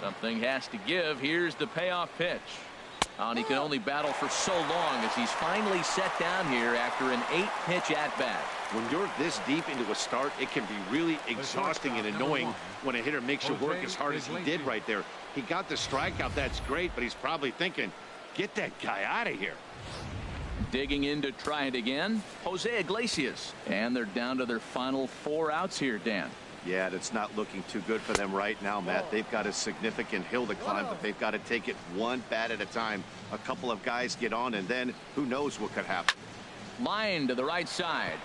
Something has to give. Here's the payoff pitch. And he can only battle for so long as he's finally set down here after an 8-pitch at-bat. When you're this deep into a start, it can be really exhausting and annoying when a hitter makes you work as hard as he did right there. He got the strikeout. That's great, but he's probably thinking, get that guy out of here. Digging in to try it again, Jose Iglesias. And they're down to their final 4 outs here, Dan. Yeah, it's not looking too good for them right now, Matt. They've got a significant hill to climb, but they've got to take it one bat at a time. A couple of guys get on, and then who knows what could happen. Line to the right side.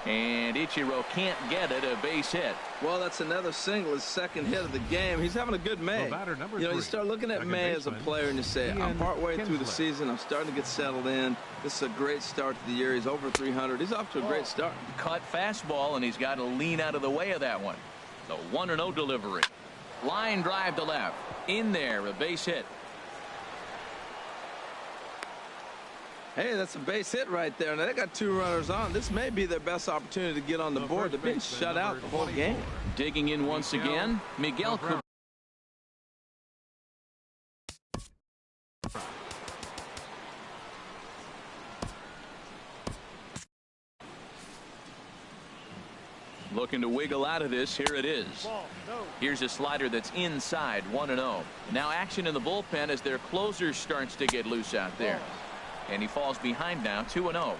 And Ichiro can't get it. A base hit. Well, that's another single, his second hit of the game. He's having a good May. You know, you start looking at May as a player and you say, I'm partway through the season. I'm starting to get settled in. This is a great start to the year. He's over 300. He's off to a great start. Cut fastball, and he's got to lean out of the way of that one. The 1-0 delivery. Line drive to left. In there, a base hit. Hey, that's a base hit right there. Now they got 2 runners on. This may be their best opportunity to get on the board. They've been shut out the whole game. Digging in once again, Miguel Crom. Looking to wiggle out of this. Here it is. Here's a slider that's inside. 1-0. Now action in the bullpen as their closer starts to get loose out there. And he falls behind now. 2-0.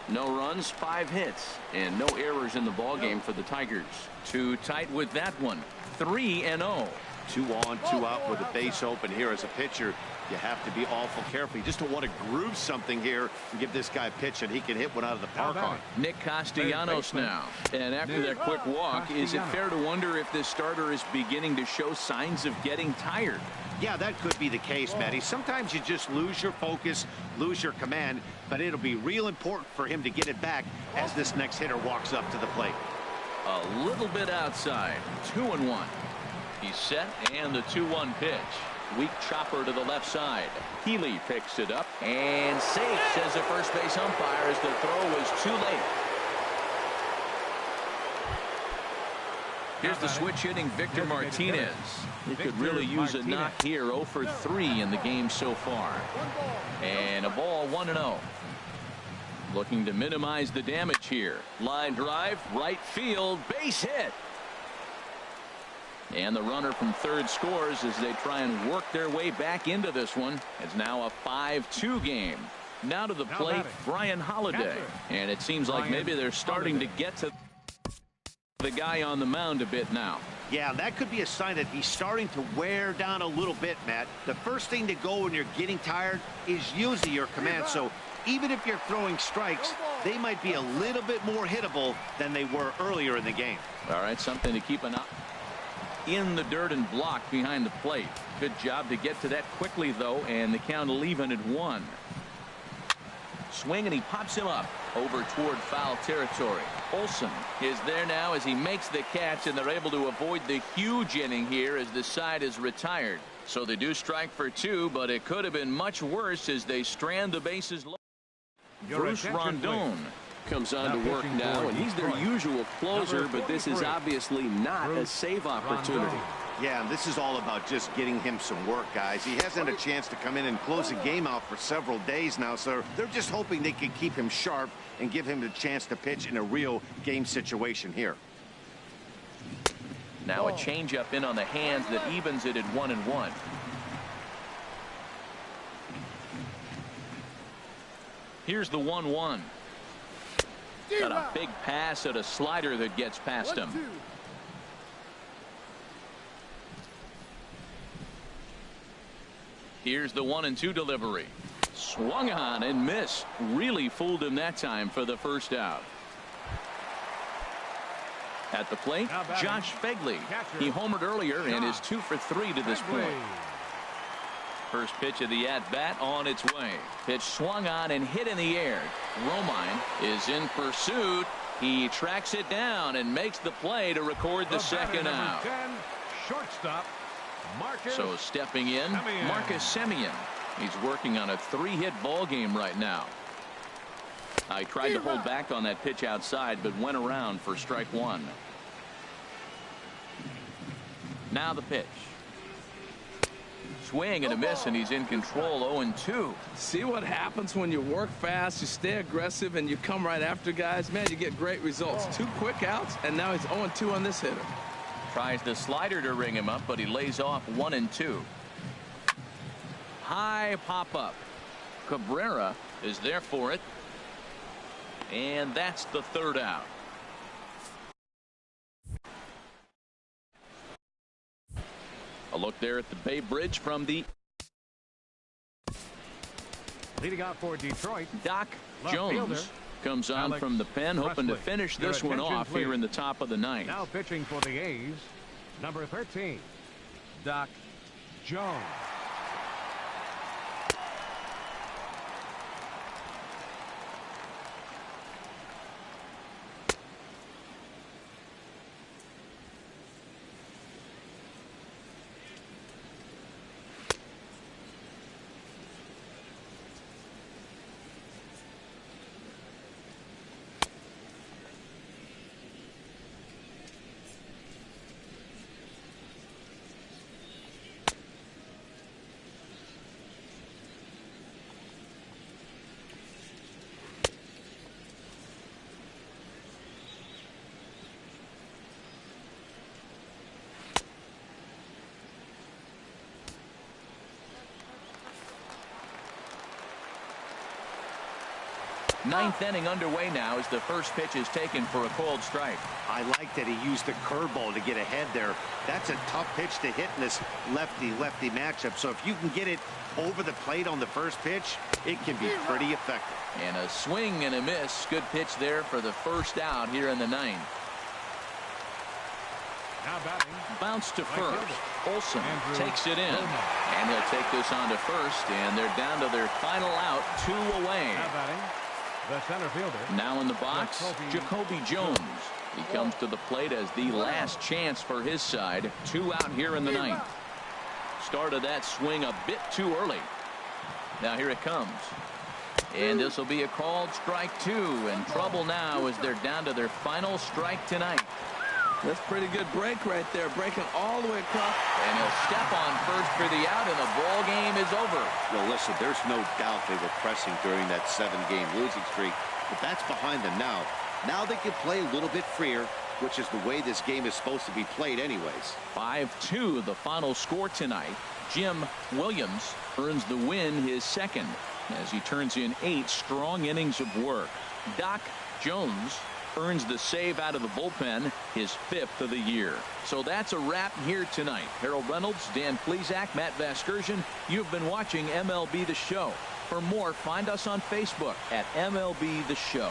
No runs, 5 hits, and no errors in the ballgame for the Tigers. Too tight with that one. 3-0. 2 on, 2 out with a base open here. As a pitcher, you have to be awful careful. You just don't want to groove something here and give this guy a pitch and he can hit one out of the park on. Nick Castellanos now. And after that quick walk, is it fair to wonder if this starter is beginning to show signs of getting tired? Yeah, that could be the case, Matty. Sometimes you just lose your focus, lose your command, but it'll be real important for him to get it back as this next hitter walks up to the plate. A little bit outside. 2-1. He's set, and the 2-1 pitch. Weak chopper to the left side. Healy picks it up and safe, says the first base umpire, as the throw was too late. Here's the switch hitting Victor Martinez. He could really use a knock here. 0 for 3 in the game so far. And a ball. 1-0. Looking to minimize the damage here. Line drive, right field, base hit. And the runner from third scores as they try and work their way back into this one. It's now a 5-2 game. Now to the plate, Brian Holiday. And it seems like maybe they're starting to get to the guy on the mound a bit now. Yeah, that could be a sign that he's starting to wear down a little bit, Matt. The first thing to go when you're getting tired is usually your command. So even if you're throwing strikes, they might be a little bit more hittable than they were earlier in the game. All right, something to keep an eye in the dirt and block behind the plate. Good job to get to that quickly, though, and the count will even at 1. Swing, and he pops him up over toward foul territory. Olsen is there now as he makes the catch, and they're able to avoid the huge inning here as the side is retired. So they do strike for 2, but it could have been much worse as they strand the bases low. Bruce Rondon comes on to work now, and he's their usual closer, but this is obviously not a save opportunity. Yeah, and this is all about just getting him some work, guys. He hasn't had a chance to come in and close the game out for several days now, so they're just hoping they can keep him sharp and give him the chance to pitch in a real game situation here. Now a changeup in on the hands that evens it at 1-1. Here's the 1-1. Got a big pass at a slider that gets past him. Here's the 1-2 delivery. Swung on and missed. Really fooled him that time for the first out. At the plate, Josh Fegley. He homered earlier and is 2 for 3 to this point. First pitch of the at-bat on its way. Pitch swung on and hit in the air. Romine is in pursuit. He tracks it down and makes the play to record the second out. 10, shortstop, Marcus. So stepping in, Marcus Semien. He's working on a 3-hit ball game right now. I tried to hold back on that pitch outside, but went around for strike 1. Now the pitch. swing and a miss, and he's in control. 0-2. See what happens when you work fast, you stay aggressive, and you come right after guys? Man, you get great results. 2 quick outs, and now he's 0-2 on this hitter. Tries the slider to ring him up, but he lays off 1-2. High pop up. Cabrera is there for it. And that's the 3rd out. A look there at the Bay Bridge from the leading out for Detroit. Doc Left Jones fielder, comes on Alex from the pen, hoping to Presley. finish Your this one attention, off here please. in the top of the 9th. Now pitching for the A's, number 13, Doc Jones. Ninth inning underway now as the first pitch is taken for a cold strike. I like that he used the curveball to get ahead there. That's a tough pitch to hit in this lefty-lefty matchup. So if you can get it over the plate on the first pitch, it can be pretty effective. And a swing and a miss. Good pitch there for the first out here in the 9th. Now batting. Bounce to first. Olson Andrew takes it in. Roman. And he'll take this on to first. And they're down to their final out. 2 away. Now batting, the center fielder. Now in the box, Jacoby Jones. He comes to the plate as the last chance for his side. 2 out here in the 9th. Started that swing a bit too early. Now here it comes. And this will be a called strike 2. In trouble now as they're down to their final strike tonight. That's pretty good break right there, breaking all the way across. And he'll step on first for the out, and the ball game is over. Well, listen, there's no doubt they were pressing during that 7-game losing streak, but that's behind them now. Now they can play a little bit freer, which is the way this game is supposed to be played anyways. 5-2 the final score tonight. Jim Williams earns the win, his second, as he turns in 8 strong innings of work. Doc Jones earns the save out of the bullpen, his 5th of the year. So that's a wrap here tonight. Harold Reynolds, Dan Plesac, Matt Vasgersian. You've been watching MLB The Show. For more, find us on Facebook at MLB The Show.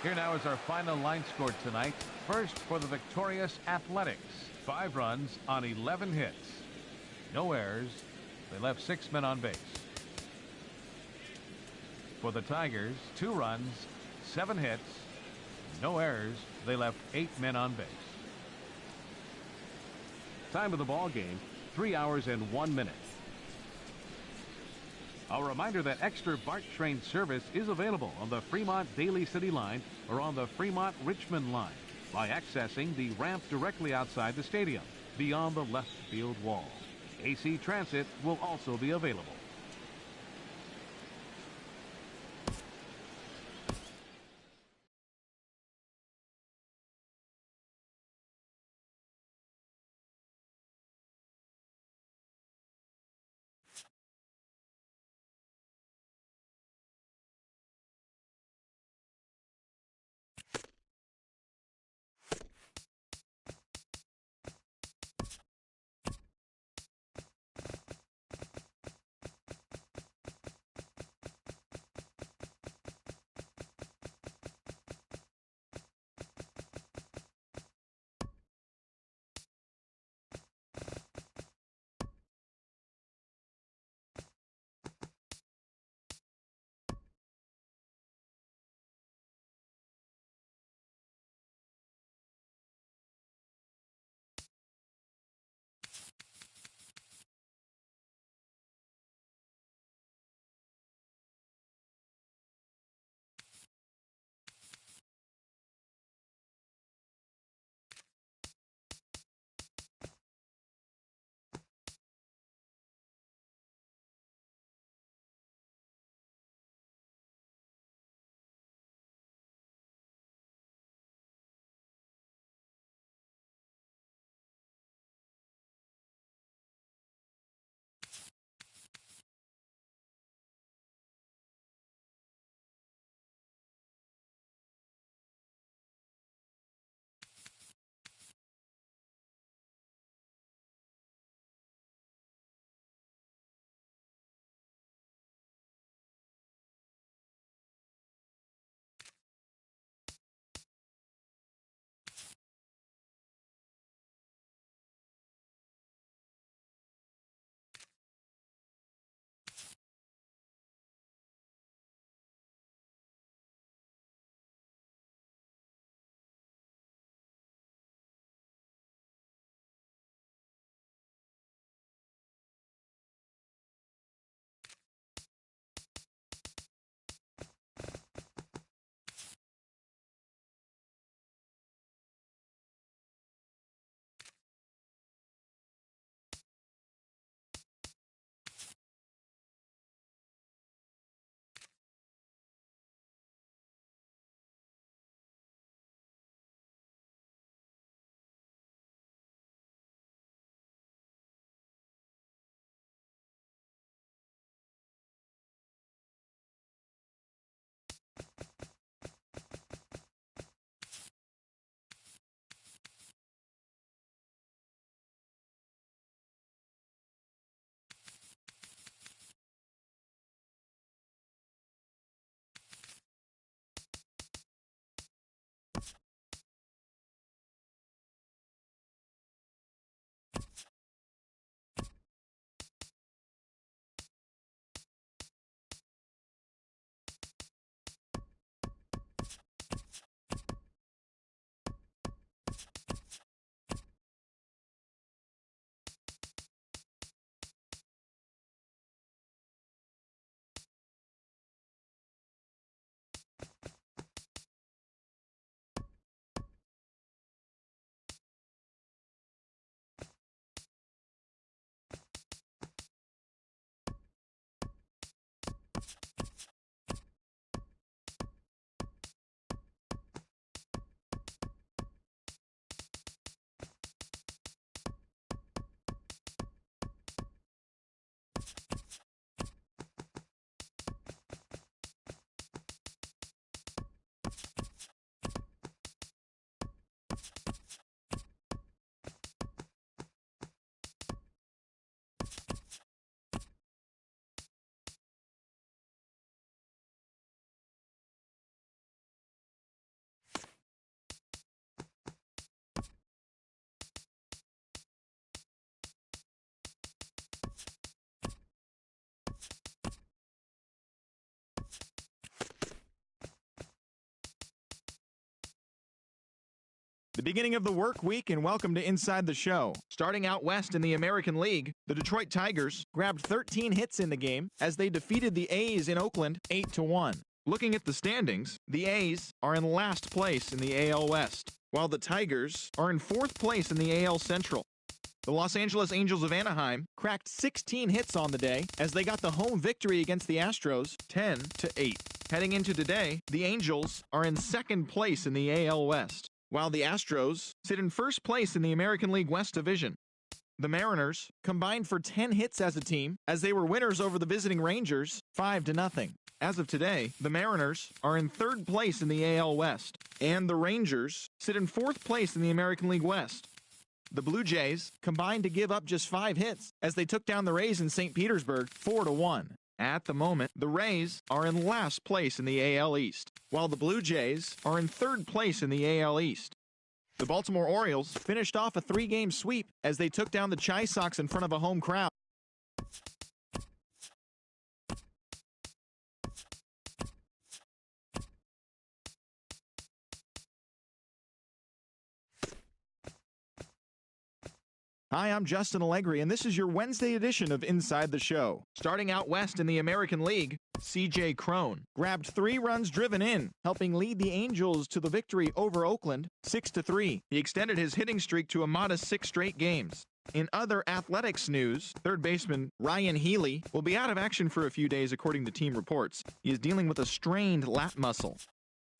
Here now is our final line score tonight. First for the victorious Athletics. 5 runs on 11 hits. No errors. They left 6 men on base. For the Tigers, 2 runs, 7 hits. No errors. They left 8 men on base. Time of the ball game, 3 hours and 1 minute. A reminder that extra BART train service is available on the Fremont Daly City line or on the Fremont Richmond line by accessing the ramp directly outside the stadium beyond the left field wall. AC Transit will also be available. The beginning of the work week, and welcome to Inside the Show. Starting out west in the American League, the Detroit Tigers grabbed 13 hits in the game as they defeated the A's in Oakland 8-1. Looking at the standings, the A's are in last place in the AL West, while the Tigers are in fourth place in the AL Central. The Los Angeles Angels of Anaheim cracked 16 hits on the day as they got the home victory against the Astros 10-8. Heading into today, the Angels are in second place in the AL West, while the Astros sit in first place in the American League West Division. The Mariners combined for 10 hits as a team as they were winners over the visiting Rangers 5-0. As of today, the Mariners are in third place in the AL West, and the Rangers sit in fourth place in the American League West. The Blue Jays combined to give up just 5 hits as they took down the Rays in St. Petersburg 4-1. At the moment, the Rays are in last place in the AL East, while the Blue Jays are in third place in the AL East. The Baltimore Orioles finished off a 3-game sweep as they took down the Chi Sox in front of a home crowd. Hi, I'm Justin Allegri, and this is your Wednesday edition of Inside the Show. Starting out west in the American League, C.J. Crom grabbed 3 runs driven in, helping lead the Angels to the victory over Oakland 6-3. He extended his hitting streak to a modest 6 straight games. In other athletics news, third baseman Ryan Healy will be out of action for a few days according to team reports. He is dealing with a strained lat muscle.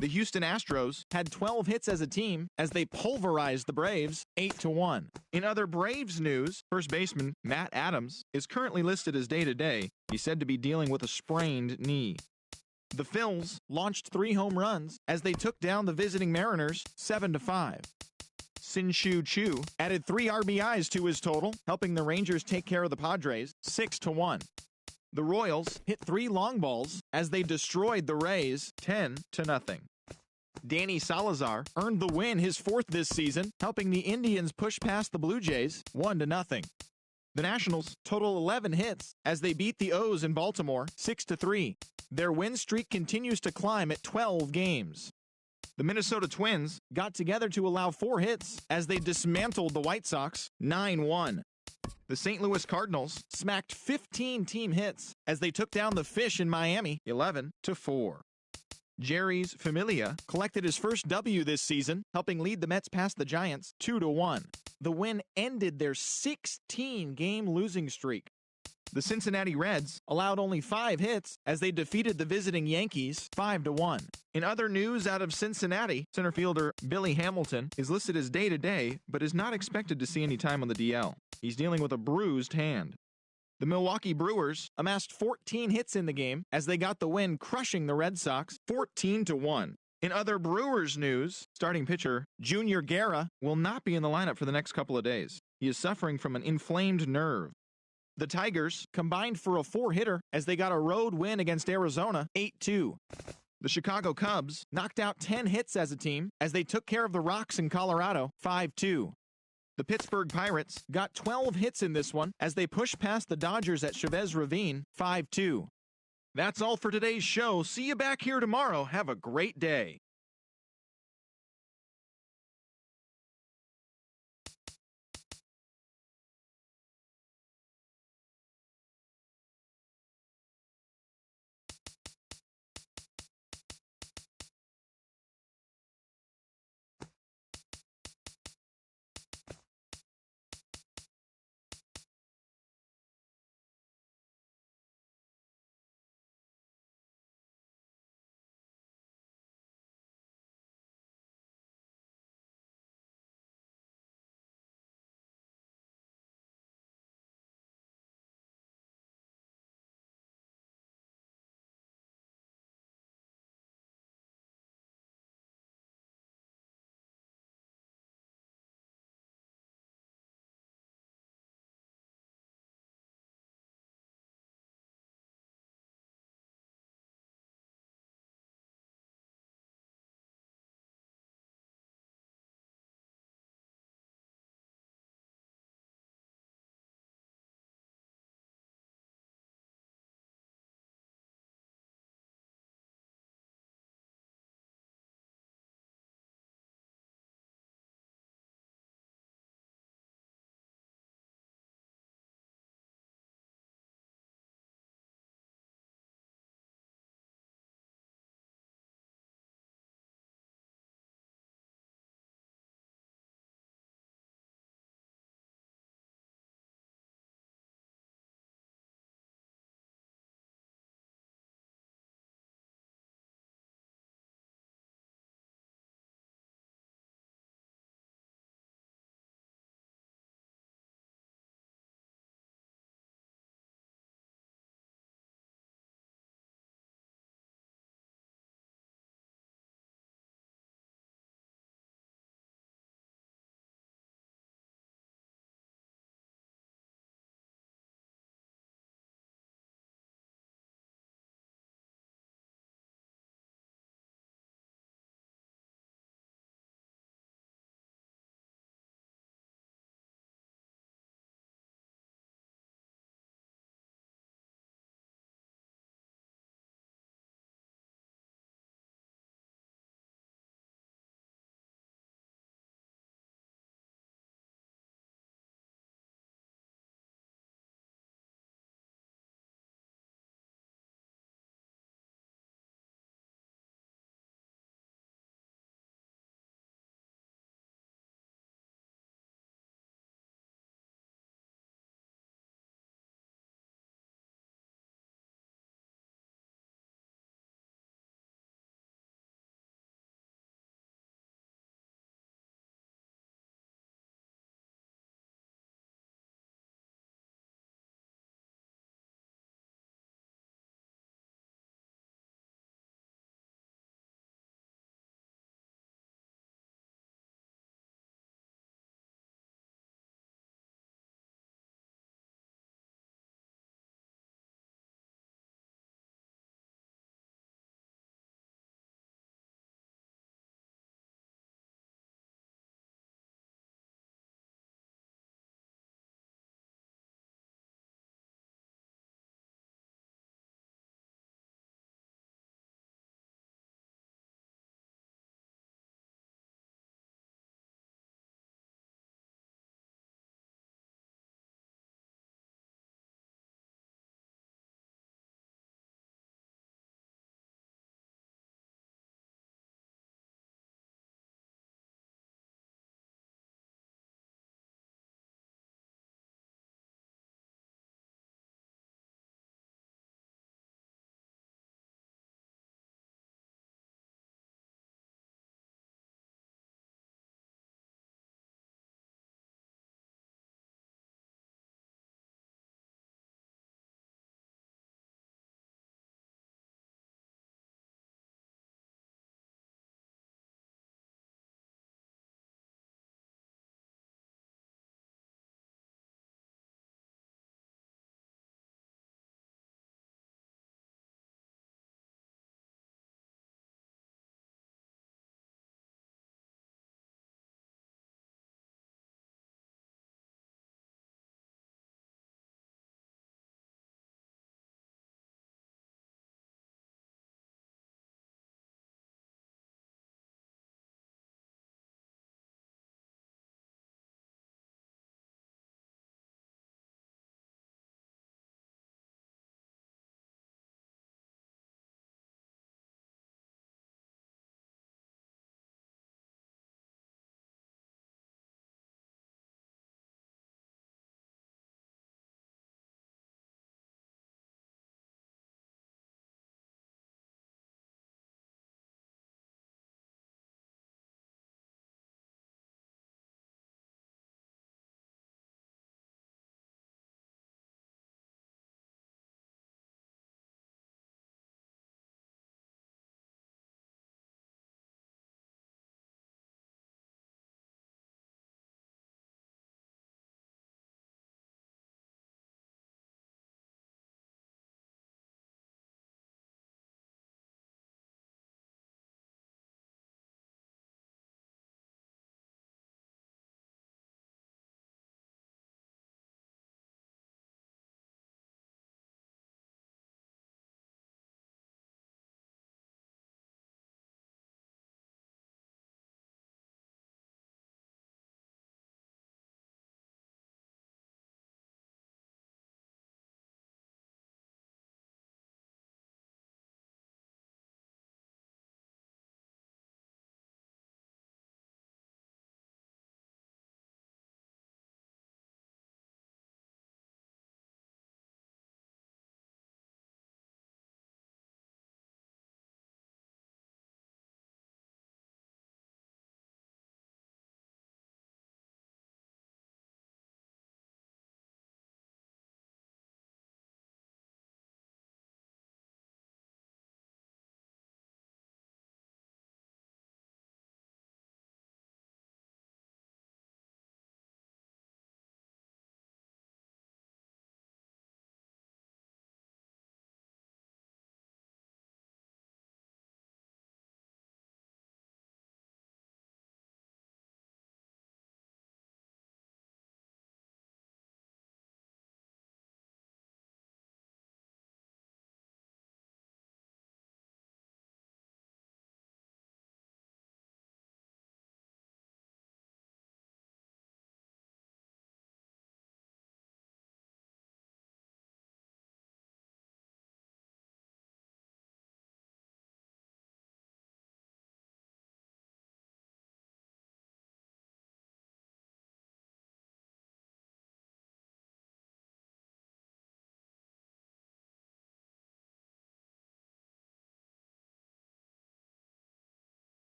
The Houston Astros had 12 hits as a team as they pulverized the Braves 8-1. In other Braves news, first baseman Matt Adams is currently listed as day-to-day. He's said to be dealing with a sprained knee. The Phils launched 3 home runs as they took down the visiting Mariners 7-5. Sin-Shu Chu added 3 RBIs to his total, helping the Rangers take care of the Padres 6-1. The Royals hit 3 long balls as they destroyed the Rays 10-0. Danny Salazar earned the win, his 4th this season, helping the Indians push past the Blue Jays 1-0. The Nationals total 11 hits as they beat the O's in Baltimore 6-3. Their win streak continues to climb at 12 games. The Minnesota Twins got together to allow 4 hits as they dismantled the White Sox 9-1. The St. Louis Cardinals smacked 15 team hits as they took down the Fish in Miami 11-4. Jerry's Familia collected his first W this season, helping lead the Mets past the Giants 2-1. The win ended their 16-game losing streak. The Cincinnati Reds allowed only 5 hits as they defeated the visiting Yankees 5-1. In other news out of Cincinnati, center fielder Billy Hamilton is listed as day-to-day, but is not expected to see any time on the DL. He's dealing with a bruised hand. The Milwaukee Brewers amassed 14 hits in the game as they got the win, crushing the Red Sox 14-1. In other Brewers news, starting pitcher Junior Guerra will not be in the lineup for the next couple of days. He is suffering from an inflamed nerve. The Tigers combined for a 4-hitter as they got a road win against Arizona 8-2. The Chicago Cubs knocked out 10 hits as a team as they took care of the Rocks in Colorado 5-2. The Pittsburgh Pirates got 12 hits in this one as they pushed past the Dodgers at Chavez Ravine 5-2. That's all for today's show. See you back here tomorrow. Have a great day.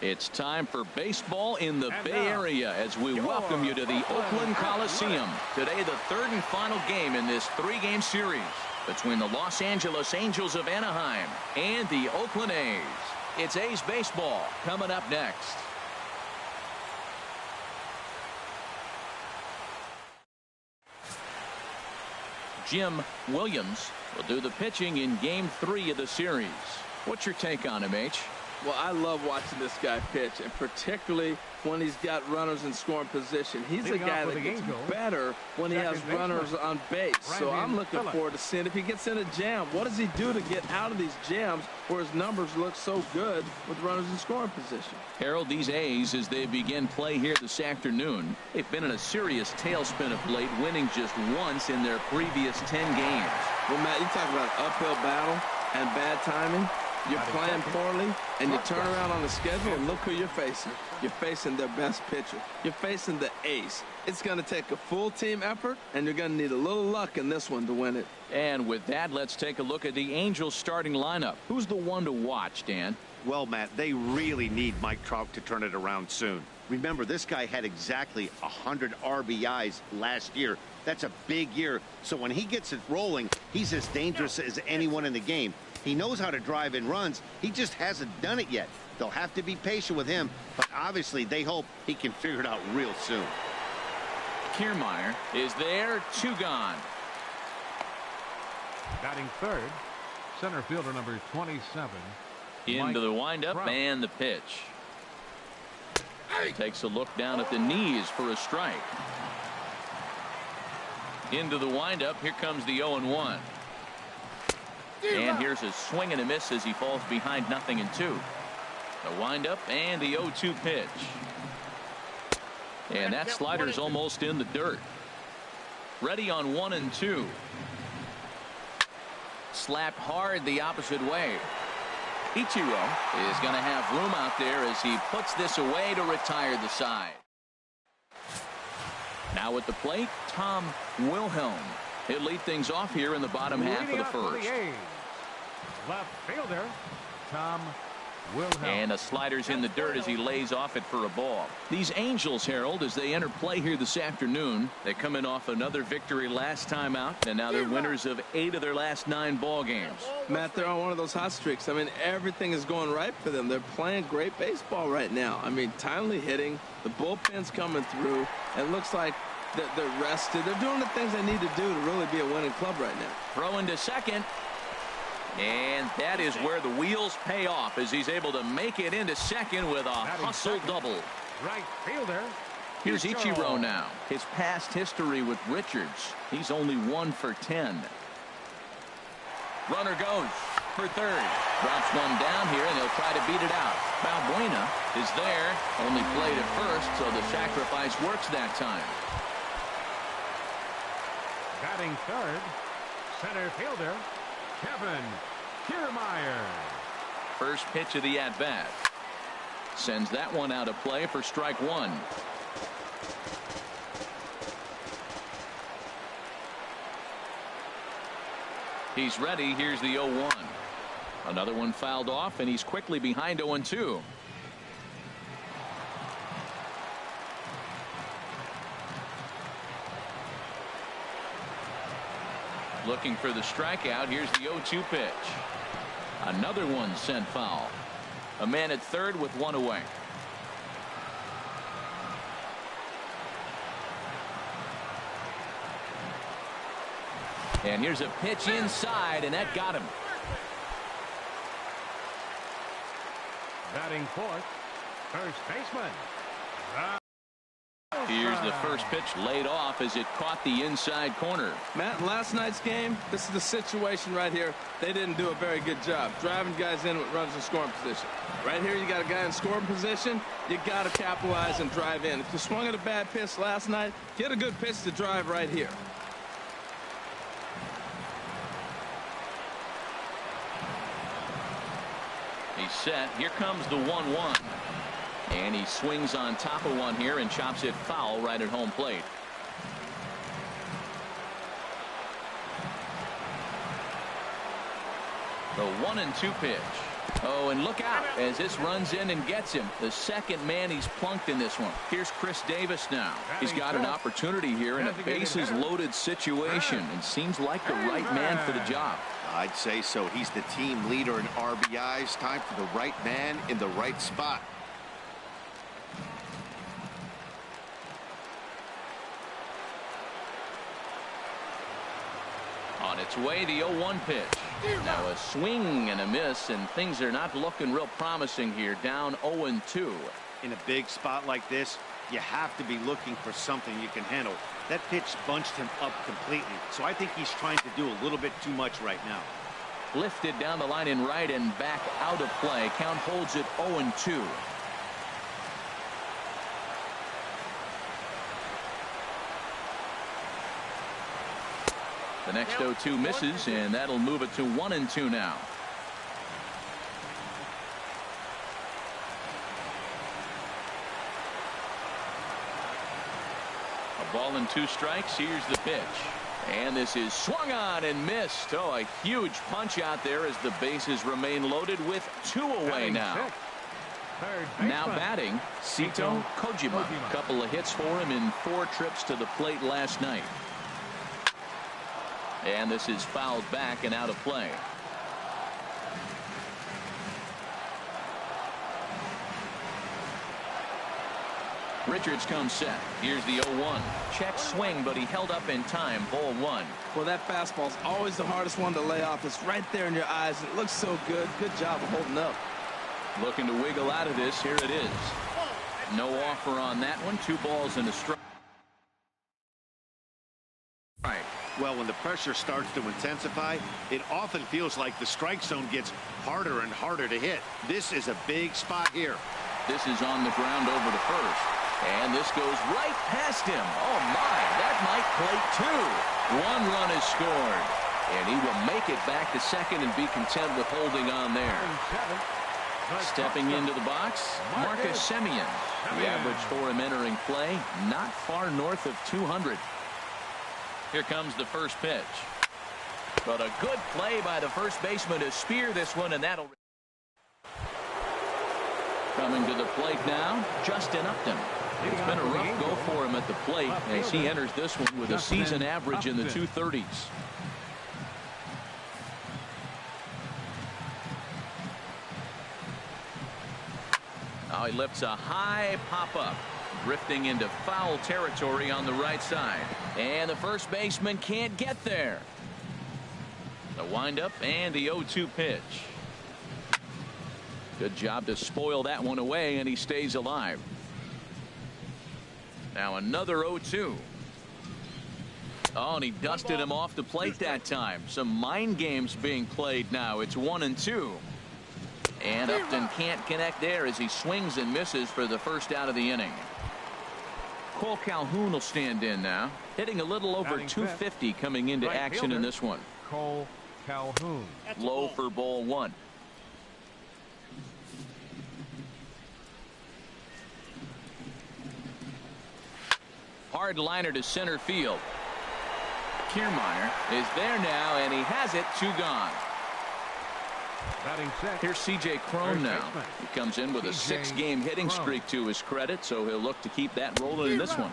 It's time for baseball in the Bay Area as we welcome you to the Oakland Coliseum. Today, the third and final game in this three-game series between the Los Angeles Angels of Anaheim and the Oakland A's. It's A's baseball coming up next. Jim Williams will do the pitching in Game 3 of the series. What's your take on him, H? Well, I love watching this guy pitch, and particularly when he's got runners in scoring position. He's a guy that gets better when he has runners on base. So I'm looking forward to seeing if he gets in a jam. What does he do to get out of these jams where his numbers look so good with runners in scoring position? Harold, these A's, as they begin play here this afternoon, they've been in a serious tailspin of late, winning just once in their previous 10 games. Well, Matt, you talk about an uphill battle and bad timing. You're playing poorly, and you turn around on the schedule, and look who you're facing. You're facing their best pitcher. You're facing the ace. It's going to take a full team effort, and you're going to need a little luck in this one to win it. And with that, let's take a look at the Angels starting lineup. Who's the one to watch, Dan? Well, Matt, they really need Mike Trout to turn it around soon. Remember, this guy had exactly 100 RBIs last year. That's a big year. So when he gets it rolling, he's as dangerous as anyone in the game. He knows how to drive in runs. He just hasn't done it yet. They'll have to be patient with him, but obviously they hope he can figure it out real soon. Kiermaier is there, 2 gone. Batting third, center fielder number 27. Into the windup Crom. and the pitch. Takes a look down at the knees for a strike. Into the windup. Here comes the 0-1. And here's a swing and a miss as he falls behind 0-2. The windup and the 0-2 pitch. And that slider's almost in the dirt. Ready on 1-2. Slapped hard the opposite way. Ichiro is going to have room out there as he puts this away to retire the side. Now at the plate, Tom Wilhelm. He'll lead things off here in the bottom half of the first. Left fielder, Tom Wilhelm. And a slider's in the dirt as he lays off it for a ball. These Angels, Harold, as they enter play here this afternoon, they come in off another victory last time out, and now they're winners of 8 of their last 9 ball games. Matt, they're on one of those hot streaks. I mean, everything is going right for them. They're playing great baseball right now. I mean, timely hitting, the bullpen's coming through, and it looks like they're rested. They're doing the things they need to do to really be a winning club right now. Throw into second. And that is where the wheels pay off as he's able to make it into second with a hustle double. Right fielder. Here's Ichiro now. His past history with Richards. He's only 1 for 10. Runner goes for third. Drops one down here, and they'll try to beat it out. Balbuena is there. Only played at first, so the sacrifice works that time. Batting third, center fielder, Kevin Kiermaier. First pitch of the at-bat. Sends that one out of play for strike 1. He's ready. Here's the 0-1. Another one fouled off, and he's quickly behind 0-2. Looking for the strikeout. Here's the 0-2 pitch. Another one sent foul. A man at third with 1 away. And here's a pitch inside, and that got him. Batting fourth, first baseman. Here's the first pitch laid off as it caught the inside corner. Matt, in last night's game, this is the situation right here. They didn't do a very good job driving guys in with runners in scoring position. Right here, you got a guy in scoring position. You got to capitalize and drive in. If you swung at a bad pitch last night, get a good pitch to drive right here. He's set. Here comes the 1-1. And he swings on top of one here and chops it foul right at home plate. The 1-2 pitch. Oh, and look out as this runs in and gets him. The second man he's plunked in this one. Here's Chris Davis now. He's got an opportunity here in a bases-loaded situation and seems like the right man for the job. I'd say so. He's the team leader in RBIs. Time for the right man in the right spot. On its way, the 0-1 pitch. Now a swing and a miss, and things are not looking real promising here. Down 0-2. In a big spot like this, you have to be looking for something you can handle. That pitch bunched him up completely, so I think he's trying to do a little bit too much right now. Lifted down the line in right and back out of play. Count holds it 0-2. The next 0-2 misses, and that'll move it to 1-2 now. A ball and 2 strikes. Here's the pitch. And this is swung on and missed. Oh, a huge punch out there as the bases remain loaded with 2 away now. Now batting, Sito Kojima. A couple of hits for him in 4 trips to the plate last night. And this is fouled back and out of play. Richards comes set. Here's the 0-1. Check swing, but he held up in time. Ball 1. Well, that fastball's always the hardest one to lay off. It's right there in your eyes. It looks so good. Good job of holding up. Looking to wiggle out of this. Here it is. No offer on that one. 2 balls and a strike. Well, when the pressure starts to intensify, it often feels like the strike zone gets harder and harder to hit. This is a big spot here. This is on the ground over to first. And this goes right past him. Oh, my. That might plate 2. 1 run is scored. And he will make it back to second and be content with holding on there. Stepping into the box, Marcus Semien. The average for him entering play, not far north of 200. Here comes the first pitch. But a good play by the first baseman to spear this one, and that'll... Coming to the plate now, Justin Upton. It's been a rough go for him at the plate as he enters this one with a season average in the 230s. Now he lifts a high pop-up. Drifting into foul territory on the right side. And the first baseman can't get there. The windup and the 0-2 pitch. Good job to spoil that one away, and he stays alive. Now another 0-2. Oh, and he dusted him off the plate that time. Some mind games being played now. It's 1-2. And Upton can't connect there as he swings and misses for the first out of the inning. Cole Calhoun will stand in now, hitting a little over 250 coming into action in this one. Cole Calhoun. Low for ball 1. Hard liner to center field. Kiermaier is there now, and he has it. 2 gone. Here's C.J. Crom now. He comes in with a 6-game hitting streak to his credit, so he'll look to keep that rolling in this one.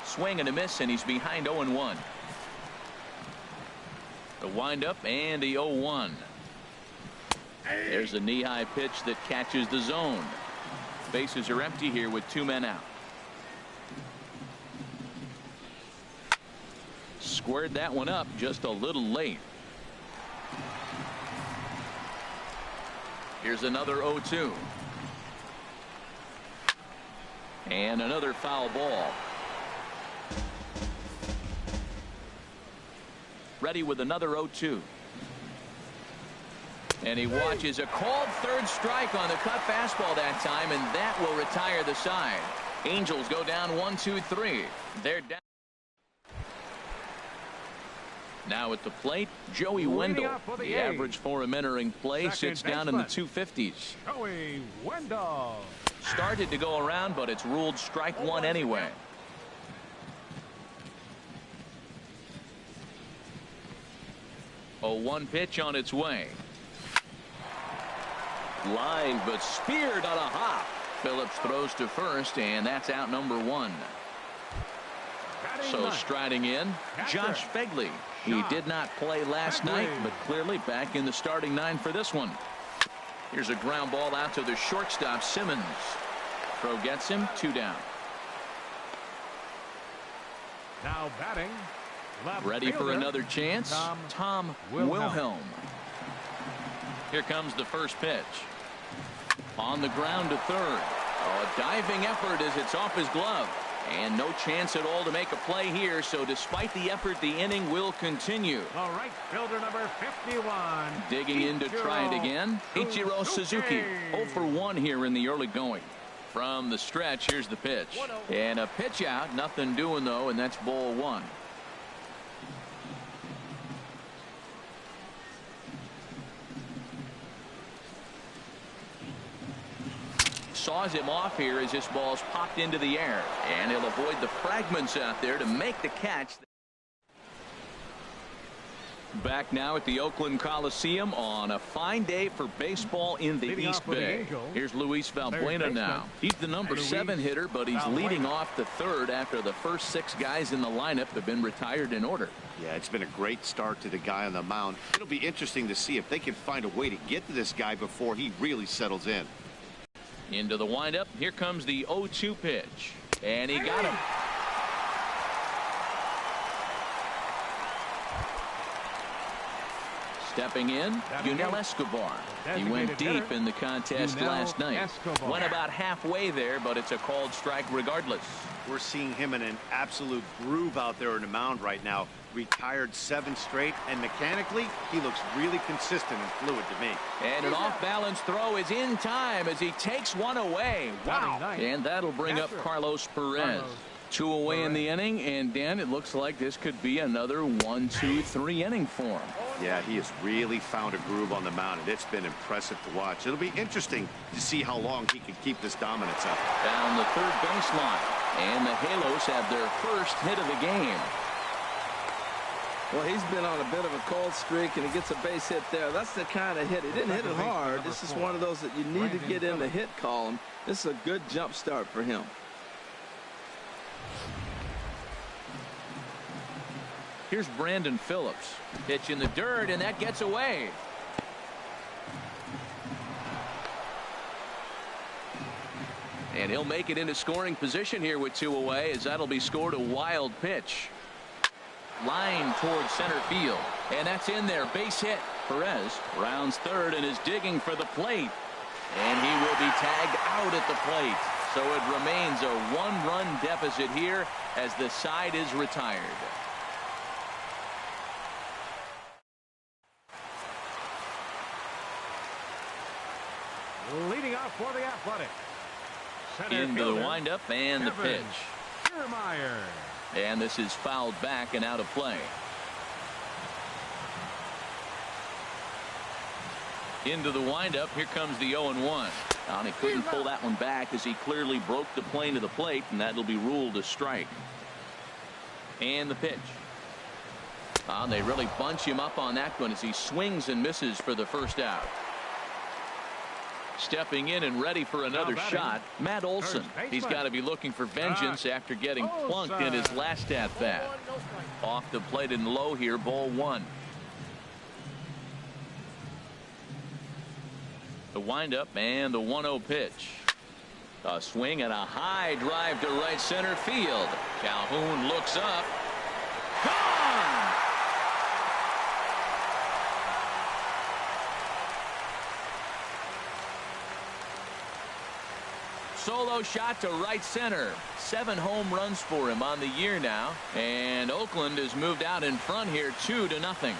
Swing and a miss, and he's behind 0-1. The windup and the 0-1. There's a knee-high pitch that catches the zone. Bases are empty here with 2 men out. Squared that one up just a little late. Here's another 0-2. And another foul ball. Ready with another 0-2. And he watches a called third strike on the cut fastball that time, and that will retire the side. Angels go down 1-2-3. They're down. Now at the plate, Joey Wendell. The average for him entering play sits down in the 250s. Joey Wendell. Started to go around, but it's ruled strike 1 anyway. A 1 pitch on its way. Line, but speared on a hop. Phillips throws to first, and that's out number 1. So striding in, Josh Fegley. He did not play last night, but clearly back in the starting 9 for this one. Here's a ground ball out to the shortstop, Simmons. Crow gets him, 2 down. Now batting. Ready for another chance, Tom Wilhelm. Here comes the first pitch. On the ground to third. Oh, a diving effort as it's off his glove. And no chance at all to make a play here, so despite the effort, the inning will continue. All right, fielder number 51. Digging in to try it again, Ichiro Suzuki. 0 for 1 here in the early going. From the stretch, here's the pitch. And a pitch out, nothing doing though, and that's ball 1. Saws him off here as this ball's popped into the air, and he'll avoid the fragments out there to make the catch. Back now at the Oakland Coliseum on a fine day for baseball in the East Bay. Here's Luis Valbuena now. He's the number 7 hitter, but he's leading off the third after the first 6 guys in the lineup have been retired in order. Yeah, it's been a great start to the guy on the mound. It'll be interesting to see if they can find a way to get to this guy before he really settles in. Into the windup. Here comes the 0-2 pitch. And he got him. Stepping in, Yunel Escobar. He went deep in the contest last night. Went about halfway there, but it's a called strike regardless. We're seeing him in an absolute groove out there on the mound right now. Retired 7 straight, and mechanically, he looks really consistent and fluid to me. And an off-balance throw is in time as he takes one away. Wow. And that'll bring up Carlos Perez. 2 away in the inning, and Dan, it looks like this could be another 1-2-3 inning for him. Yeah, he has really found a groove on the mound, and it's been impressive to watch. It'll be interesting to see how long he can keep this dominance up. Down the third baseline, and the Halos have their first hit of the game. Well, he's been on a bit of a cold streak, and he gets a base hit there. That's the kind of hit. He didn't hit it hard. This is one of those that you need to get in the hit column. This is a good jump start for him. Here's Brandon Phillips. Pitch in the dirt, and that gets away. And he'll make it into scoring position here with 2 away, as that'll be scored a wild pitch. Line towards center field, and that's in there. Base hit. Perez rounds third and is digging for the plate, and he will be tagged out at the plate. So it remains a 1-run deficit here as the side is retired. Leading off for the Athletics. Into the windup and the pitch. Kiermaier. And this is fouled back and out of play. Into the windup. Here comes the 0-1. And he couldn't pull that one back as he clearly broke the plane to the plate, and that'll be ruled a strike. And the pitch. They really bunch him up on that one as he swings and misses for the first out. Stepping in and ready for another shot, Matt Olson. He's got to be looking for vengeance after getting plunked in his last at-bat. Off the plate and low here, ball 1. The windup and the 1-0 pitch. A swing and a high drive to right center field. Calhoun looks up. Gone! Solo shot to right center. 7 home runs for him on the year now. And Oakland has moved out in front here 2-0.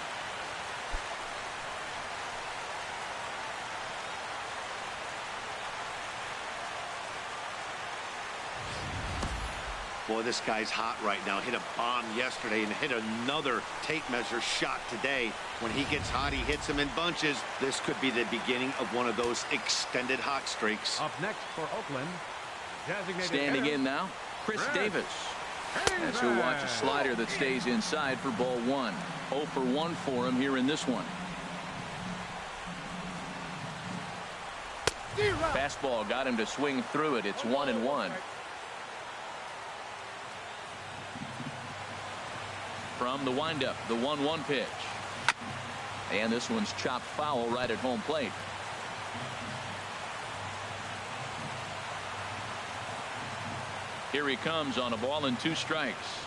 Boy, this guy's hot right now. Hit a bomb yesterday and hit another tape measure shot today. When he gets hot, he hits them in bunches. This could be the beginning of one of those extended hot streaks. Up next for Oakland, standing in now, Chris Davis. As he'll watch a slider that stays inside for ball 1. 0 for 1 for him here in this one. Fastball got him to swing through it. It's 1-1. From the windup, the 1-1 pitch. And this one's chopped foul right at home plate. Here he comes on a ball and 2 strikes.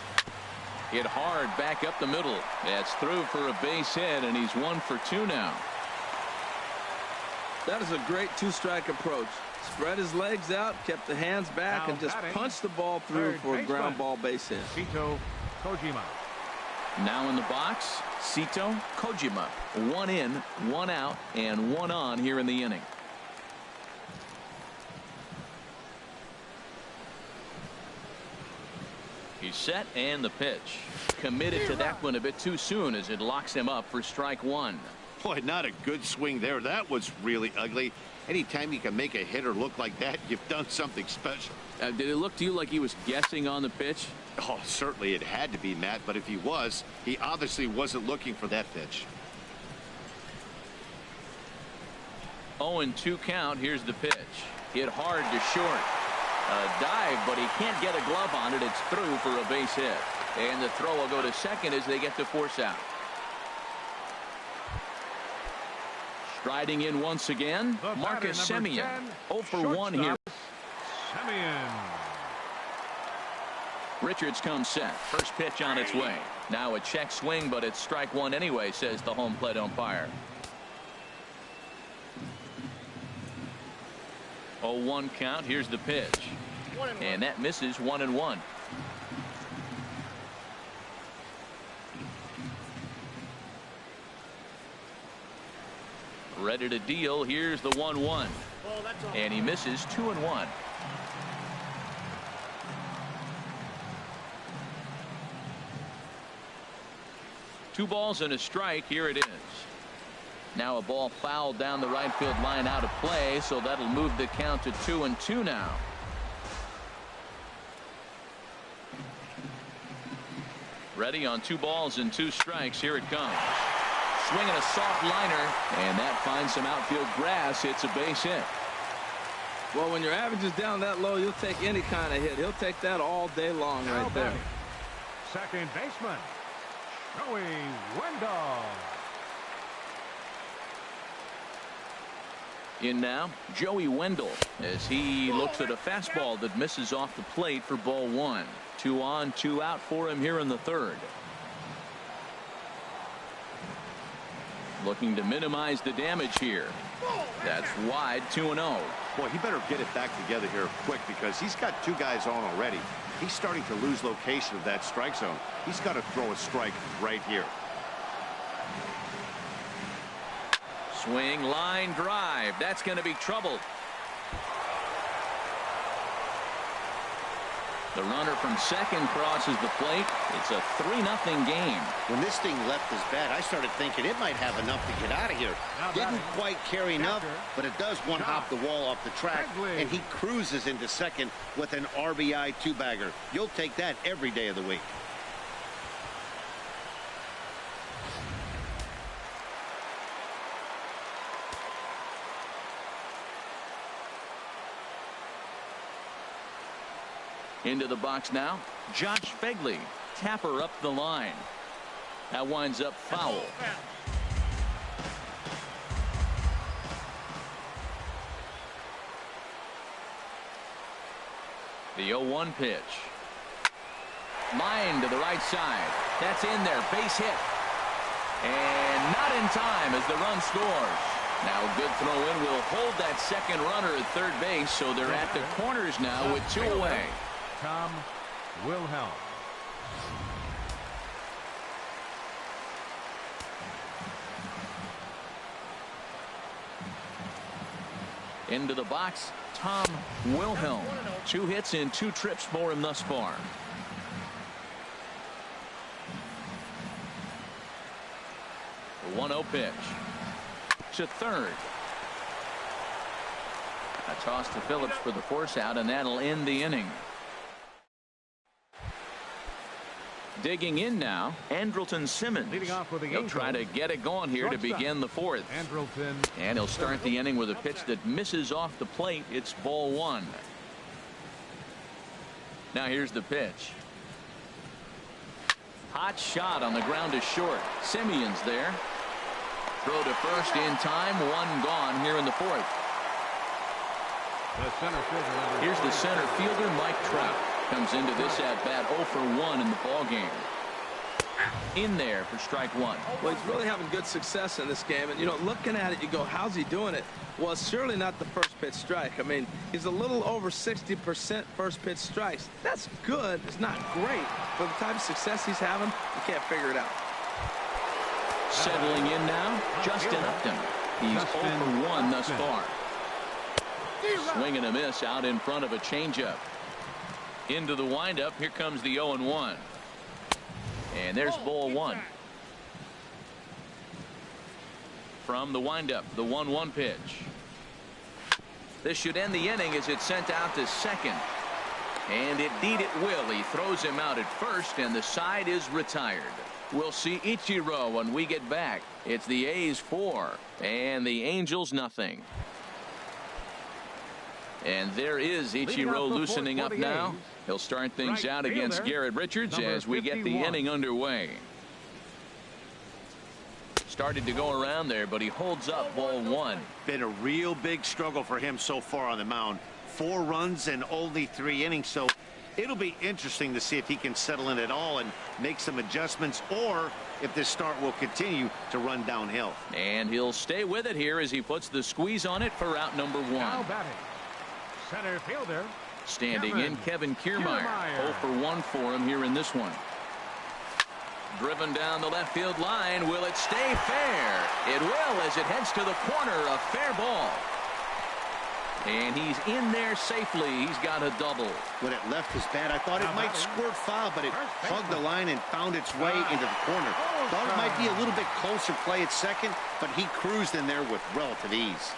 Hit hard back up the middle. That's through for a base hit, and he's 1 for 2 now. That is a great 2-strike approach. Spread his legs out, kept the hands back, and just punched the ball through for a ground ball base hit. Sito Kojima. Now in the box, Sito Kojima. 1 in, 1 out, and 1 on here in the inning. He's set, and the pitch. Committed to that one a bit too soon as it locks him up for strike 1. Boy, not a good swing there. That was really ugly. Anytime you can make a hitter look like that, you've done something special. Did it look to you like he was guessing on the pitch? Oh, certainly it had to be, Matt, but if he was, he obviously wasn't looking for that pitch. 0-2 count. Here's the pitch. Hit hard to short. A dive, but he can't get a glove on it. It's through for a base hit. And the throw will go to second as they get to force out. Striding in once again, Marcus Semien. 0 for 1 here. Semien. Richards comes set. First pitch on its way. Now a check swing, but it's strike 1 anyway, says the home plate umpire. 0-1 count. Here's the pitch. And that misses. 1-1. Ready to deal. Here's the 1-1. And he misses. 2-1. Two balls and a strike. Here it is. Now a ball fouled down the right field line out of play, so that'll move the count to 2-2 now. Ready on 2 balls and 2 strikes. Here it comes. Swinging a soft liner, and that finds some outfield grass. It's a base hit. Well, when your average is down that low, you'll take any kind of hit. He'll take that all day long right there. Second baseman, Joey Wendell. In now, Joey Wendell, as he looks at a fastball that misses off the plate for ball 1. 2 on, 2 out for him here in the 3rd. Looking to minimize the damage here. That's wide. 2-0. Boy, he better get it back together here quick because he's got 2 guys on already. He's starting to lose location of that strike zone. He's got to throw a strike right here. Swing, line drive. That's going to be trouble. The runner from second crosses the plate. It's a 3-0 game. When this thing left his bat, I started thinking it might have enough to get out of here. Didn't quite carry enough, but it does one hop the wall off the track, and he cruises into second with an RBI 2-bagger. You'll take that every day of the week. Into the box now, Josh Begley. Tapper up the line. That winds up foul. The 0-1 pitch. Line to the right side. That's in there. Base hit. And not in time as the run scores. Now a good throw in will hold that second runner at third base, so they're at the corners now with 2 away. Tom Wilhelm. Into the box, Tom Wilhelm. 2 hits in 2 trips for him thus far. The 1-0 pitch. To third. A toss to Phillips for the force out, and that'll end the inning. Digging in now, Andrelton Simmons. Leading off with the He'll try to get it going here to begin the fourth. Andrelton. And he'll start the inning with a pitch that misses off the plate. It's ball one. Now here's the pitch. Hot shot on the ground to short. Simeon's there. Throw to first in time. One gone here in the fourth. The center fielder. Here's the center fielder, Mike Trout. Comes into this at bat 0 for 1 in the ball game. In there for strike one. Well, he's really having good success in this game. And, you know, looking at it, you go, how's he doing it? Well, it's surely not the first pitch strike. I mean, he's a little over 60% first pitch strikes. That's good. It's not great. For the type of success he's having, you can't figure it out. Settling in now, Justin Upton. He's 0 for 1 thus far. Swing and a miss out in front of a changeup. Into the windup. Here comes the 0-1. And there's ball one. From the windup, the 1-1 pitch. This should end the inning as it's sent out to second. And indeed it will. He throws him out at first, and the side is retired. We'll see Ichiro when we get back. It's the A's 4 and the Angels nothing. And there is Ichiro loosening up now. He'll start things out against Garrett Richards as we get the inning underway. Started to go around there, but he holds up ball one. Been a real big struggle for him so far on the mound. 4 runs and only 3 innings, so it'll be interesting to see if he can settle in at all and make some adjustments, or if this start will continue to run downhill. And he'll stay with it here as he puts the squeeze on it for out number 1. Now batting, center fielder. Standing in, Kevin Kiermaier. 0 for 1 for him here in this one. Driven down the left field line. Will it stay fair? It will, as it heads to the corner. A fair ball. And he's in there safely. He's got a double. When it left his bat, I thought it might squirt foul, but it hugged the line and found its way into the corner. Thought it might be a little bit closer play at second, but he cruised in there with relative ease.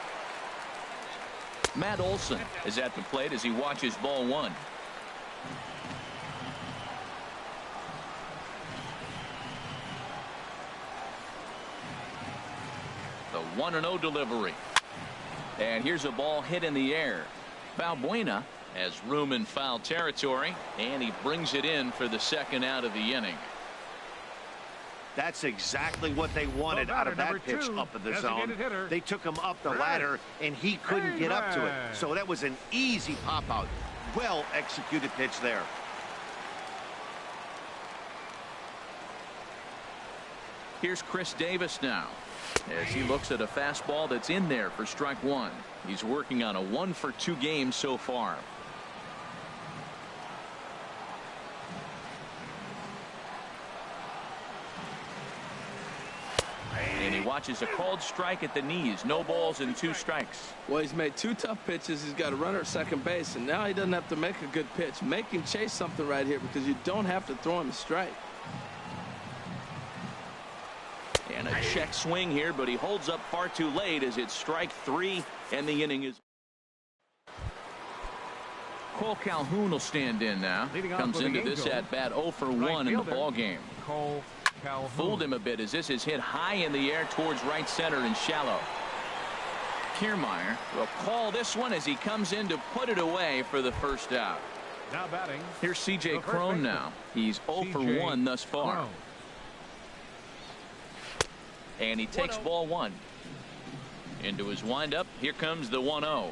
Matt Olson is at the plate as he watches ball one. The 1-0 delivery. And here's a ball hit in the air. Valbuena has room in foul territory, and he brings it in for the second out of the inning. That's exactly what they wanted out of that pitch up in the zone. They took him up the ladder, and he couldn't get up to it. So that was an easy pop out. Well executed pitch there. Here's Chris Davis now as he looks at a fastball that's in there for strike one. He's working on a 1 for 2 game so far. And he watches a called strike at the knees. No balls and 2 strikes. Well, he's made 2 tough pitches. He's got a runner at second base, and now he doesn't have to make a good pitch. Make him chase something right here because you don't have to throw him a strike. And a check swing here, but he holds up far too late as it's strike 3, and the inning is. Cole Calhoun will stand in now. Comes into this at bat 0 for 1 in the ball game. Cole Calhoun. Fooled him a bit as this is hit high in the air towards right center and shallow. Kiermaier will call this one as he comes in to put it away for the first out. Now batting. Here's CJ Crom now. He's 0 for 1 thus far. Crom. And he takes ball one. Into his windup. Here comes the 1-0.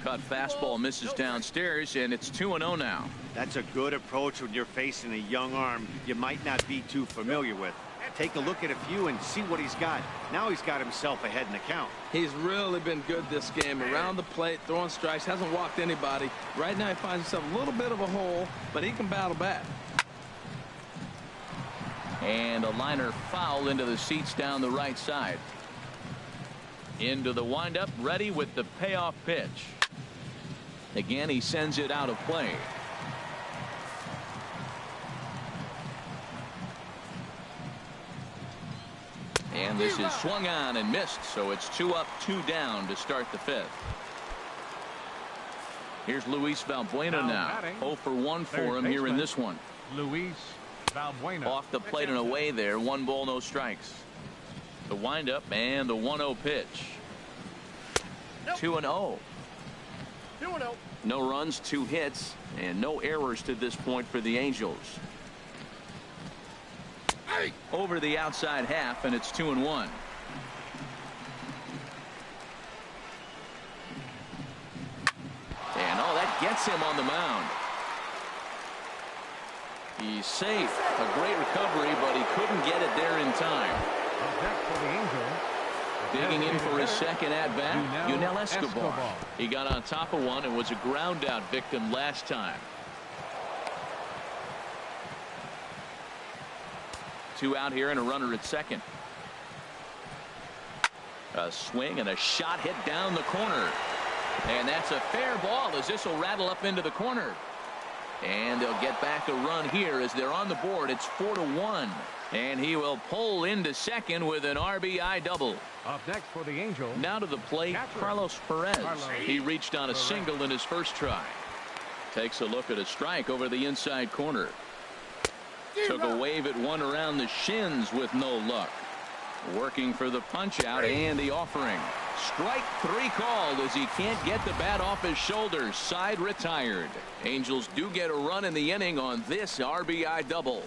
Cut fastball misses downstairs, and it's 2-0 now. That's a good approach when you're facing a young arm you might not be too familiar with. Take a look at a few and see what he's got. Now he's got himself ahead in the count. He's really been good this game. Around the plate, throwing strikes, hasn't walked anybody. Right now he finds himself a little bit of a hole, but he can battle back. And a liner foul into the seats down the right side. Into the windup, ready with the payoff pitch. Again, he sends it out of play. And this is swung on and missed, so it's 2 up, 2 down to start the 5th. Here's Luis Valbuena now. 0 for 1 for him here in this one. Luis Off the plate and away there. 1 ball, no strikes. The windup and the 1-0 pitch. 2-0. No runs, 2 hits, and no errors to this point for the Angels. Over the outside half, and it's 2-1. And that gets him on the mound. He's safe. A great recovery, but he couldn't get it there in time. Digging in for his second at-bat, Yunel Escobar. He got on top of one and was a ground-out victim last time. 2 out here and a runner at second. A swing and a shot hit down the corner. And that's a fair ball as this will rattle up into the corner. And they'll get back a run here as they're on the board. It's 4-1. And he will pull into second with an RBI double. Up next for the Angels. Now to the plate, Carlos Perez. He reached on a single in his first try. Takes a look at a strike over the inside corner. Took a wave at one around the shins with no luck. Working for the punch out and the offering. Strike 3 called as he can't get the bat off his shoulders. Side retired. Angels do get a run in the inning on this RBI double.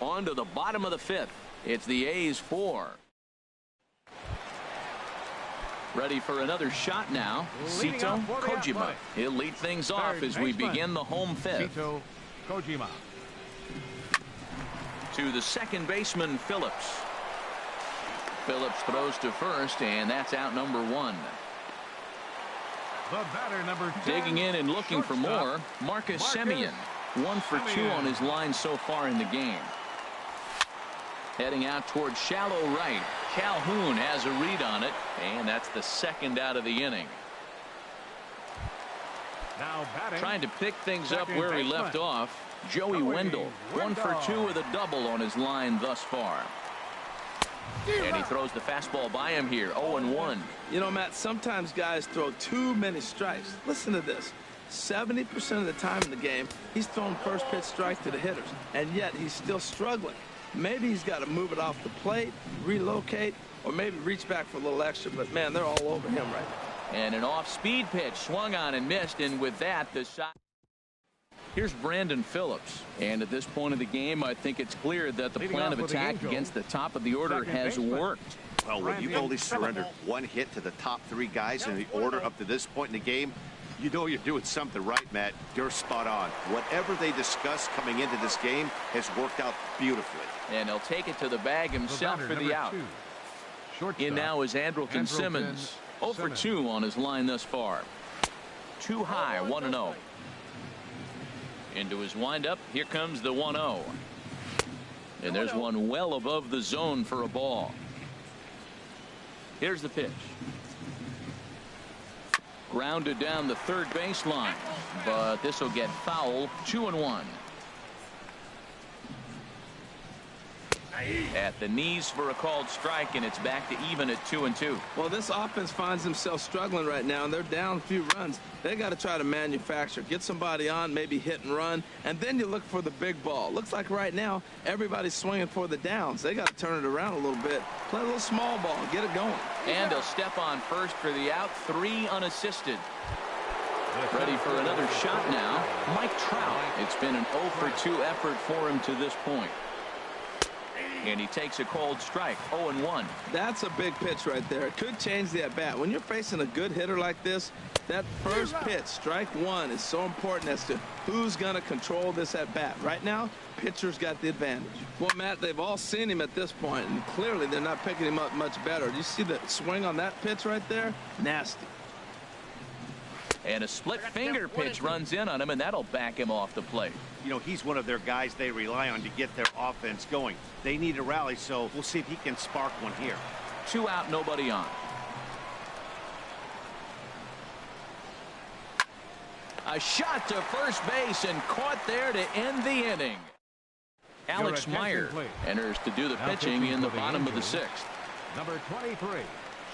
On to the bottom of the 5th. It's the A's 4. Ready for another shot now. Sito Kojima. He'll lead things off as we begin the home 5th. Sito Kojima. To the second baseman, Phillips. Phillips throws to first, and that's out number 1. The batter, number 10, digging in and looking for more, Marcus Semien. 1 for 2 on his line so far in the game. Heading out towards shallow right. Calhoun has a read on it, and that's the second out of the inning. Now batting, trying to pick things up where he left off. Joey Wendell. 1 for 2 with a double on his line thus far. And he throws the fastball by him here. 0-1. You know, Matt, sometimes guys throw too many strikes. Listen to this. 70% of the time in the game, he's throwing first pitch strike to the hitters, and yet he's still struggling. Maybe he's got to move it off the plate, relocate, or maybe reach back for a little extra. But, man, they're all over him right now. And an off-speed pitch swung on and missed, and with that, the shot. Here's Brandon Phillips, and at this point of the game, I think it's clear that the plan of attack against the top of the order has worked. Well, when you've only surrendered 1 hit to the top 3 guys in the order up to this point in the game, you know you're doing something right, Matt. You're spot on. Whatever they discussed coming into this game has worked out beautifully. And he'll take it to the bag himself for the out. In now is Andrelton Simmons. 0 for 2 on his line thus far. Too high, 1-0. Into his windup. Here comes the 1-0. And there's one well above the zone for a ball. Here's the pitch. Grounded down the third baseline, but this will get foul. 2-1. At the knees for a called strike, and it's back to even at 2-2. Well, this offense finds themselves struggling right now, and they're down a few runs. They got to try to manufacture, get somebody on, maybe hit and run, and then you look for the big ball. Looks like right now everybody's swinging for the downs. They got to turn it around a little bit, play a little small ball, get it going. And he'll step on first for the out. 3 unassisted. Ready for another shot now. Mike Trout. It's been an 0 for 2 effort for him to this point. And he takes a cold strike. 0-1. That's a big pitch right there. It could change the at-bat. When you're facing a good hitter like this, that first pitch, strike 1, is so important as to who's going to control this at-bat. Right now, pitcher's got the advantage. Well, Matt, they've all seen him at this point, and clearly they're not picking him up much better. Do you see the swing on that pitch right there? Nasty. And a split finger pitch runs in on him, and that'll back him off the plate. You know, he's one of their guys they rely on to get their offense going. They need a rally, so we'll see if he can spark one here. 2 out, nobody on. A shot to first base and caught there to end the inning. Alex Meyer enters to do the pitching in the bottom of the 6th. Number 23.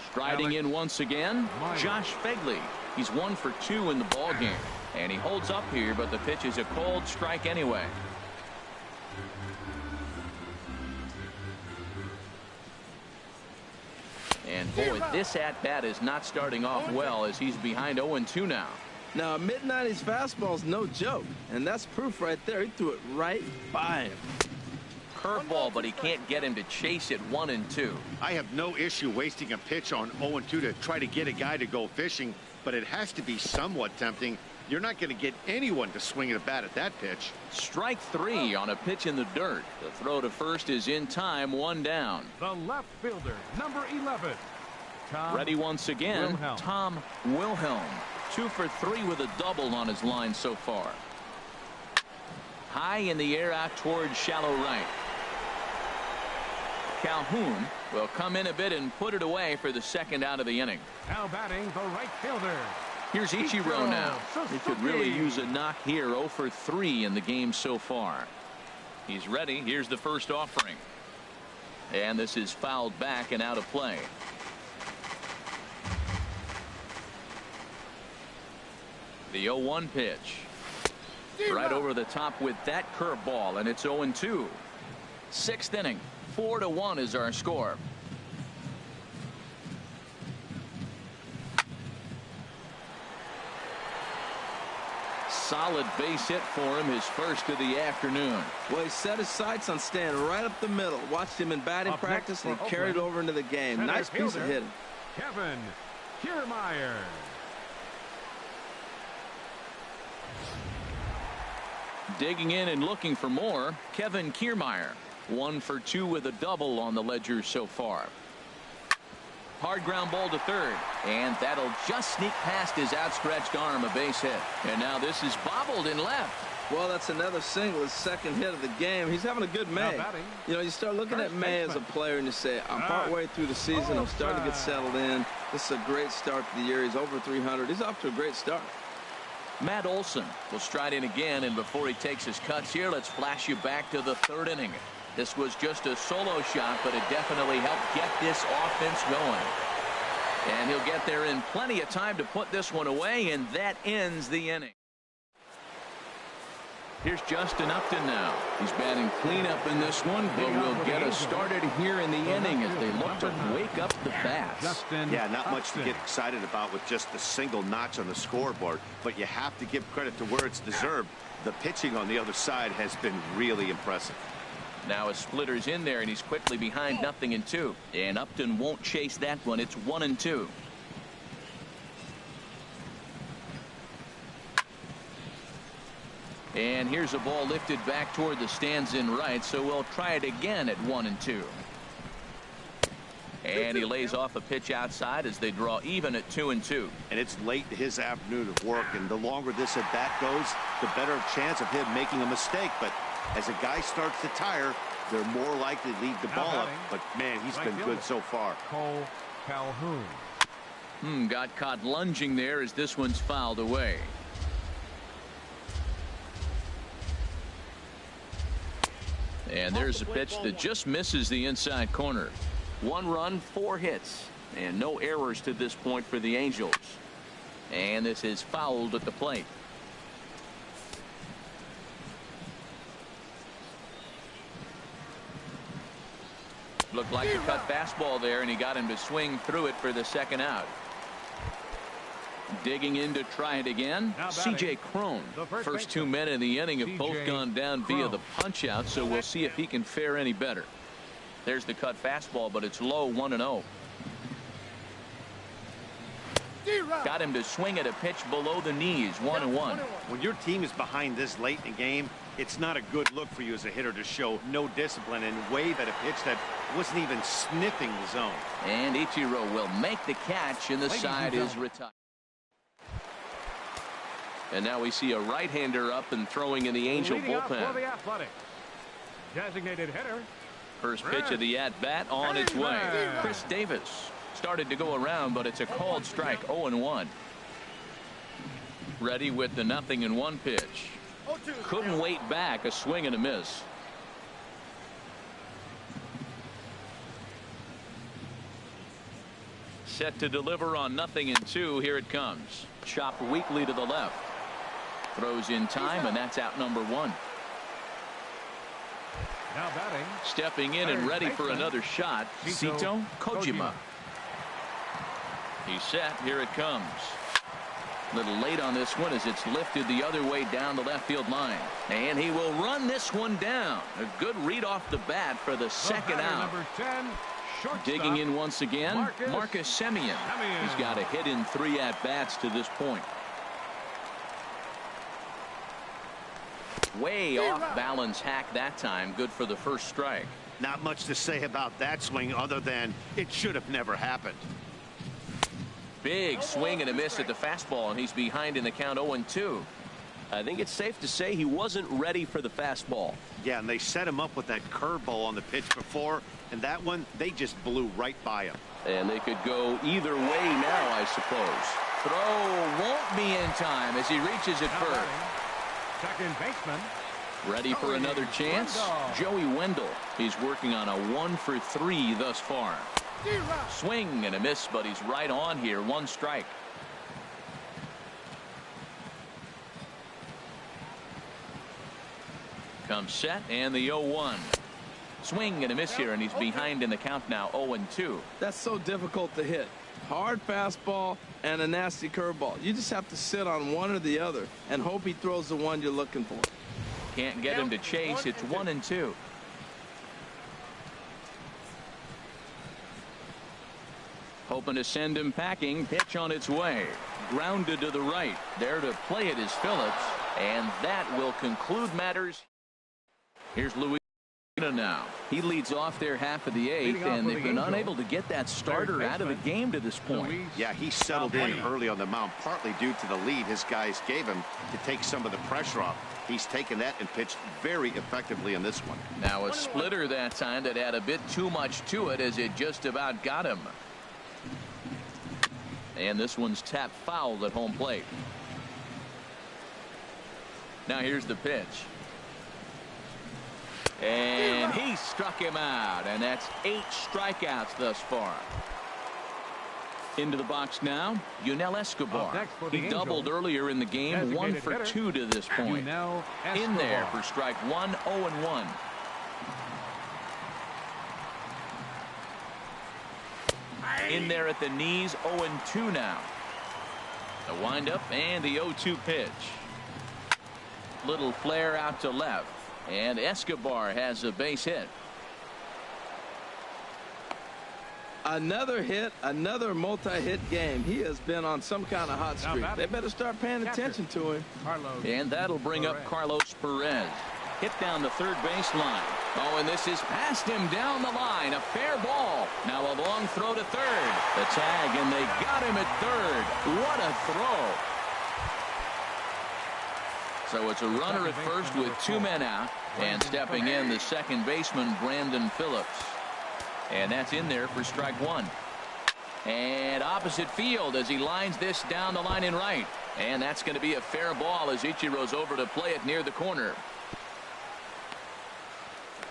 Striding in once again, Josh Phegley. He's 1 for 2 in the ball game, and he holds up here, but the pitch is a cold strike anyway. And boy, this at-bat is not starting off well as he's behind 0-2 now. Now, a mid-90s fastball is no joke, and that's proof right there. He threw it right by him. Curveball, but he can't get him to chase it 1-2. I have no issue wasting a pitch on 0-2 to try to get a guy to go fishing, but it has to be somewhat tempting. You're not going to get anyone to swing at a bat at that pitch. Strike 3 on a pitch in the dirt. The throw to first is in time, 1 down. The left fielder, number 11. Ready once again, Wilhelm. Tom Wilhelm. 2 for 3 with a double on his line so far. High in the air out towards shallow right. Calhoun will come in a bit and put it away for the second out of the inning. Now batting the right fielder. Here's Ichiro now. He could really use a knock here. 0 for 3 in the game so far. He's ready. Here's the first offering. And this is fouled back and out of play. The 0-1 pitch. Right over the top with that curveball, and it's 0-2. 6th inning. 4-1 is our score. Solid base hit for him, his first of the afternoon. Well, he set his sights on staying right up the middle. Watched him in batting practice, and he carried it over into the game. Nice piece of hitting. Kevin Kiermaier. Digging in and looking for more, Kevin Kiermaier. 1 for 2 with a double on the ledger so far. Hard ground ball to third, and that'll just sneak past his outstretched arm, a base hit. And now this is bobbled in left. Well, that's another single, his second hit of the game. He's having a good May. You know, you start looking at May as a player and you say, I'm partway through the season. I'm starting to get settled in. This is a great start to the year. He's over 300. He's off to a great start. Matt Olson will stride in again, and before he takes his cuts here, let's flash you back to the 3rd inning. This was just a solo shot, but it definitely helped get this offense going. And he'll get there in plenty of time to put this one away, and that ends the inning. Here's Justin Upton now. He's batting cleanup in this one, but will get us started here in the inning as they look to wake up the bats. Yeah, not much to get excited about with just the single notch on the scoreboard, but you have to give credit to where it's deserved. The pitching on the other side has been really impressive. Now a splitter's in there, and he's quickly behind 0-2. And Upton won't chase that one. It's 1-2. And here's a ball lifted back toward the stands in right, so we'll try it again at 1-2. And he lays off a pitch outside as they draw even at 2-2. And it's late in his afternoon of work, and the longer this at bat goes, the better chance of him making a mistake. But as a guy starts to tire, they're more likely to leave the ball up. But man, he's been good so far. Cole Calhoun. Got caught lunging there as this one's fouled away. And there's a pitch that just misses the inside corner. 1 run, 4 hits, and no errors to this point for the Angels. And this is fouled at the plate. Looked like a cut fastball there, and he got him to swing through it for the second out. Digging in to try it again, C.J. Crom. First 2 men in the inning have both gone down via the punch out, so we'll see if he can fare any better. There's the cut fastball, but it's low, 1-0. Got him to swing at a pitch below the knees, 1-1. When your team is behind this late in the game, it's not a good look for you as a hitter to show no discipline and wave at a pitch that wasn't even sniffing the zone. And Ichiro will make the catch, and the side is retired. And now we see a right-hander up and throwing in the Angel bullpen. Designated hitter. First pitch of the at-bat on its way. Chris Davis started to go around, but it's a called strike, 0-1. Ready with the 0-1 pitch. Couldn't wait back, a swing and a miss. Set to deliver on 0-2. Here it comes. Chopped weakly to the left. Throws in time, and that's out number 1. Now batting. Stepping in and ready for another shot, Sito Kojima. He's set. Here it comes. A little late on this one as it's lifted the other way down the left field line. And he will run this one down. A good read off the bat for the second out. Number 10, shortstop. Digging in once again, Marcus Semien. He's got a hit in 3 at-bats to this point. Way off balance hack that time. Good for the first strike. Not much to say about that swing other than it should have never happened. Big swing and a miss at the fastball, and he's behind in the count 0-2. I think it's safe to say he wasn't ready for the fastball. Yeah, and they set him up with that curveball on the pitch before, and that one, they just blew right by him. And they could go either way now, I suppose. Throw won't be in time as he reaches it first. Second baseman. Ready for another chance? Joey Wendell. He's working on a 1-for-3 thus far. Swing and a miss, but he's right on here. 1 strike. Comes set and the 0-1. Swing and a miss here, and he's behind in the count now. 0-2. That's so difficult to hit. Hard fastball and a nasty curveball. You just have to sit on one or the other and hope he throws the one you're looking for. Can't get him to chase. It's 1-2. Hoping to send him packing. Pitch on its way. Grounded to the right. There to play it is Phillips. And that will conclude matters. Here's Louis now. He leads off their half of the 8th, and they've been unable to get that starter out of the game to this point. Yeah, he settled in early on the mound, partly due to the lead his guys gave him to take some of the pressure off. He's taken that and pitched very effectively in this one. Now a splitter that time that had a bit too much to it as it just about got him. And this one's tapped foul at home plate. Now here's the pitch. And he struck him out, and that's 8 strikeouts thus far. Into the box now, Yunel Escobar. He doubled earlier in the game, 1 for 2 to this point. In there for strike 1, 0-1. In there at the knees, 0-2 now. The windup and the 0-2 pitch. Little flare out to left. And Escobar has a base hit. Another hit, another multi-hit game. He has been on some kind of hot streak. They better start paying attention to him. And that'll bring up Carlos Perez. Hit down the third baseline. Oh, and this is past him down the line. A fair ball. Now a long throw to third. The tag, and they got him at third. What a throw. So it's a runner at first with 2 men out, and stepping in the second baseman Brandon Phillips, and that's in there for strike 1. And opposite field as he lines this down the line in right, and that's going to be a fair ball as Ichiro's over to play it near the corner.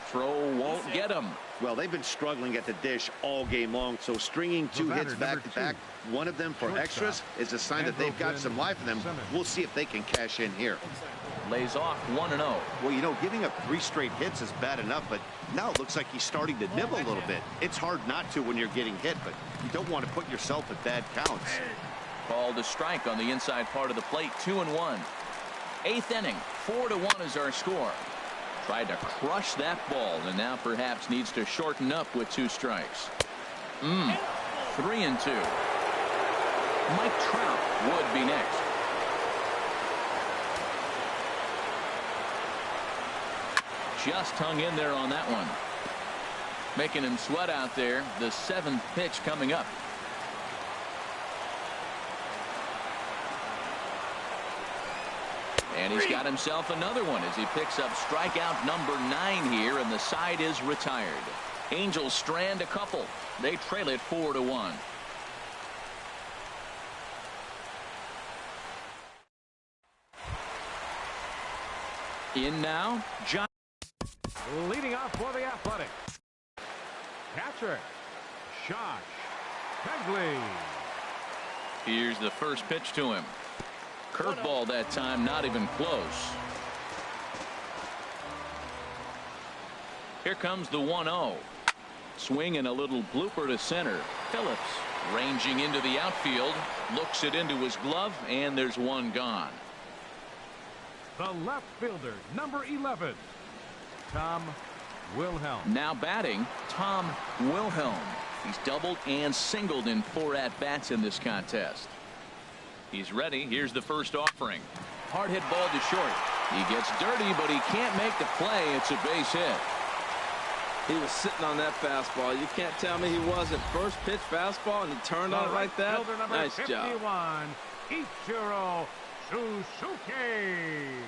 Throw won't get him. Well, they've been struggling at the dish all game long, so stringing 2 hits back to back, one of them for extras, is a sign that they've got some life in them. We'll see if they can cash in here. Lays off 1-0. Well, you know, giving up 3 straight hits is bad enough, but now it looks like he's starting to nibble a little bit. It's hard not to when you're getting hit, but you don't want to put yourself at bad counts. Called a strike on the inside part of the plate. 2-1. 8th inning. 4-1 is our score. Tried to crush that ball, and now perhaps needs to shorten up with 2 strikes. 3-2. Mike Trout would be next. Just hung in there on that one. Making him sweat out there. The 7th pitch coming up. And he's got himself another one as he picks up strikeout number 9 here, and the side is retired. Angels strand a couple. They trail it 4-1. In now, John. Leading off for the Athletics. Catcher, Josh Begley. Here's the first pitch to him. Curveball that time, not even close. Here comes the 1-0. Swing and a little blooper to center. Phillips Ranging into the outfield, looks it into his glove, and there's one gone. The left fielder, number 11, Tom Wilhelm. Now batting, Tom Wilhelm. He's doubled and singled in 4 at-bats in this contest. He's ready. Here's the first offering. Hard hit ball to short. He gets dirty, but he can't make the play. It's a base hit. He was sitting on that fastball. You can't tell me he wasn't. First pitch fastball, and he turned on it like that. Nice 51, job. Ichiro Suzuki.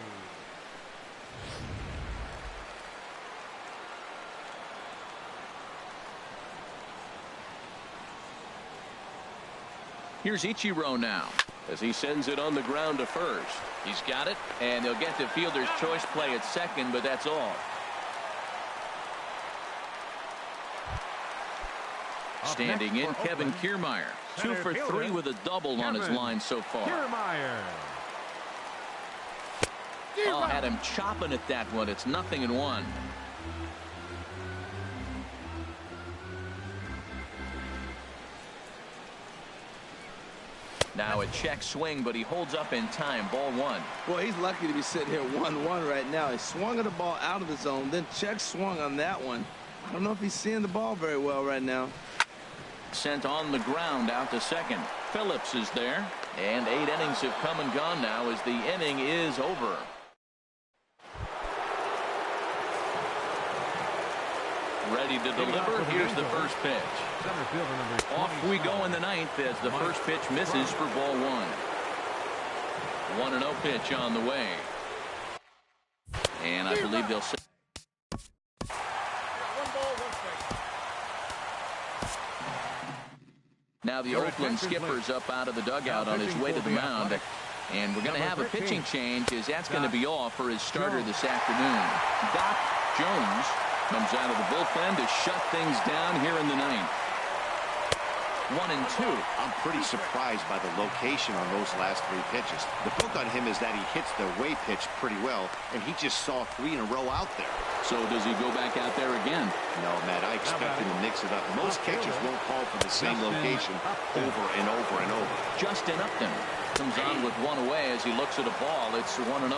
Here's Ichiro now as he sends it on the ground to first. He's got it, and he'll get the fielder's choice play at second, but that's all. Standing in, Kevin Kiermaier. 2 for 3 with a double on his line so far. Kiermaier. Oh, had him chopping at that one. It's 0-1. Now a check swing, but he holds up in time. Ball 1. Boy, he's lucky to be sitting here 1-1 right now. He swung at the ball out of the zone, then check swung on that one. I don't know if he's seeing the ball very well right now. Sent on the ground out to second. Phillips is there, and 8 innings have come and gone now as the inning is over. Ready to deliver. Here's the first pitch. Off we go in the 9th as the first pitch misses for ball 1. 1-0 pitch on the way. And I believe they'll say. Now the Oakland skipper's up out of the dugout on his way to the mound. And we're going to have a pitching change as that's going to be off for his starter this afternoon. Doc Jones comes out of the bullpen to shut things down here in the 9th. 1-2. I'm pretty surprised by the location on those last 3 pitches. The book on him is that he hits the way pitch pretty well, and he just saw 3 in a row out there. So does he go back out there again? No, Matt, I expect him to mix it up. Most catchers won't call for the same location over and over and over. Justin Upton comes on with 1 away as he looks at a ball. It's 1-0.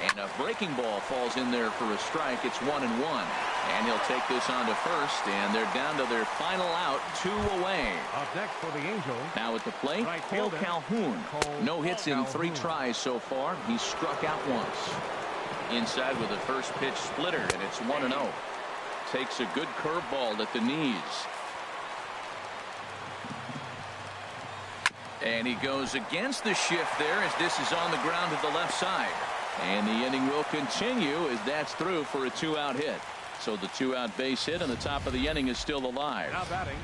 And a breaking ball falls in there for a strike. It's 1-1. And he'll take this on to first, and they're down to their final out, 2 away. Up next for the Angels. Now at the plate, Cole Calhoun. No hits in 3 tries so far. He's struck out once. Inside with a first pitch splitter, and it's 1-0. Takes a good curveball at the knees. And he goes against the shift there as this is on the ground to the left side. And the inning will continue as that's through for a 2-out hit. So the 2-out base hit and the top of the inning is still alive.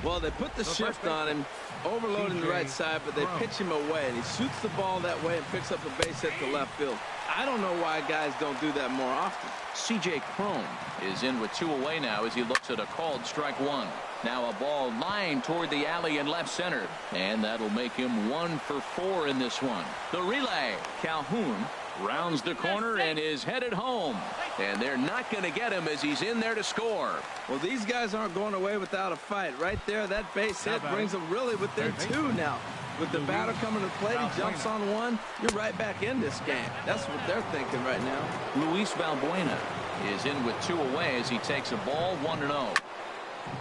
Well, they put the shift on him, overloading the right side, but they pitch him away, and he shoots the ball that way and picks up a base hit to left field. I don't know why guys don't do that more often. C.J. Crom is in with 2 away now as he looks at a called strike 1. Now a ball lined toward the alley in left center, and that'll make him 1 for 4 in this one. The relay, Calhoun rounds the corner and is headed home, and they're not going to get him as he's in there to score. Well, these guys aren't going away without a fight. Right there, that base hit brings them really within 2 now. With the batter coming to the plate, he jumps on 1. You're right back in this game. That's what they're thinking right now. Luis Valbuena is in with 2 away as he takes a ball 1-0.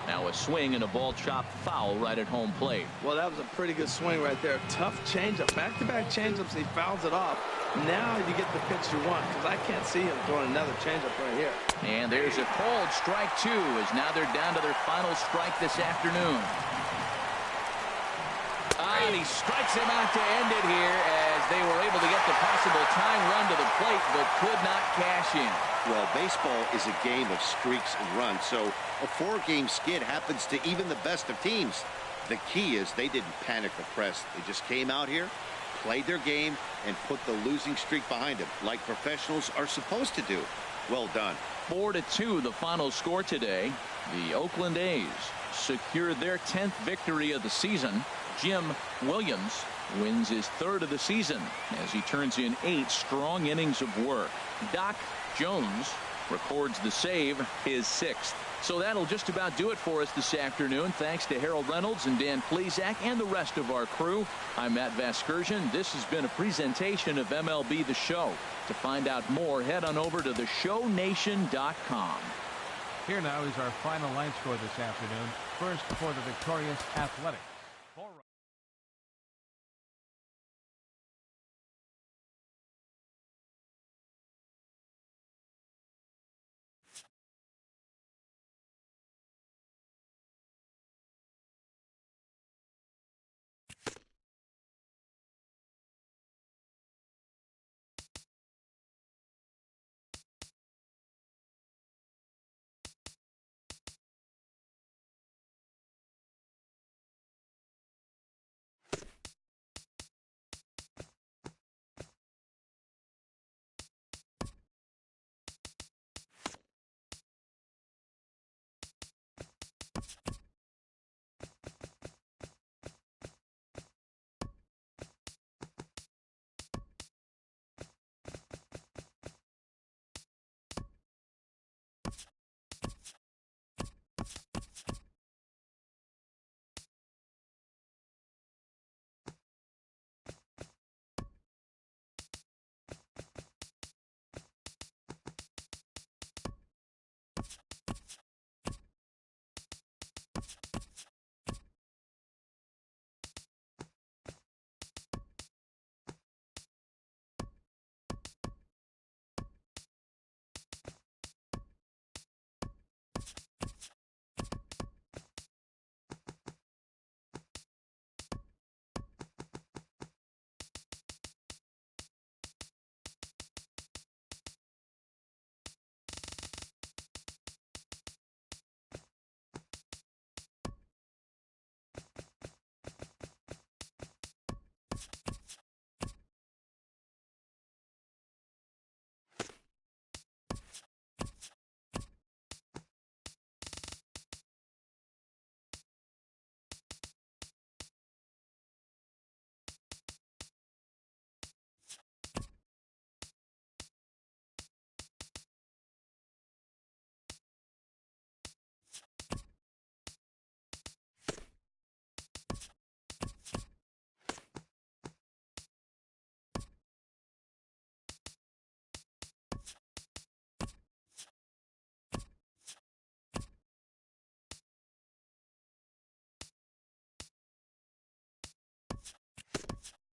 Now a swing and a ball chopped foul right at home plate. Well, that was a pretty good swing right there. Tough changeup. Back-to-back changeups. He fouls it off. Now you get the pitch you want, because I can't see him throwing another changeup right here. And there's a called strike 2 as now they're down to their final strike this afternoon. And he strikes him out to end it here as they were able to get the possible tying run to the plate but could not cash in. Well, baseball is a game of streaks and runs, so a 4-game skid happens to even the best of teams. The key is they didn't panic or press. They just came out here, played their game, and put the losing streak behind them, like professionals are supposed to do. Well done. 4-2 the final score today. The Oakland A's secured their 10th victory of the season. Jim Williams wins his 3rd of the season as he turns in 8 strong innings of work. Doc Jones records the save, his 6th. So that'll just about do it for us this afternoon. Thanks to Harold Reynolds and Dan Plesac and the rest of our crew. I'm Matt Vasgersian. This has been a presentation of MLB The Show. To find out more, head on over to theshownation.com. Here now is our final line score this afternoon. First for the victorious Athletics.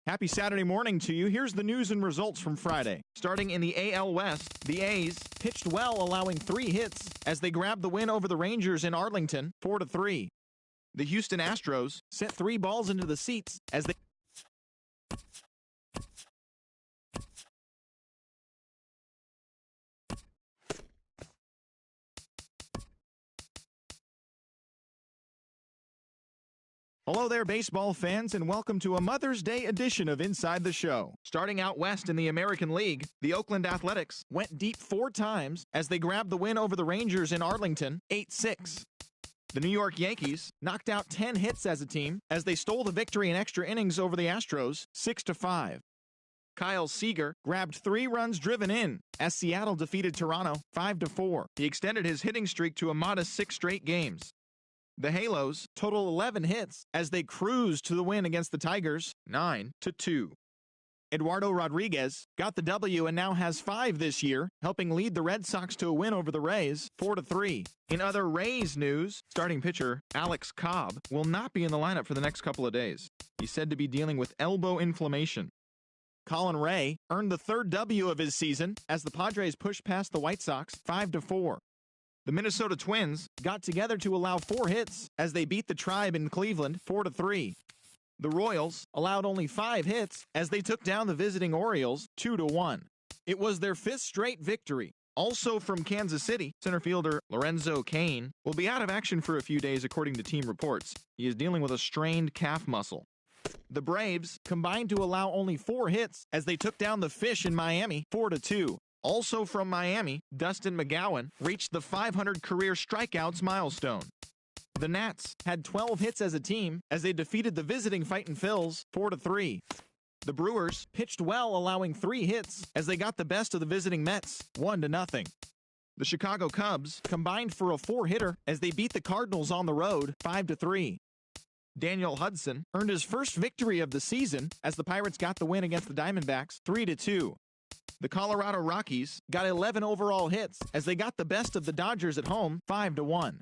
Happy Saturday morning to you. Here's the news and results from Friday. Starting in the AL West, the A's pitched well, allowing 3 hits as they grabbed the win over the Rangers in Arlington, 4-3. The Houston Astros sent 3 balls into the seats as they Hello there, baseball fans, and welcome to a Mother's Day edition of Inside the Show. Starting out west in the American League, the Oakland Athletics went deep 4 times as they grabbed the win over the Rangers in Arlington, 8-6. The New York Yankees knocked out 10 hits as a team as they stole the victory in extra innings over the Astros, 6-5. Kyle Seager grabbed 3 runs driven in as Seattle defeated Toronto, 5-4. He extended his hitting streak to a modest 6 straight games. The Halos total 11 hits as they cruised to the win against the Tigers, 9-2. Eduardo Rodriguez got the W and now has 5 this year, helping lead the Red Sox to a win over the Rays, 4-3. In other Rays news, starting pitcher Alex Cobb will not be in the lineup for the next couple of days. He's said to be dealing with elbow inflammation. Colin Ray earned the 3rd W of his season as the Padres pushed past the White Sox, 5-4. The Minnesota Twins got together to allow 4 hits as they beat the Tribe in Cleveland, 4-3. The Royals allowed only 5 hits as they took down the visiting Orioles, 2-1. It was their 5th straight victory. Also from Kansas City, center fielder Lorenzo Cain will be out of action for a few days according to team reports. He is dealing with a strained calf muscle. The Braves combined to allow only 4 hits as they took down the Fish in Miami, 4-2. Also from Miami, Dustin McGowan reached the 500 career strikeouts milestone. The Nats had 12 hits as a team as they defeated the visiting Fightin' Phils 4-3. The Brewers pitched well, allowing 3 hits as they got the best of the visiting Mets 1-0. The Chicago Cubs combined for a 4-hitter as they beat the Cardinals on the road 5-3. Daniel Hudson earned his first victory of the season as the Pirates got the win against the Diamondbacks 3-2. The Colorado Rockies got 11 overall hits as they got the best of the Dodgers at home 5-1.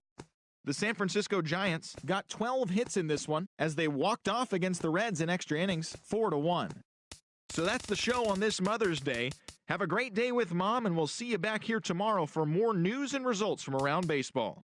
The San Francisco Giants got 12 hits in this one as they walked off against the Reds in extra innings 4-1. So that's the show on this Mother's Day. Have a great day with Mom, and we'll see you back here tomorrow for more news and results from around baseball.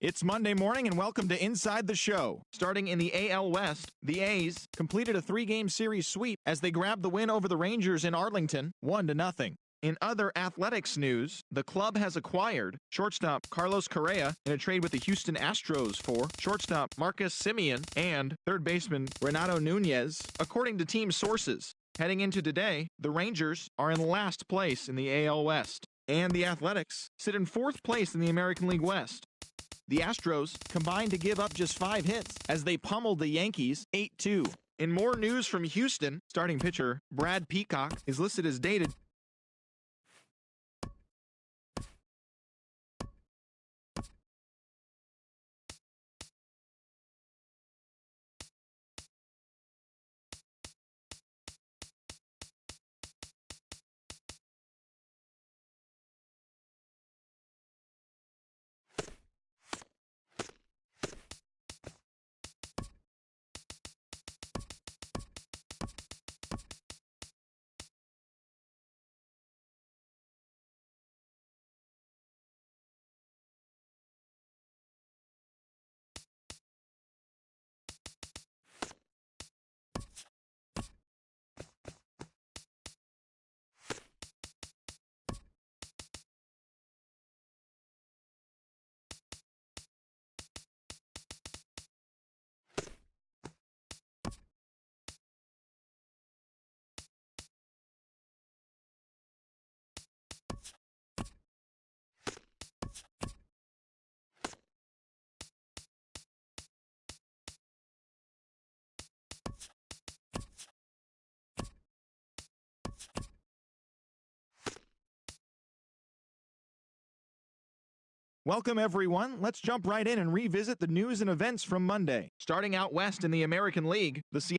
It's Monday morning and welcome to Inside the Show. Starting in the AL West, the A's completed a 3-game series sweep as they grabbed the win over the Rangers in Arlington, 1-0. In other athletics news, the club has acquired shortstop Carlos Correa in a trade with the Houston Astros for shortstop Marcus Semien and third baseman Renato Nunez, according to team sources. Heading into today, the Rangers are in last place in the AL West, and the Athletics sit in 4th place in the American League West. The Astros combined to give up just 5 hits as they pummeled the Yankees 8-2. In more news from Houston, starting pitcher Brad Peacock is listed as dated. Welcome, everyone. Let's jump right in and revisit the news and events from Monday. Starting out west in the American League, the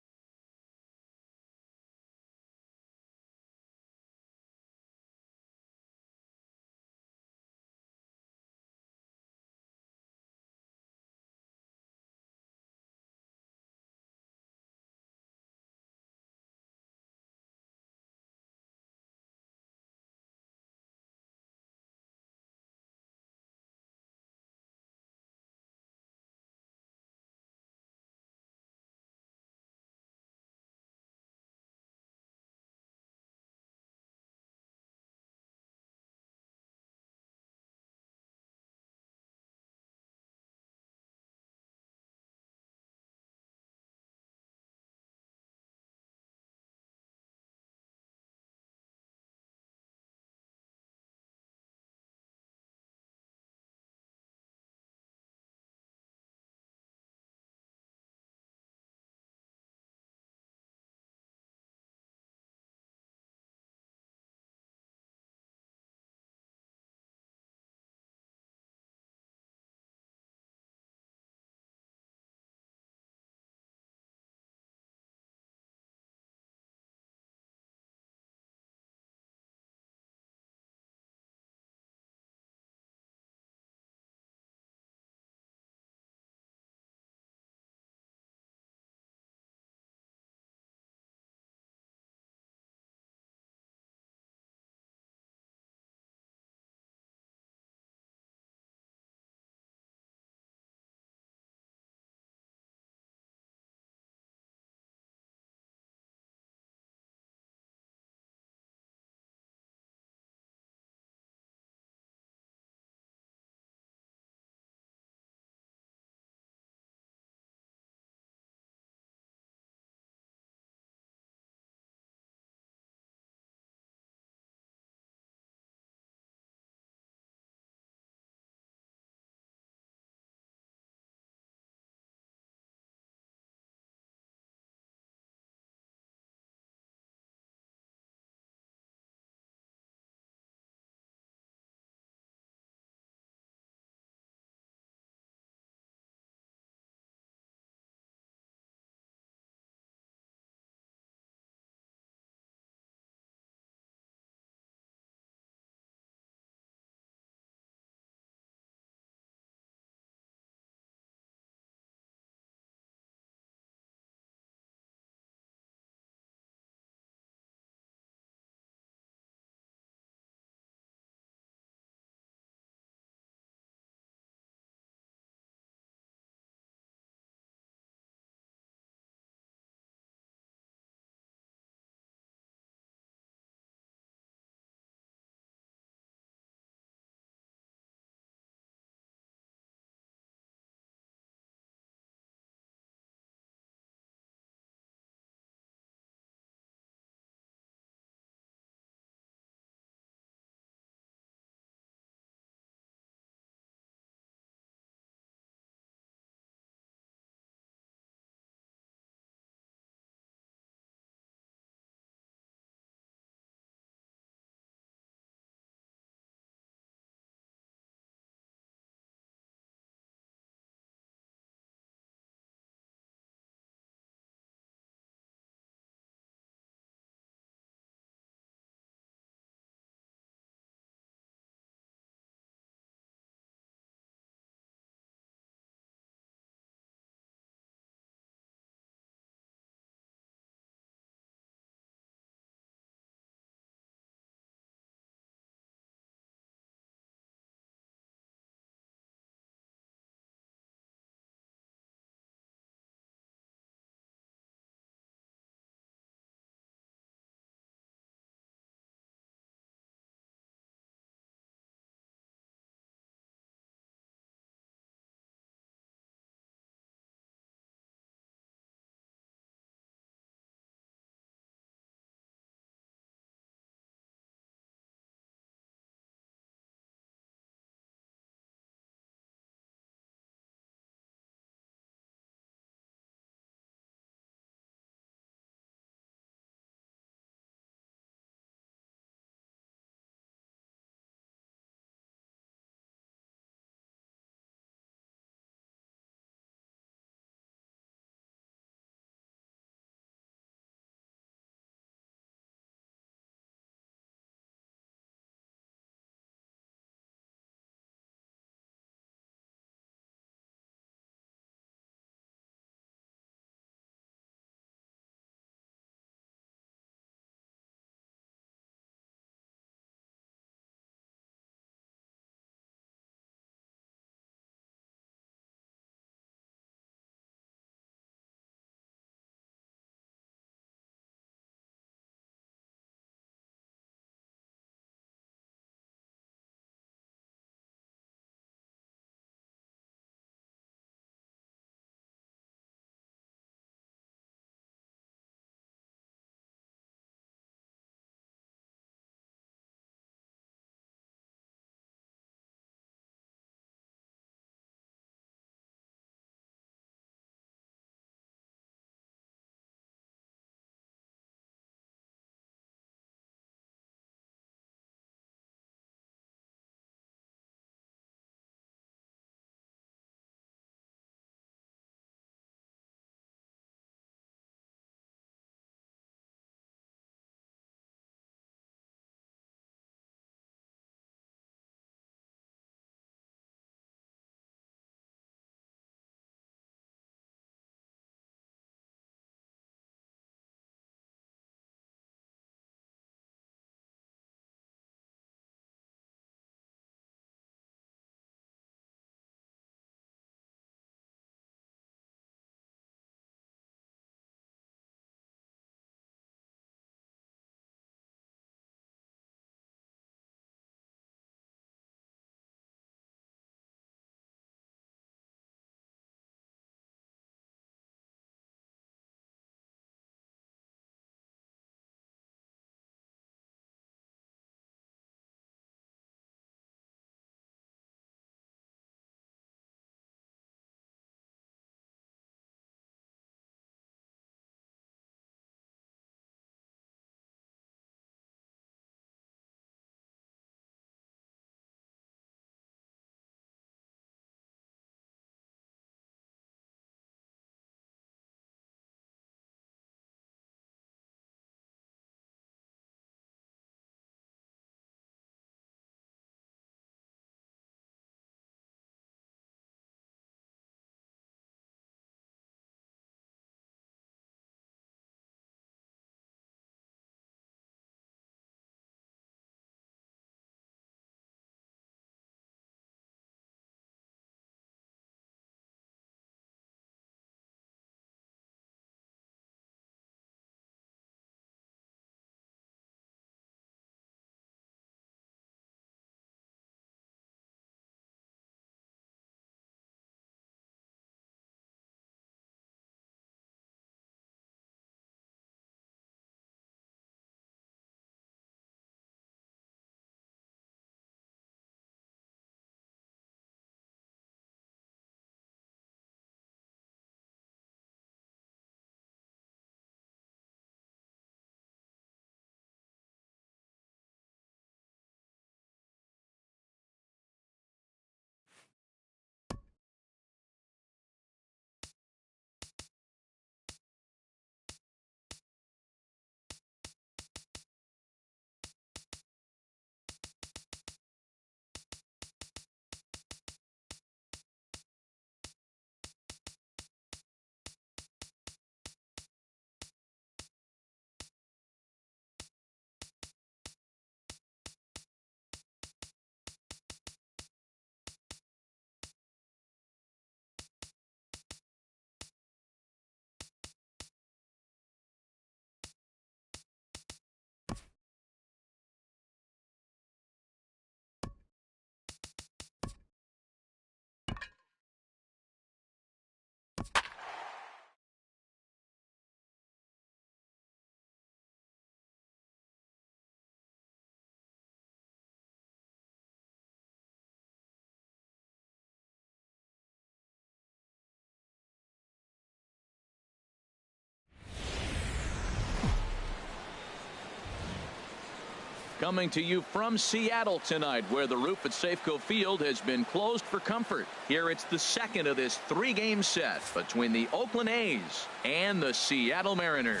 Coming to you from Seattle tonight, where the roof at Safeco Field has been closed for comfort. Here it's the second of this three-game set between the Oakland A's and the Seattle Mariners.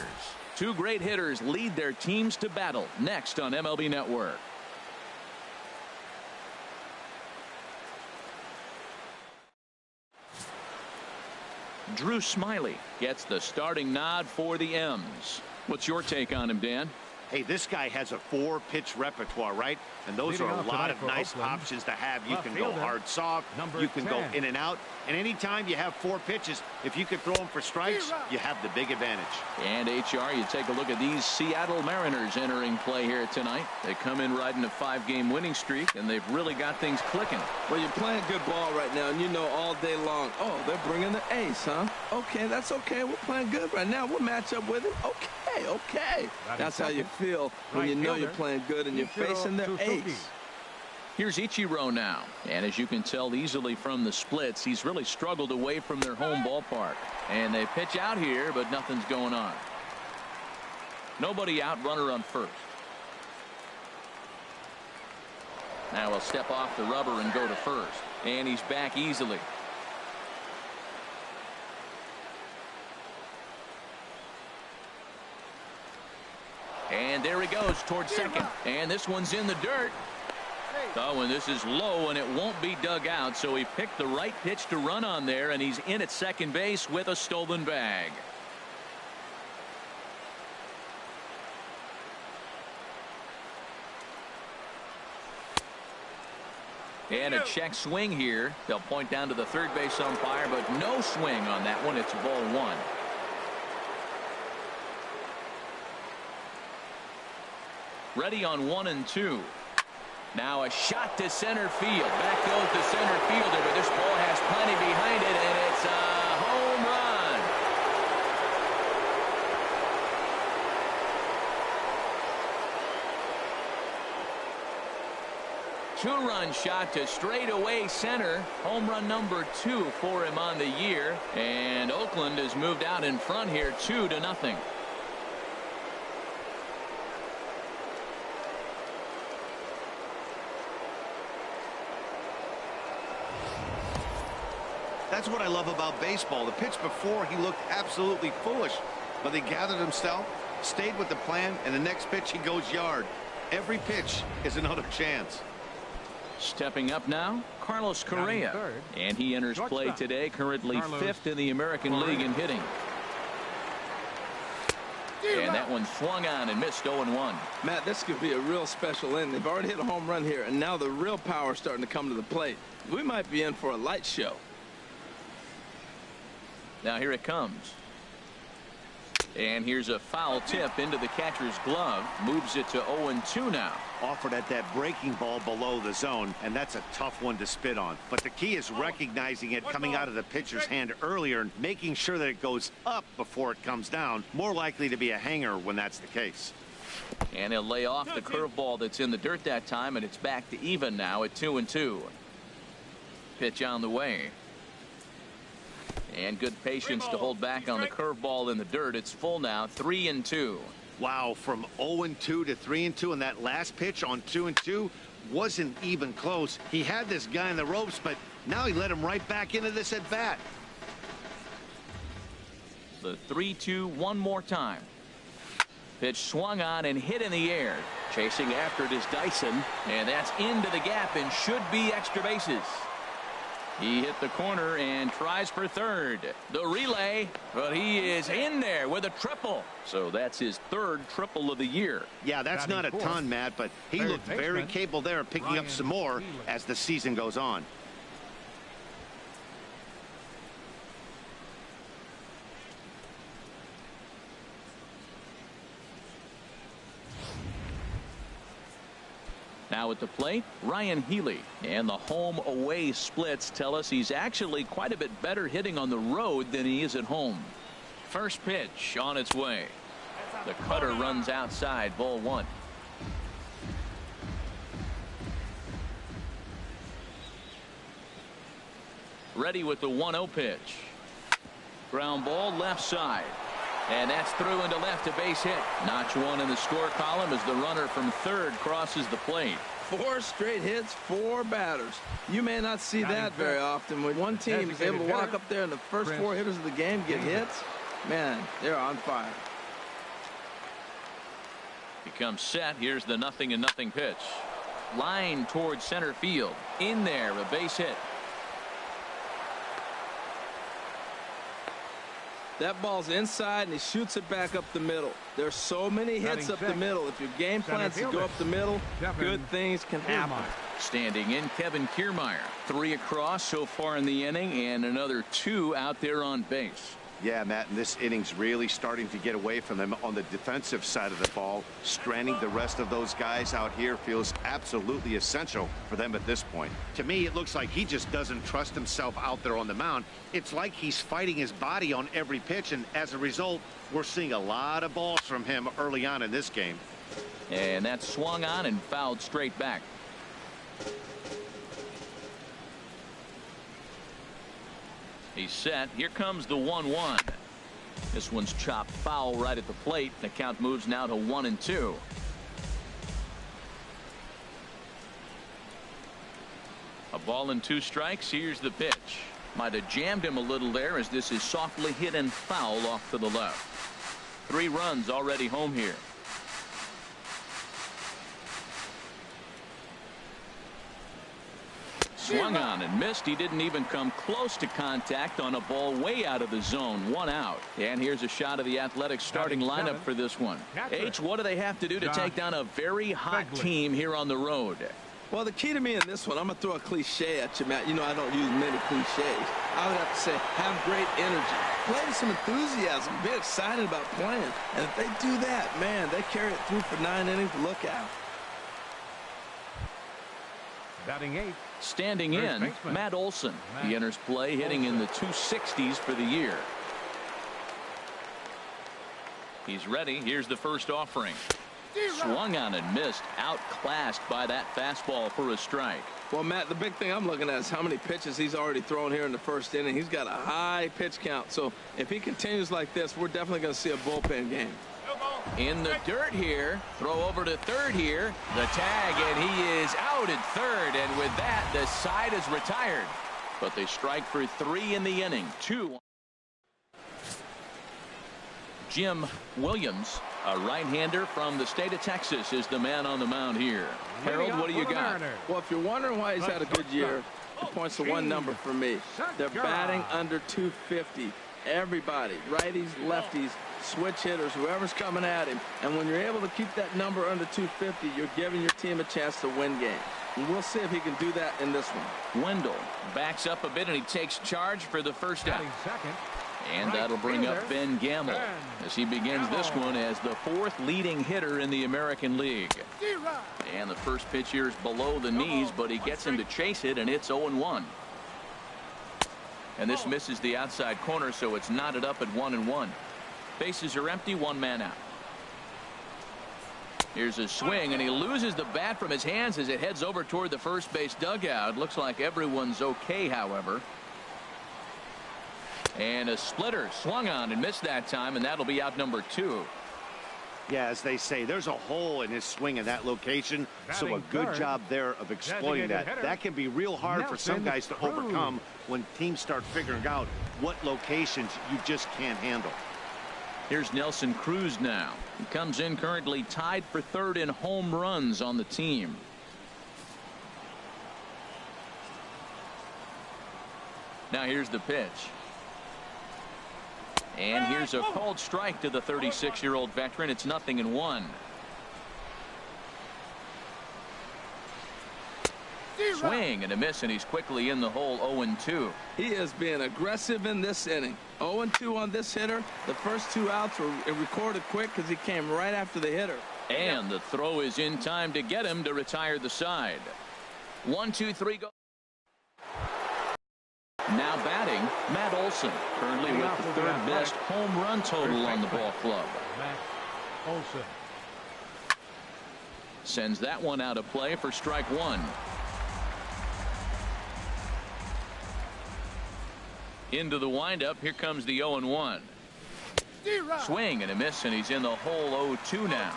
Two great hitters lead their teams to battle next on MLB Network. Drew Smyly gets the starting nod for the M's. What's your take on him, Dan? Hey, this guy has a 4-pitch repertoire, right? And those are a lot of nice options to have. You can go hard, soft. You can go in and out. And anytime you have 4 pitches, if you could throw them for strikes, you have the big advantage. And HR, you take a look at these Seattle Mariners entering play here tonight. They come in riding a 5-game winning streak, and they've really got things clicking. Well, you're playing good ball right now, and you know all day long, oh, they're bringing the ace, huh? Okay, that's okay. We're playing good right now. We'll match up with him. Okay. That's how you feel when you know you're playing good and you're facing the ace. Here's Ichiro now, and as you can tell easily from the splits, he's really struggled away from their home ballpark. And they pitch out here, but nothing's going on. Nobody out, runner on first. Now he'll step off the rubber and go to first, and he's back easily. And there he goes towards second, and this one's in the dirt. Oh, and this is low, and it won't be dug out, so he picked the right pitch to run on there, and he's in at second base with a stolen bag. And a check swing here. They'll point down to the third base umpire, but no swing on that one. It's ball 1. Ready on 1 and 2. Now a shot to center field. Back goes the center fielder, but this ball has plenty behind it, and it's a home run. 2-run shot to straightaway center. Home run number 2 for him on the year. And Oakland has moved out in front here 2-0. That's what I love about baseball. The pitch before, he looked absolutely foolish, but he gathered himself, stayed with the plan, and the next pitch he goes yard. Every pitch is another chance. Stepping up now, Carlos Correa, and he enters play today, currently 5th in the American League in hitting. And that one swung on and missed 0-1. Matt, this could be a real special inning. They've already hit a home run here, and now the real power is starting to come to the plate. We might be in for a light show. Now here it comes. And here's a foul tip into the catcher's glove. Moves it to 0-2 now. Offered at that breaking ball below the zone, and that's a tough one to spit on. But the key is recognizing it coming out of the pitcher's hand earlier and making sure that it goes up before it comes down. More likely to be a hanger when that's the case. And he'll lay off the curveball that's in the dirt that time, and it's back to even now at 2-2. Pitch on the way. And good patience to hold back on the curveball in the dirt. It's full now, 3-2. Wow, from 0-2 to 3-2, and that last pitch on 2-2 wasn't even close. He had this guy in the ropes, but now he let him right back into this at bat. The 3-2 one more time. Pitch swung on and hit in the air. Chasing after it is Dyson, and that's into the gap and should be extra bases. He hit the corner and tries for third. The relay, but he is in there with a triple. So that's his 3rd triple of the year. Yeah, that's not a ton, Matt, but he looked very capable there of picking up some more as the season goes on. Now at the plate, Ryan Healy, and the home away splits tell us he's actually quite a bit better hitting on the road than he is at home. First pitch on its way. The cutter runs outside, ball 1. Ready with the 1-0 pitch. Ground ball left side. And that's through into left, a base hit. Notch one in the score column as the runner from third crosses the plate. 4 straight hits, 4 batters. You may not see that very often. When one team is able to walk up there and the first 4 hitters of the game get hits, man, they're on fire. He comes set. Here's the 0-0 pitch. Line towards center field. In there, a base hit. That ball's inside, and he shoots it back up the middle. There's so many hits up the middle. If your game plans to go up the middle, good things can happen. Standing in, Kevin Kiermaier. 3 across so far in the inning, and another 2 out there on base. Yeah, Matt, and this inning's really starting to get away from them on the defensive side of the ball. Stranding the rest of those guys out here feels absolutely essential for them at this point. To me, it looks like he just doesn't trust himself out there on the mound. It's like he's fighting his body on every pitch, and as a result, we're seeing a lot of balls from him early on in this game. And that's swung on and fouled straight back. He's set. Here comes the 1-1. This one's chopped foul right at the plate. The count moves now to 1-2. A ball and 2 strikes. Here's the pitch. Might have jammed him a little there as this is softly hit and foul off to the left. 3 runs already home here. Swung on and missed. He didn't even come close to contact on a ball way out of the zone. 1 out. And here's a shot of the Athletics starting lineup for this one. H, what do they have to do to take down a very hot team here on the road? Well, the key to me in this one, I'm going to throw a cliche at you, Matt. You know I don't use many cliches. I would have to say have great energy. Play with some enthusiasm. Be excited about playing. And if they do that, man, they carry it through for 9 innings. Look out. Batting 8. Standing in, Matt Olson. He enters play hitting in the 260s for the year. He's ready. Here's the first offering. Swung on and missed. Outclassed by that fastball for a strike. Well, Matt, the big thing I'm looking at is how many pitches he's already thrown here in the first inning. He's got a high pitch count. So if he continues like this, we're definitely going to see a bullpen game. In the dirt here. Throw over to third here. The tag, and he is out at third. And with that, the side is retired. But they strike for 3 in the inning. 2. Jim Williams, a right-hander from the state of Texas, is the man on the mound here. Harold, what do you got? Well, if you're wondering why he's had a good year, it points to one number for me. They're batting under 250. Everybody, righties, lefties, switch hitters, whoever's coming at him. And when you're able to keep that number under 250, you're giving your team a chance to win games. And we'll see if he can do that in this one. Wendell backs up a bit, and he takes charge for the first out. And that'll bring up Ben Gamble as he begins this one as the 4th leading hitter in the American League. And the first pitch here is below the knees, but he gets him to chase it, and it's 0-1. And this misses the outside corner, so it's knotted up at 1-1. Bases are empty, 1 man out. Here's a swing, and he loses the bat from his hands as it heads over toward the first base dugout. Looks like everyone's okay, however. And a splitter swung on and missed that time, and that'll be out number 2. Yeah, as they say, there's a hole in his swing in that location, so a good job there of exploiting that. That can be real hard for some guys to overcome when teams start figuring out what locations you just can't handle. Here's Nelson Cruz now. He comes in currently tied for 3rd in home runs on the team. Now here's the pitch. And here's a called strike to the 36-year-old veteran. It's 0-1. Swing and a miss, and he's quickly in the hole. 0-2. He is being aggressive in this inning. 0-2 on this hitter. The first 2 outs were recorded quick because he came right after the hitter. And the throw is in time to get him to retire the side. 1, 2, 3, go. Now batting, Matt Olson, currently with the 3rd best home run total on the ball club. Matt Olson sends that one out of play for strike 1. Into the windup. Here comes the 0-1. Swing and a miss, and he's in the hole 0-2 now.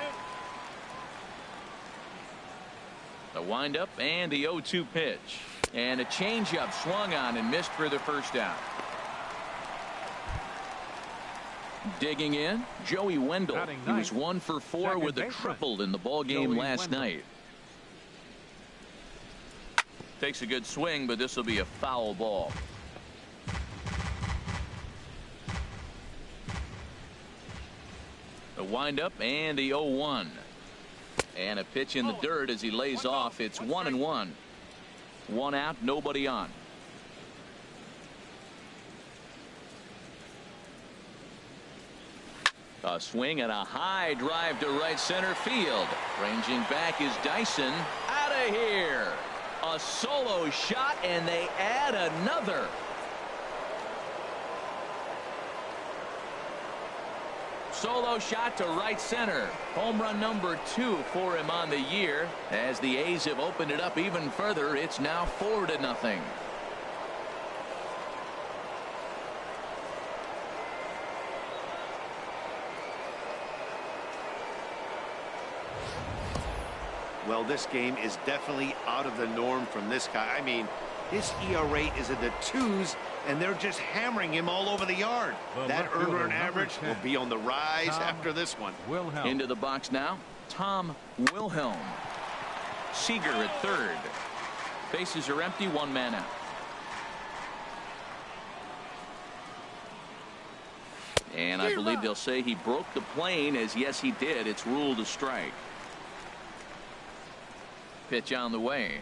The windup and the 0-2 pitch. And a changeup swung on and missed for the first out. Digging in, Joey Wendell. He was 1 for 4 with a triple in the ball game last night. Takes a good swing, but this will be a foul ball. The windup and the 0-1. And a pitch in the dirt as he lays off. It's 1-1. 1 out, nobody on. A swing and a high drive to right center field. Ranging back is Dyson. Out of here. A solo shot, and they add another. Solo shot to right center. Home run number 2 for him on the year. As the A's have opened it up even further, it's now 4-0. Well, this game is definitely out of the norm from this guy. I mean, his ERA is in the 2s, and they're just hammering him all over the yard. That earned run average will be on the rise after this one. Into the box now, Tom Wilhelm. Seager at third. Bases are empty, 1 man out. And I believe they'll say he broke the plane, as yes he did. It's ruled a strike. Pitch on the way.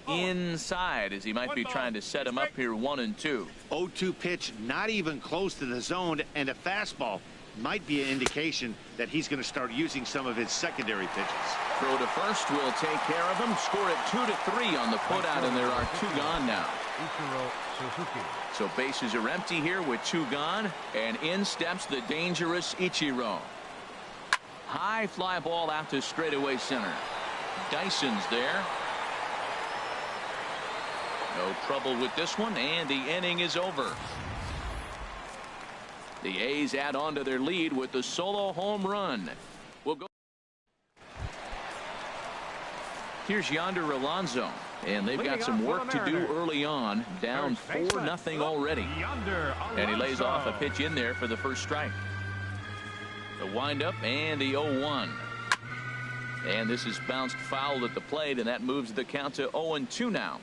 Inside, as he might be trying to set him up here 1-2. 0-2 pitch, not even close to the zone, and a fastball might be an indication that he's going to start using some of his secondary pitches. Throw to first will take care of him. Score it 2-3 on the putout, and there are 2 gone now. So bases are empty here with 2 gone, and in steps the dangerous Ichiro. High fly ball out to straightaway center. Dyson's there. No trouble with this one, and the inning is over. The A's add on to their lead with the solo home run. We'll go. Here's Yonder Alonso, and they've got some work to do early on. Down 4-0 already. And he lays off a pitch in there for the first strike. The windup and the 0-1. And this is bounced foul at the plate, and that moves the count to 0-2 now.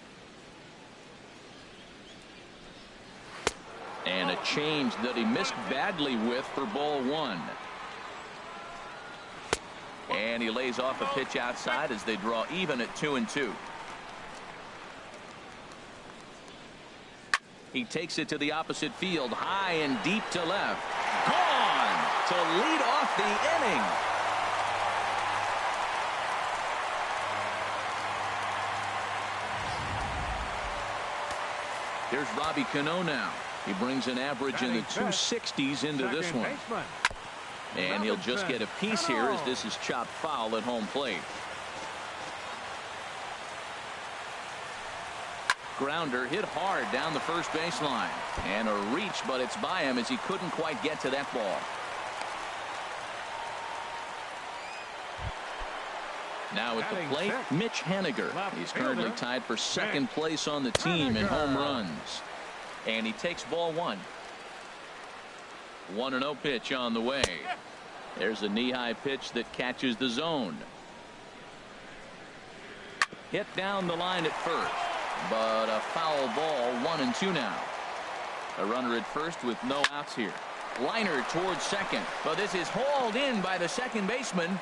And a change that he missed badly with for ball 1. And he lays off a pitch outside as they draw even at 2-2. He takes it to the opposite field, high and deep to left. Gone to lead off the inning. Here's Robbie Cano now. He brings an average in the 260s into this one. And he'll just get a piece here as this is chopped foul at home plate. Grounder hit hard down the first baseline. And a reach, but it's by him as he couldn't quite get to that ball. Now at the plate, Mitch Haniger. He's currently tied for second place on the team in home runs. And he takes ball 1. 1-0 pitch on the way. There's a knee-high pitch that catches the zone. Hit down the line at first, but a foul ball. 1-2 now. A runner at first with no outs here. Liner towards second, but this is hauled in by the second baseman.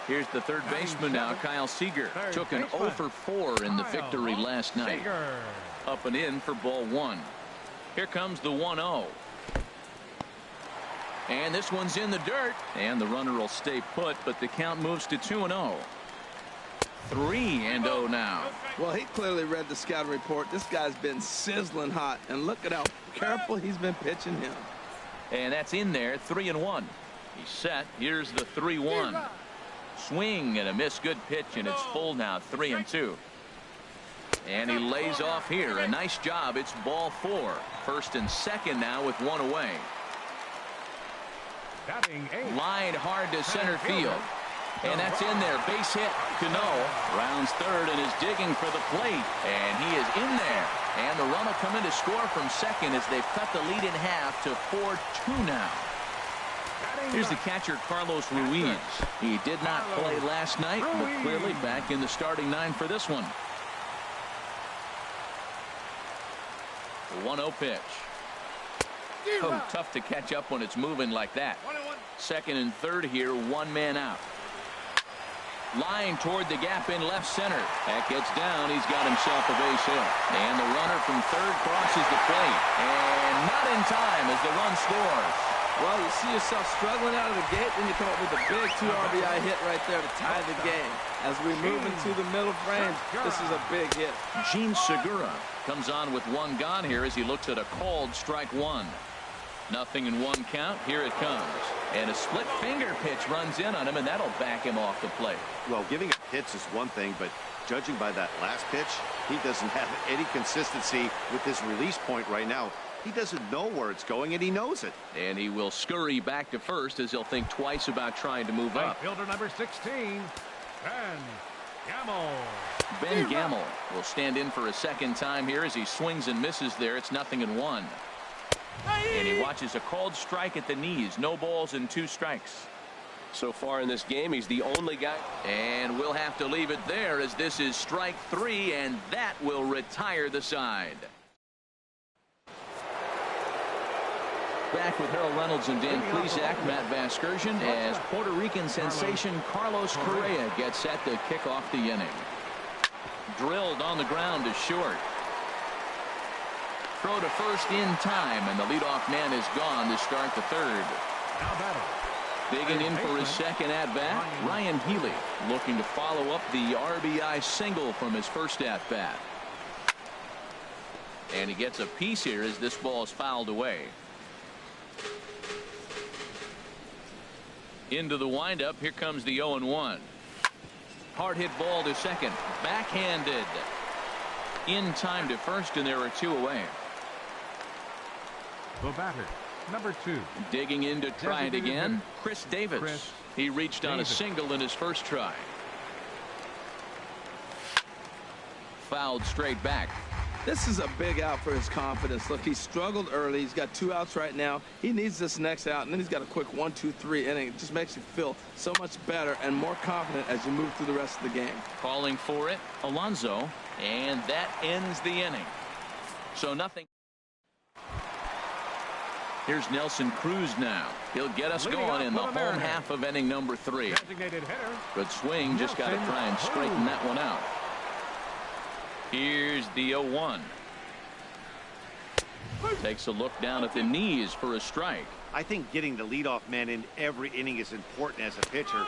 Here's the third baseman now, Kyle Seager. Took an 0 for 4 in the victory last night. Up and in for ball 1. Here comes the 1-0. And this one's in the dirt. And the runner will stay put, but the count moves to 2-0. 3-0 now. Well, he clearly read the scouting report. This guy's been sizzling hot, and look at how careful he's been pitching him. And that's in there, 3-1. He's set. Here's the 3-1. Swing and a miss. Good pitch, and it's full now, 3-2. And he lays off here. A nice job. It's ball 4. First and second now with one away. Line hard to center field. And that's in there. Base hit. Cano rounds third and is digging for the plate. And he is in there. And the run will come in to score from second as they've cut the lead in half to 4-2 now. Here's the catcher, Carlos Ruiz. He did not play last night, but clearly back in the starting 9 for this one. 1-0 pitch. Oh, tough to catch up when it's moving like that. Second and third here, one man out. Line toward the gap in left center. That gets down. He's got himself a base hit. And the runner from third crosses the plate. And not in time as the run scores. Well, you see yourself struggling out of the gate, then you come up with a big 2 RBI hit right there to tie the game. As we move into the middle frame, this is a big hit. Gene Segura comes on with one gone here as he looks at a called strike 1. Nothing in 1 count. Here it comes. And a split finger pitch runs in on him, and that'll back him off the plate. Well, giving up hits is one thing, but judging by that last pitch, he doesn't have any consistency with this release point right now. He doesn't know where it's going, and he knows it. And he will scurry back to first as he'll think twice about trying to move up. Fielder number 16, Ben Gamel. Ben Gamel will stand in for a second time here as he swings and misses there. It's 0-1. And he watches a called strike at the knees. No balls and 2 strikes. So far in this game, he's the only guy. And we'll have to leave it there as this is strike 3, and that will retire the side. Back with Harold Reynolds and Dan Plesac, Matt Vasgersian, as Puerto Rican sensation Carlos Correa gets set to kick off the inning. Drilled on the ground to short. Throw to first in time, and the leadoff man is gone to start the third. Digging in for his second at-bat, Ryan Healy looking to follow up the RBI single from his first at-bat. And he gets a piece here as this ball is fouled away. Into the windup. Here comes the 0-1. Hard hit ball to second. Backhanded. In time to first, and there are 2 away. The batter, number 2. Digging in to try it again, Chris Davis. He reached on a single in his first try. Fouled straight back. This is a big out for his confidence. Look, he struggled early. He's got 2 outs right now. He needs this next out, and then he's got a quick 1-2-3 inning. It just makes you feel so much better and more confident as you move through the rest of the game. Calling for it, Alonso, and that ends the inning. So nothing. Here's Nelson Cruz now. He'll get us going in the home half of inning number 3. Good swing. Just got to try and straighten that one out. Here's the 0-1. Takes a look down at the knees for a strike. I think getting the leadoff man in every inning is important as a pitcher.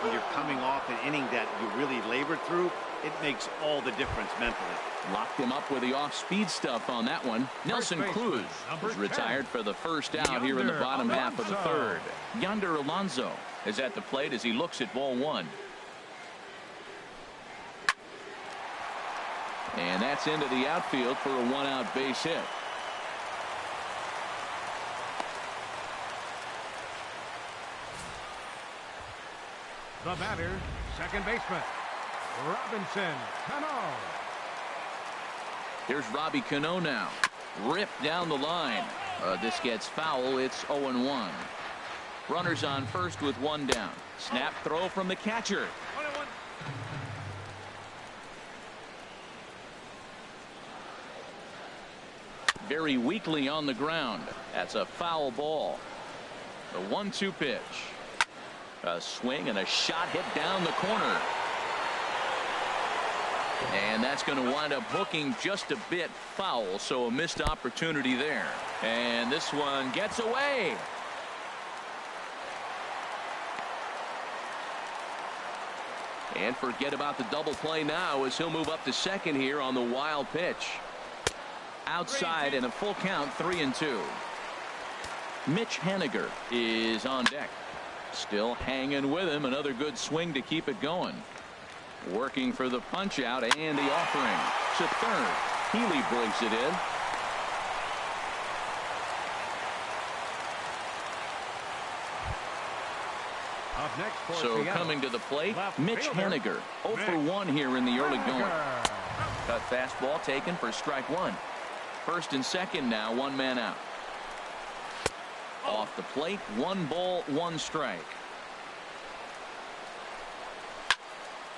When you're coming off an inning that you really labored through, it makes all the difference mentally. Locked him up with the off-speed stuff on that one. Nelson Cruz was retired for the first out here in the bottom half of the third. Yonder Alonso is at the plate as he looks at ball 1. And that's into the outfield for a 1-out base hit. The batter, second baseman, Robinson Cano. Here's Robbie Cano now. Ripped down the line. This gets foul. It's 0-1. Runners on first with 1 down. Snap throw from the catcher. Very weakly on the ground. That's a foul ball. The 1-2 pitch. A swing and a shot hit down the corner. And that's going to wind up hooking just a bit foul, so a missed opportunity there. And this one gets away. And forget about the double play now as he'll move up to second here on the wild pitch. Outside and a full count, 3-2. Mitch Haniger is on deck. Still hanging with him. Another good swing to keep it going. Working for the punch out and the offering. to third. Healy brings it in. Up next for So Seattle, coming to the plate, left Mitch fielder, Henniger. 0 for 1 here in the early going. Cut fastball taken for strike one. First and second now, one man out. Off the plate, 1 ball, 1 strike.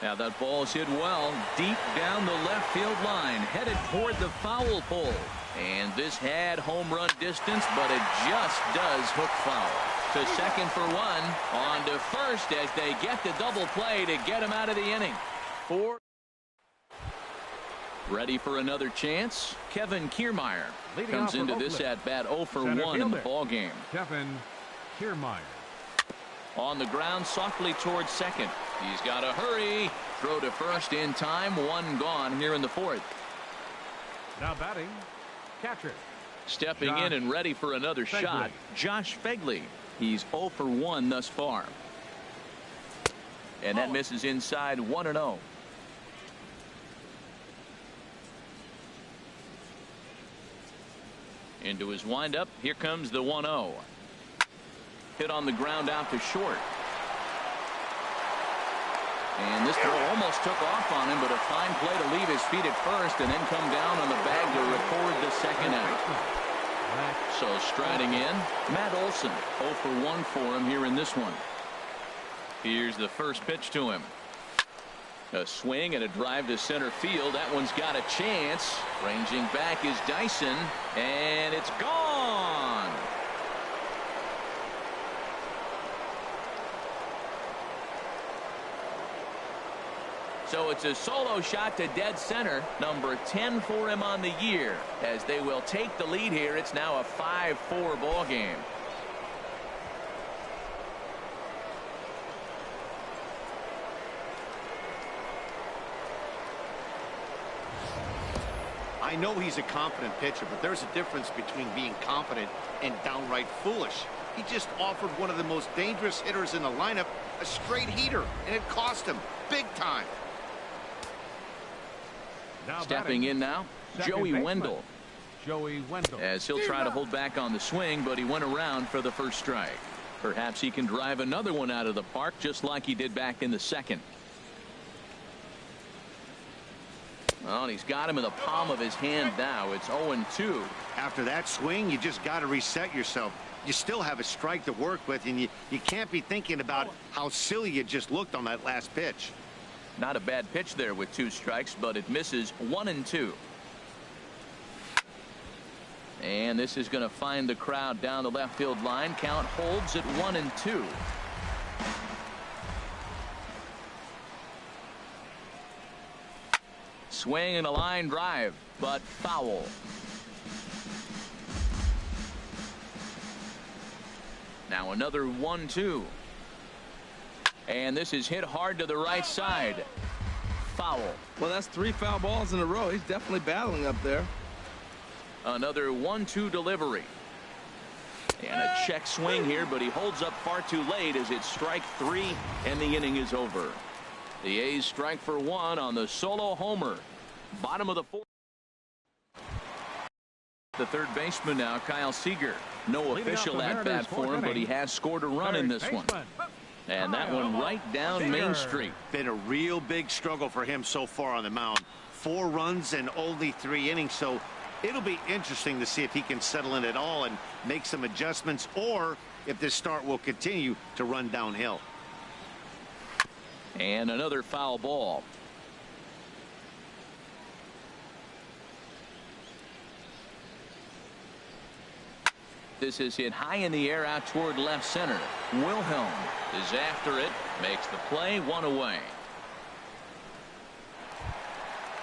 Now that ball is hit well, deep down the left field line, headed toward the foul pole. And this had home run distance, but it just does hook foul. To second for 1, on to first as they get the double play to get him out of the inning. 4. Ready for another chance. Kevin Kiermaier comes into this at bat 0 for 1 in the ball game. Kevin Kiermaier. On the ground softly towards second. He's got to hurry. Throw to first in time. 1 gone here in the 4th. Now batting, catcher. Stepping in and ready for another shot, Josh Phegley. He's 0 for 1 thus far. And that misses inside 1-0. Into his windup. Here comes the 1-0. Hit on the ground out to short. And this throw almost took off on him, but a fine play to leave his feet at first and then come down on the bag to record the second out. So striding in, Matt Olson. 0 for 1 for him here in this one. Here's the first pitch to him. A swing and a drive to center field. That one's got a chance. Ranging back is Dyson, and it's gone. So it's a solo shot to dead center, number 10 for him on the year. As they will take the lead here, it's now a 5-4 ball game. I know he's a confident pitcher, but there's a difference between being confident and downright foolish. He just offered one of the most dangerous hitters in the lineup a straight heater, and it cost him big time. Stepping in now, Joey Wendell. Joey Wendell. As he'll try to hold back on the swing, but he went around for the first strike. Perhaps he can drive another one out of the park just like he did back in the second. Well, and he's got him in the palm of his hand now. It's 0-2. After that swing, you just got to reset yourself. You still have a strike to work with, and you can't be thinking about how silly you just looked on that last pitch. Not a bad pitch there with 2 strikes, but it misses 1-2. And this is going to find the crowd down the left field line. Count holds at 1-2. Swing and a line drive, but foul. Now another 1-2. And this is hit hard to the right side. Foul. Well, that's 3 foul balls in a row. He's definitely battling up there. Another 1-2 delivery. And a check swing here, but he holds up far too late as it's strike 3 and the inning is over. The A's strike for 1 on the solo homer. Bottom of the 4th. The third baseman now, Kyle Seager. No official at bat for him, but he has scored a run in this one. And that one right down Main Street. Been a real big struggle for him so far on the mound. 4 runs and only 3 innings, so it'll be interesting to see if he can settle in at all and make some adjustments, or if this start will continue to run downhill. And another foul ball. This is hit high in the air out toward left center. Wilhelm is after it, makes the play, 1 away.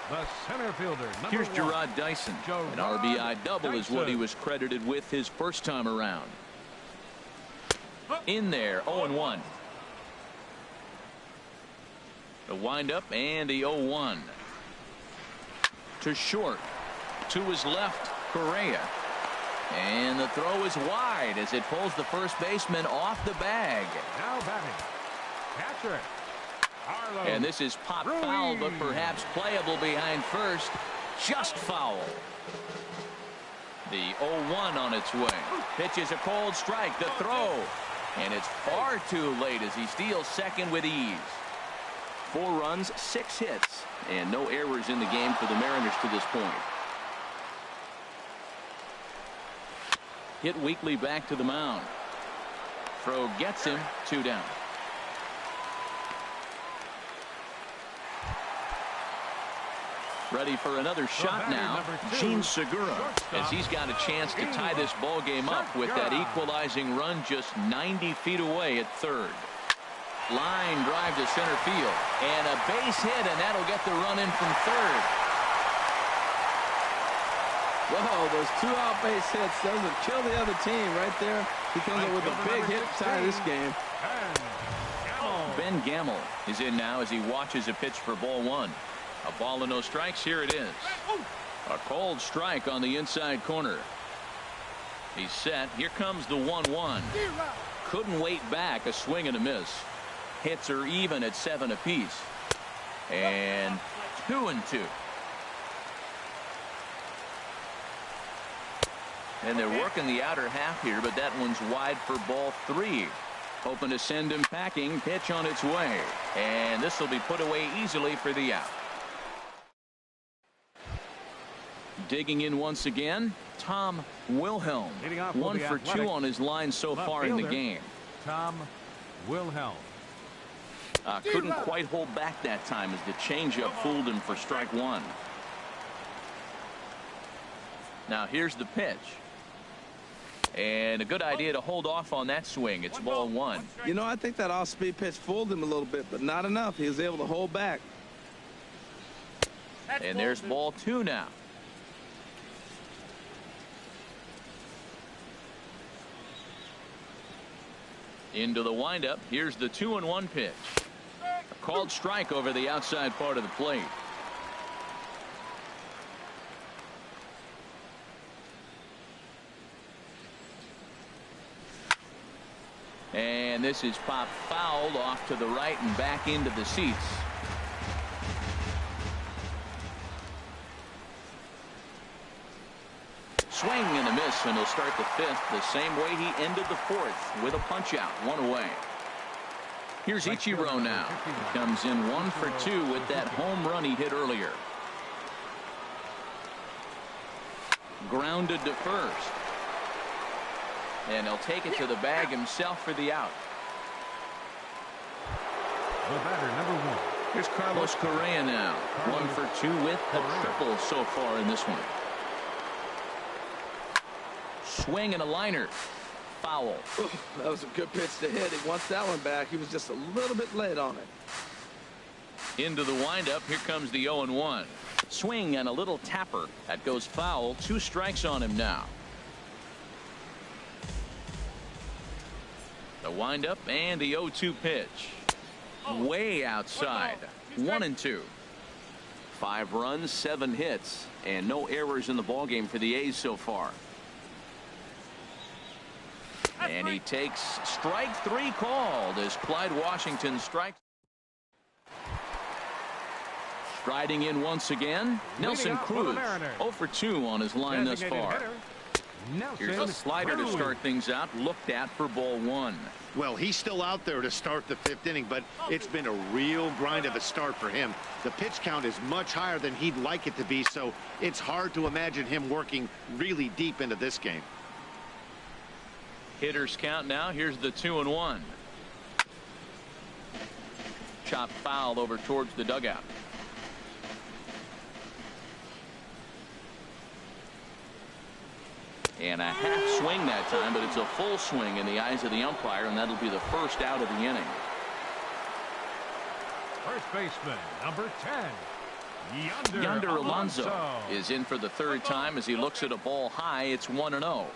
The center fielder, Here's one. Gerard Dyson. An RBI double is what he was credited with his first time around. In there, 0-1. The windup and the 0-1. To short. To his left, Correa. And the throw is wide as it pulls the first baseman off the bag. Now batting, catcher. And this is pop foul, but perhaps playable behind first. just foul. The 0-1 on its way. Pitches a cold strike. The throw. And it's far too late as he steals second with ease. 4 runs, 6 hits, and no errors in the game for the Mariners to this point. Hit weakly back to the mound. Throw gets him, 2 down. Ready for another shot now, Gene Segura, as he's got a chance to tie this ball game up with that equalizing run just 90 feet away at third. Line drive to center field, and a base hit, and that'll get the run in from third. Whoa, those 2-out base hits, those will kill the other team right there. He comes up with a big hit to tie this game. Ben Gamel is in now as he watches a pitch for ball 1. A ball and no strikes. Here it is. A cold strike on the inside corner. He's set. Here comes the 1-1. Couldn't wait back. A swing and a miss. Hits are even at 7 apiece. And 2-2. And they're working the outer half here, but that one's wide for ball 3. Hoping to send him packing. Pitch on its way. And this will be put away easily for the out. Digging in once again, Tom Wilhelm. 1 for 2 on his line so far in the game. Tom Wilhelm. Couldn't quite hold back that time as the changeup fooled him for strike 1. Now here's the pitch. And a good idea to hold off on that swing. It's ball 1. You know, I think that off-speed pitch fooled him a little bit, but not enough. He was able to hold back. And there's ball 2 now. Into the windup. Here's the 2-1 pitch. A called strike over the outside part of the plate. And this is popped fouled off to the right and back into the seats. Swing and a miss, and he'll start the 5th the same way he ended the 4th with a punch out, 1 away. Here's Ichiro now. He comes in 1 for 2 with that home run he hit earlier. Grounded to first. And he'll take it to the bag himself for the out. The batter, number 1. Here's Carlos Correa now. 1 for 2 with a triple so far in this one. Swing and a liner. Foul. That was a good pitch to hit. He wants that one back. He was just a little bit late on it. Into the windup. Here comes the 0-1. Swing and a little tapper. That goes foul. 2 strikes on him now. The windup and the 0-2 pitch. Way outside. 1-2. 5 runs, 7 hits, and no errors in the ballgame for the A's so far. And he takes strike 3 called as Clyde Washington strikes. Striding in once again, Nelson Cruz. 0 for 2 on his line thus far. Here's a slider to start things out, looked at for ball 1. Well, he's still out there to start the 5th inning, but it's been a real grind of a start for him. The pitch count is much higher than he'd like it to be, so it's hard to imagine him working really deep into this game. Hitters count now. Here's the 2-1. Chop foul over towards the dugout. And a half swing that time, but it's a full swing in the eyes of the umpire, and that'll be the first out of the inning. First baseman, number 10, Yonder Alonso is in for the 3rd time as he looks at a ball high. It's 1-0.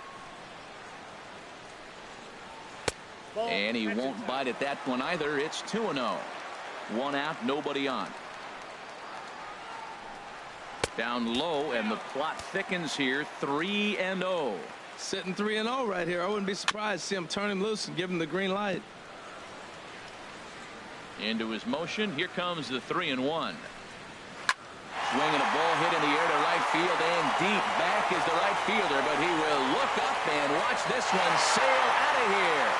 And he won't bite at that one either. It's 2-0. 1 out, nobody on. Down low, and the plot thickens here. 3-0. Sitting 3-0 right here. I wouldn't be surprised to see him turn him loose and give him the green light. Into his motion. Here comes the 3-1. Swinging a ball hit in the air to right deep back is the right fielder, but he will look up and watch this one sail out of here.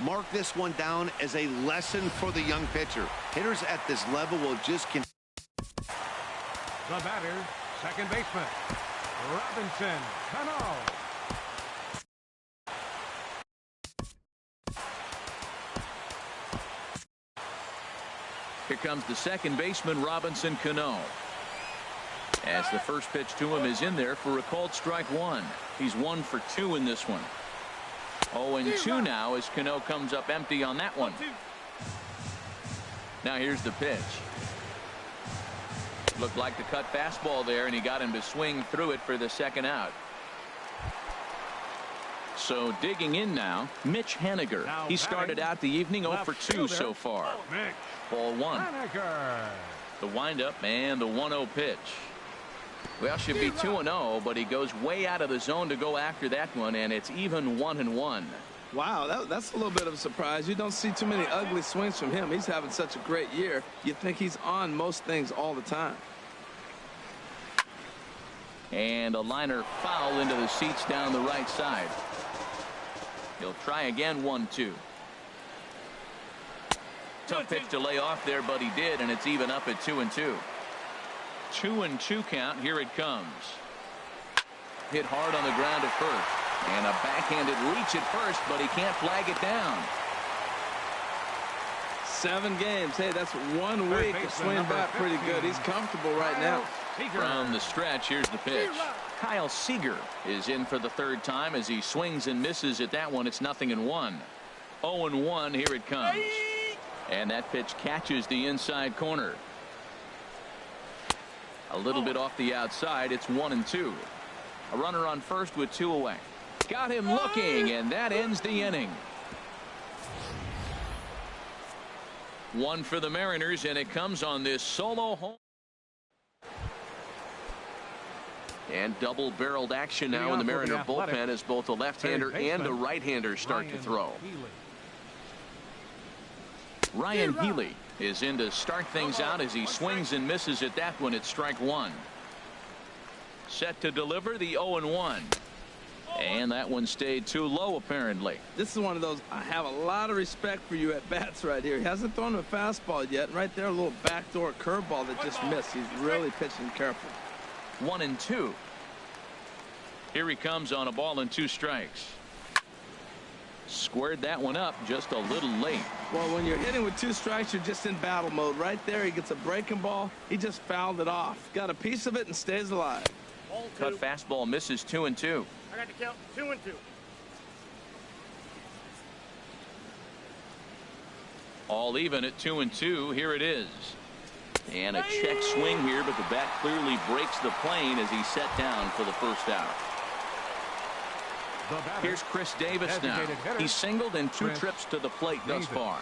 Mark this one down as a lesson for the young pitcher. Hitters at this level will just continue. The batter, second baseman, Robinson Cano. Here comes the second baseman, Robinson Cano. As the first pitch to him is in there for a called strike one. He's 1 for 2 in this one. 0-2 now as Cano comes up empty on that one. Now here's the pitch. Looked like the cut fastball there, and he got him to swing through it for the second out. So digging in now, Mitch Haniger. He started out the evening 0 for 2 so far. Ball 1. The windup and the 1-0 pitch. Well, should be 2-0, but he goes way out of the zone to go after that one, and it's even 1-1. Wow, that's a little bit of a surprise. You don't see too many ugly swings from him. He's having such a great year. You think he's on most things all the time. And a liner foul into the seats down the right side. He'll try again. 1-2. Tough pitch to lay off there, but he did, and it's even up at 2-2. 2-2 count. Here it comes. Hit hard on the ground at first. And a backhanded reach at first, but he can't flag it down. 7 games. Hey, that's 1 week of swinging bat pretty good. He's comfortable right now. From the stretch, here's the pitch. Kyle Seager is in for the 3rd time as he swings and misses at that one. It's 0-1. 0-1. Here it comes. And that pitch catches the inside corner. A little bit off the outside. It's 1-2. A runner on first with 2 away. Got him looking, and that ends the inning. 1 for the Mariners, and it comes on this solo home. And double-barreled action now in the Mariner bullpen as both a left-hander and a right-hander start to throw. Ryan Healy is in to start things out as he swings and misses at that one at strike 1. Set to deliver the 0-1. And that one stayed too low, apparently. This is one of those, I have a lot of respect for you at bats right here. He hasn't thrown a fastball yet. Right there, a little backdoor curveball that just missed. He's really pitching careful. 1-2. Here he comes on a ball and 2 strikes. Squared that one up just a little late. Well, when you're hitting with 2 strikes, you're just in battle mode. Right there, he gets a breaking ball. He just fouled it off. Got a piece of it and stays alive. Cut fastball misses 2-2. I got to count 2-2. All even at 2-2. Here it is. And a check swing here, but the bat clearly breaks the plane as he's set down for the first out. Here's Chris Davis now. He's singled in 2 trips to the plate thus far.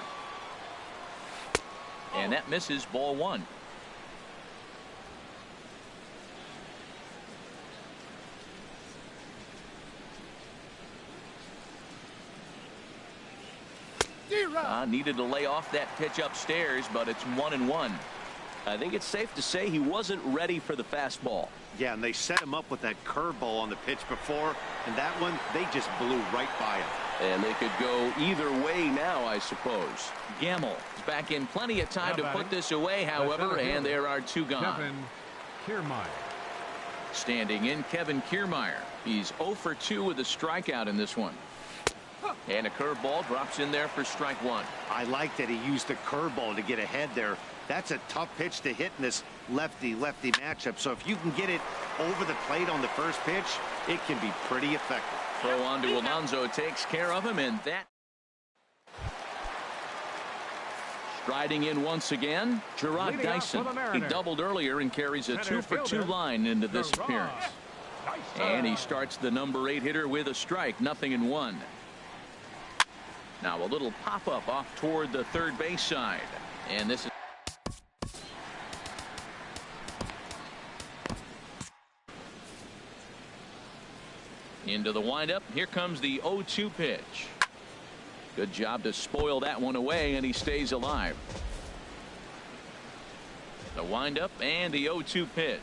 And that misses. Ball 1. Needed to lay off that pitch upstairs, but it's 1-1. I think it's safe to say he wasn't ready for the fastball. Yeah, and they set him up with that curveball on the pitch before, and that one, they just blew right by him. And they could go either way now, I suppose. Gamble is back in plenty of time to put this away, however, and there are 2 gone. Kevin Kiermaier. Standing in, Kevin Kiermaier. He's 0 for 2 with a strikeout in this one. And a curveball drops in there for strike 1. I like that he used the curveball to get ahead there. That's a tough pitch to hit in this lefty-lefty matchup. So if you can get it over the plate on the first pitch, it can be pretty effective. Throw on to Alonso takes care of him, and that. Striding in once again, Gerard Dyson. He doubled earlier and carries a 2 for 2 line into this appearance. And he starts the number 8 hitter with a strike. 0-1. Now a little pop-up off toward the third base side. And this is into the windup. Here comes the 0-2 pitch. Good job to spoil that one away, and he stays alive. The windup and the 0-2 pitch.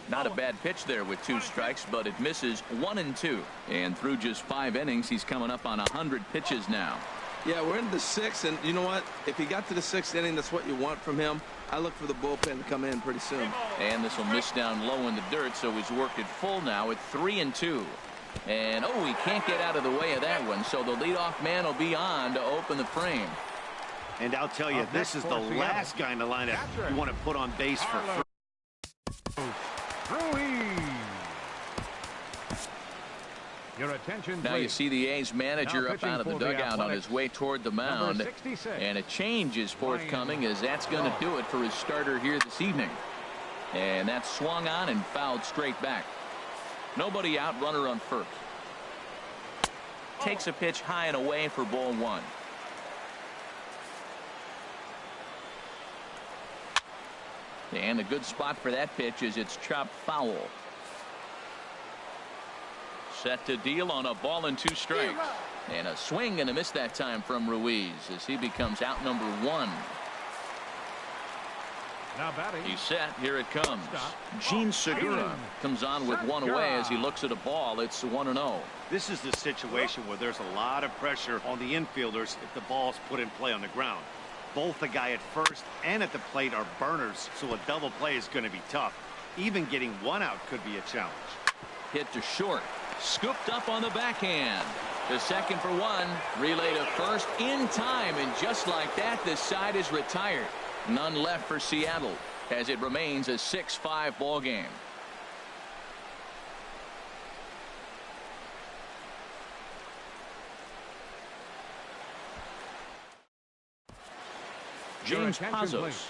Not a bad pitch there with 2 strikes, but it misses 1-2. And through just 5 innings, he's coming up on 100 pitches now. Yeah, we're in the 6th, and you know what? If he got to the 6th inning, that's what you want from him. I look for the bullpen to come in pretty soon. And this will miss down low in the dirt, so he's worked it full now at 3-2. And oh, he can't get out of the way of that one, so the leadoff man will be on to open the frame. And I'll tell you, this is the last guy in the lineup you want to put on base for free. Your attention, now you see the A's manager up out of the dugout on his way toward the mound, and a change is forthcoming, as that's going to do it for his starter here this evening. And that's swung on and fouled straight back. Nobody out, runner on first. Takes a pitch high and away for ball 1. And a good spot for that pitch is it's chopped foul. Set to deal on a ball and 2 strikes. And a swing and a miss that time from Ruiz as he becomes out number 1. Now batting. He's set. Here it comes. Gene Segura comes on with 1 away as he looks at a ball. It's 1-0. This is the situation where there's a lot of pressure on the infielders if the ball's put in play on the ground. Both the guy at first and at the plate are burners, so a double play is going to be tough. Even getting 1 out could be a challenge. Hit to short. Scooped up on the backhand. To second for 1. Relay to first in time, and just like that, this side is retired. None left for Seattle as it remains a 6-5 ball game. James Pazos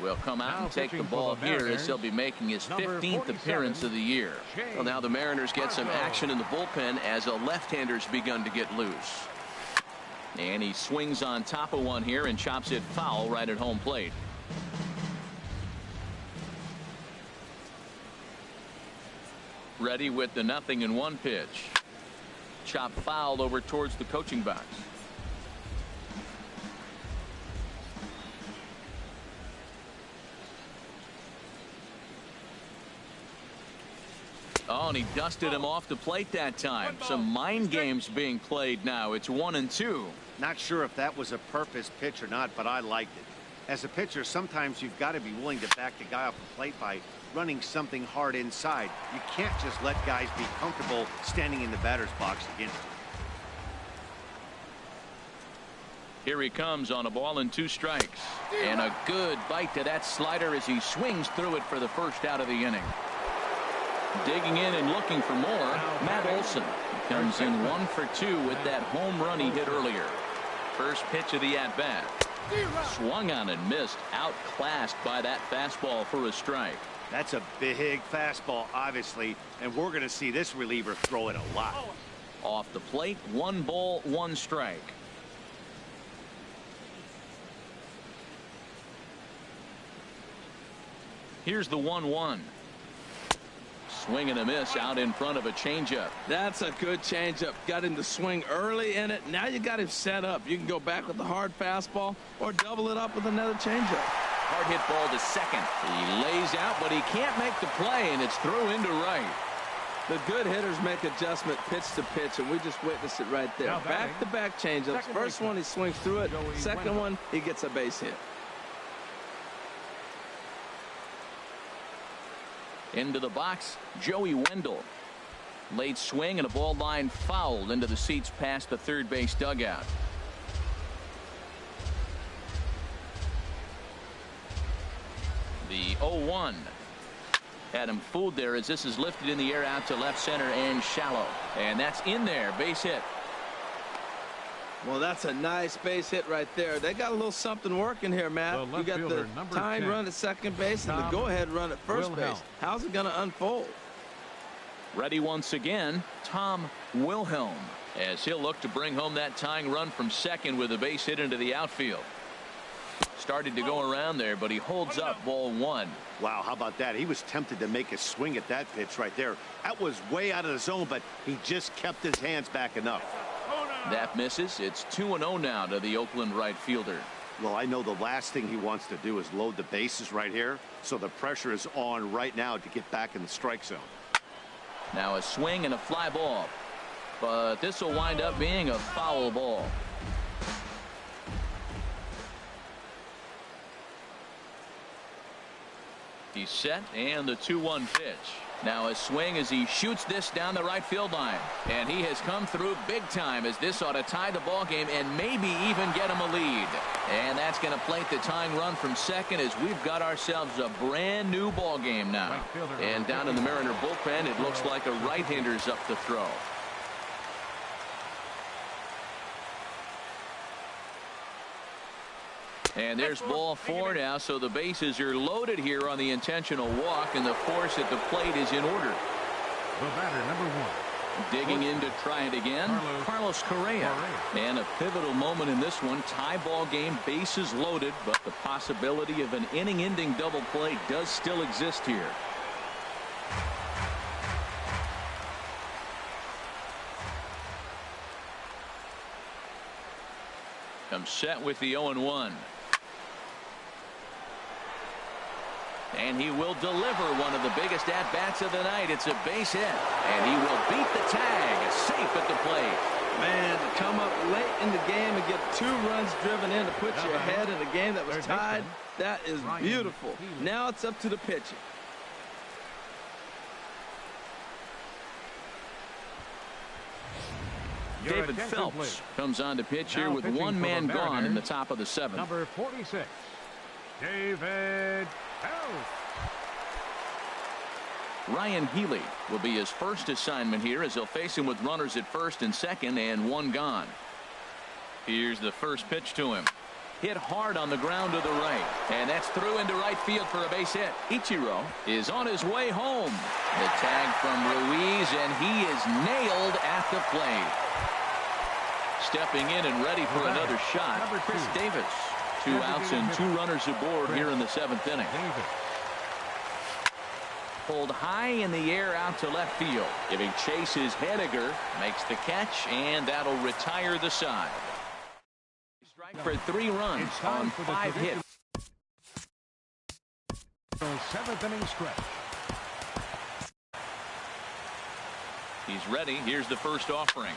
will come out and take the ball here as he'll be making his 15th appearance of the year. Well, now the Mariners get some action in the bullpen as a left-hander's begun to get loose. And he swings on top of one here and chops it foul right at home plate. Ready with the 0-1 pitch. Chop foul over towards the coaching box. Oh, and he dusted him off the plate that time. Some mind games being played now. It's 1-2. Not sure if that was a purpose pitch or not, but I liked it. As a pitcher, sometimes you've got to be willing to back the guy off the plate by running something hard inside. You can't just let guys be comfortable standing in the batter's box against him. Here he comes on a ball and 2 strikes. And a good bite to that slider as he swings through it for the first out of the inning. Digging in and looking for more, Matt Olson comes in 1 for 2 with that home run he hit earlier. First pitch of the at-bat. Swung on and missed, outclassed by that fastball for a strike. That's a big fastball, obviously, and we're going to see this reliever throw it a lot. Off the plate, 1 ball, 1 strike. Here's the 1-1. Swing and a miss out in front of a changeup. That's a good changeup. Got him to swing early in it. Now you got him set up. You can go back with the hard fastball or double it up with another changeup. Hard hit ball to second. He lays out, but he can't make the play, and it's through into right. The good hitters make adjustment pitch to pitch, and we just witnessed it right there. Back-to-back changeups. First one, he swings through it. Second one, he gets a base hit. Into the box, Joey Wendell. Late swing and a ball line fouled into the seats past the third base dugout. The 0-1. Had him fooled there as this is lifted in the air out to left center and shallow. And that's in there. Base hit. Well, that's a nice base hit right there. They got a little something working here, Matt. You got the tying run at second base and the go-ahead run at first base. How's it going to unfold? Ready once again, Tom Wilhelm, as he'll look to bring home that tying run from second with a base hit into the outfield. Started to go around there, but he holds up ball 1. Wow, how about that? He was tempted to make a swing at that pitch right there. That was way out of the zone, but he just kept his hands back enough. That misses. It's 2-0 now to the Oakland right fielder. Well, I know the last thing he wants to do is load the bases right here, so the pressure is on right now to get back in the strike zone. Now a swing and a fly ball, but this will wind up being a foul ball. He's set, and the 2-1 pitch. Now a swing as he shoots this down the right field line, and he has come through big time, as this ought to tie the ball game and maybe even get him a lead. And that's going to plate the tying run from second, as we've got ourselves a brand new ball game now. And down in the Mariner bullpen, it looks like a right-hander's up to throw. And there's ball 4 now, so the bases are loaded here on the intentional walk, and the force at the plate is in order. The batter, number 1. Digging in to try it again, Carlos Correa. And a pivotal moment in this one. Tie ball game, bases loaded, but the possibility of an inning-ending double play does still exist here. Comes set with the 0-1. And he will deliver one of the biggest at-bats of the night. It's a base hit, and he will beat the tag, safe at the plate. Man, to come up late in the game and get 2 runs driven in to put you ahead in a game that was tied, that is beautiful. Now it's up to the pitching. David Phelps comes on to pitch here with 1 man gone in the top of the 7th. Number 46, David Phelps. Ryan Healy will be his first assignment here, as he'll face him with runners at first and second and 1 gone. Here's the first pitch to him. Hit hard on the ground to the right, and that's through into right field for a base hit. Ichiro is on his way home. The tag from Ruiz, and he is nailed at the plate. Stepping in and ready for another shot, Chris Davis. 2 outs and 2 runners aboard here in the 7th inning. Pulled high in the air out to left field. Giving chase is Henniger. Makes the catch, and that'll retire the side. Strike for 3 runs on 5 hits. 7th inning stretch. He's ready. Here's the first offering.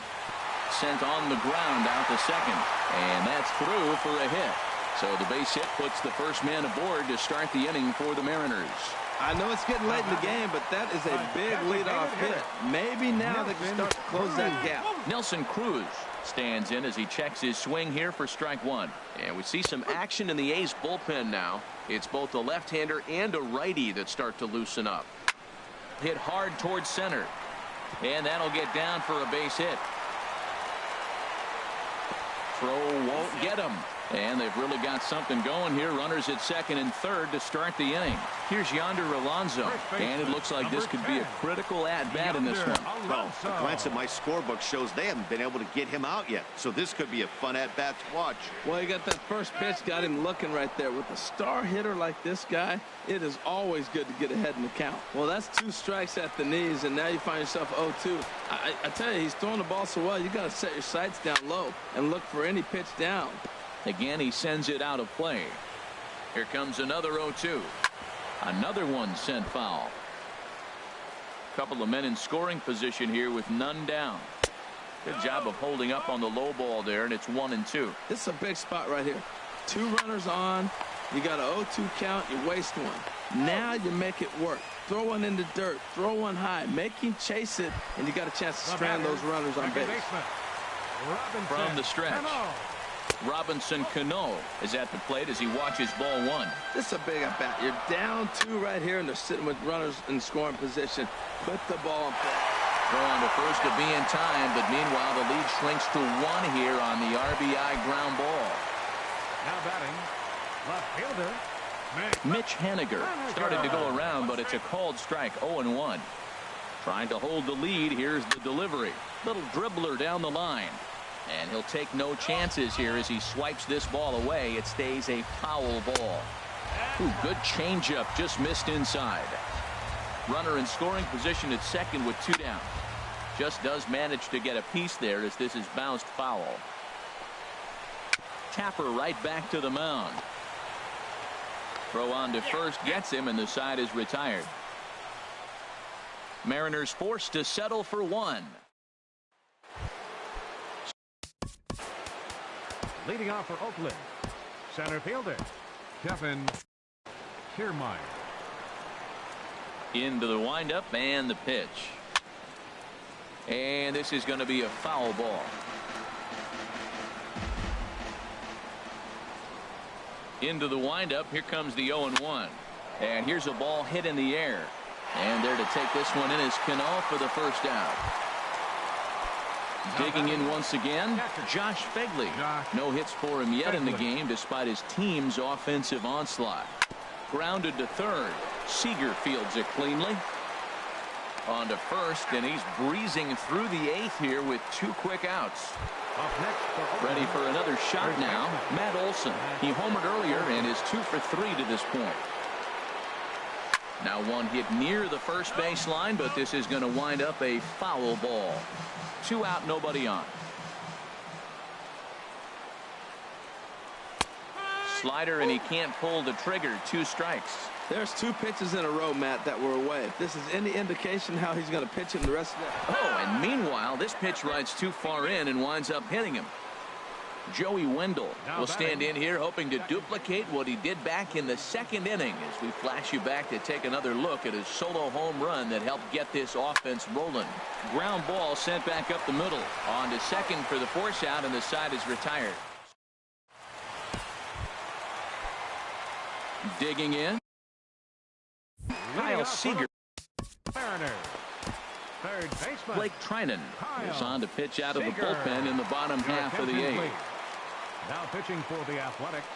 Sent on the ground out to second, and that's through for a hit. So the base hit puts the first man aboard to start the inning for the Mariners. I know it's getting late in the game, but that is a big leadoff hit. Maybe now they can start to close that gap. Nelson Cruz stands in as he checks his swing here for strike 1. And we see some action in the A's bullpen now. It's both a left-hander and a righty that start to loosen up. Hit hard towards center, and that'll get down for a base hit. Throw won't get him. And they've really got something going here. Runners at second and third to start the inning. Here's Yonder Alonso, and it looks like this could be a critical at-bat in this one. Well, a glance at my scorebook shows they haven't been able to get him out yet, so this could be a fun at-bat to watch. Well, you got that first pitch, got him looking right there. With a star hitter like this guy, it is always good to get ahead in the count. Well, that's 2 strikes at the knees, and now you find yourself 0-2. I tell you, he's throwing the ball so well, you got to set your sights down low and look for any pitch down. Again, he sends it out of play. Here comes another 0-2. Another one sent foul. Couple of men in scoring position here with none down. Good job of holding up on the low ball there, and it's 1-2. This is a big spot right here. 2 runners on. You got an 0-2 count. You waste one. Now you make it work. Throw one in the dirt. Throw one high. Make him chase it, and you got a chance to strand those runners on base. From the stretch, Robinson Cano is at the plate as he watches ball 1. This is a big at bat. You're down 2 right here, and they're sitting with runners in scoring position. Put the ball in play. Throw on to first to be in time, but meanwhile the lead shrinks to 1 here on the RBI ground ball. Now batting, left fielder Mitch Henniger started to go around, but it's a called strike. 0-1. Trying to hold the lead. Here's the delivery. Little dribbler down the line. And he'll take no chances here as he swipes this ball away. It stays a foul ball. Ooh, good changeup, just missed inside. Runner in scoring position at second with 2 down. Just does manage to get a piece there as this is bounced foul. Tapper right back to the mound. Throw on to first gets him, and the side is retired. Mariners forced to settle for one. Leading off for Oakland, center fielder Kevin Kiermaier. Into the windup and the pitch. And this is going to be a foul ball. Into the windup. Here comes the 0-1. And here's a ball hit in the air. And there to take this one in is Cano for the first out. Digging in once again, Josh Fegley. No hits for him yet in the game despite his team's offensive onslaught. Grounded to third. Seager fields it cleanly. On to first, and he's breezing through the eighth here with 2 quick outs. Ready for another shot now, Matt Olson. He homered earlier and is 2 for 3 to this point. Now one hit near the first baseline, but this is going to wind up a foul ball. 2 out, nobody on. Slider, and he can't pull the trigger. 2 strikes. There's 2 pitches in a row, Matt, that were away. If this is any indication how he's going to pitch him the rest of the... Oh, and meanwhile, this pitch rides too far in and winds up hitting him. Joey Wendell will stand in here hoping to duplicate what he did back in the 2nd inning as we flash you back to take another look at his solo home run that helped get this offense rolling. Ground ball sent back up the middle. On to second for the force out, and the side is retired. Digging in. Kyle Seager. Third baseman Blake Trinan is on to pitch out of the bullpen in the bottom half of the 8th. Now pitching for the Athletics,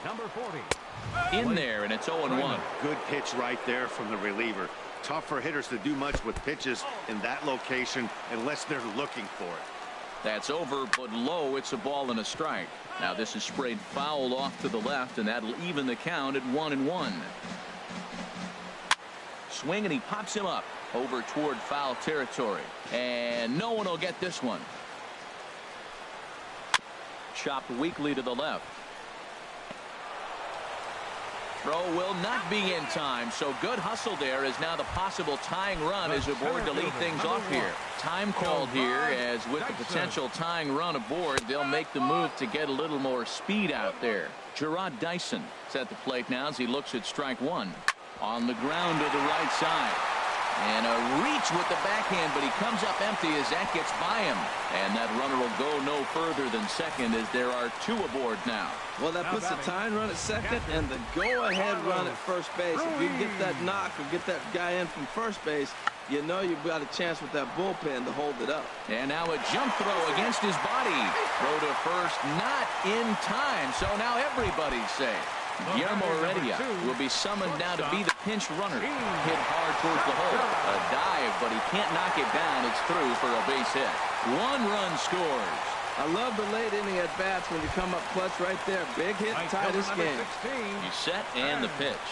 number 40. In there, and it's 0-1. Good pitch right there from the reliever. Tough for hitters to do much with pitches in that location unless they're looking for it. That's over, but low. It's a ball and a strike. Now this is sprayed foul off to the left, and that'll even the count at 1-1. Swing, and he pops him up over toward foul territory, and no one will get this one. Chopped weakly to the left. Throw will not be in time, so good hustle there as now the possible tying run is aboard to lead things off here. Time called here, as with the potential tying run aboard, they'll make the move to get a little more speed out there. Gerard Dyson is at the plate now as he looks at strike 1. On the ground to the right side. And a reach with the backhand, but he comes up empty as that gets by him. And that runner will go no further than second as there are 2 aboard now. Well, that puts the tying run at second and the go-ahead run at first base. If you can get that knock or get that guy in from first base, you know you've got a chance with that bullpen to hold it up. And now a jump throw against his body. Throw to first, not in time. So now everybody's safe. Guillermo Heredia will be summoned now to be the pinch runner. Hit hard towards the hole. A dive, but he can't knock it down. It's through for a base hit. 1 run scores. I love the late inning at bats when you come up clutch right there. Big hit, tie this game. He's set, and the pitch.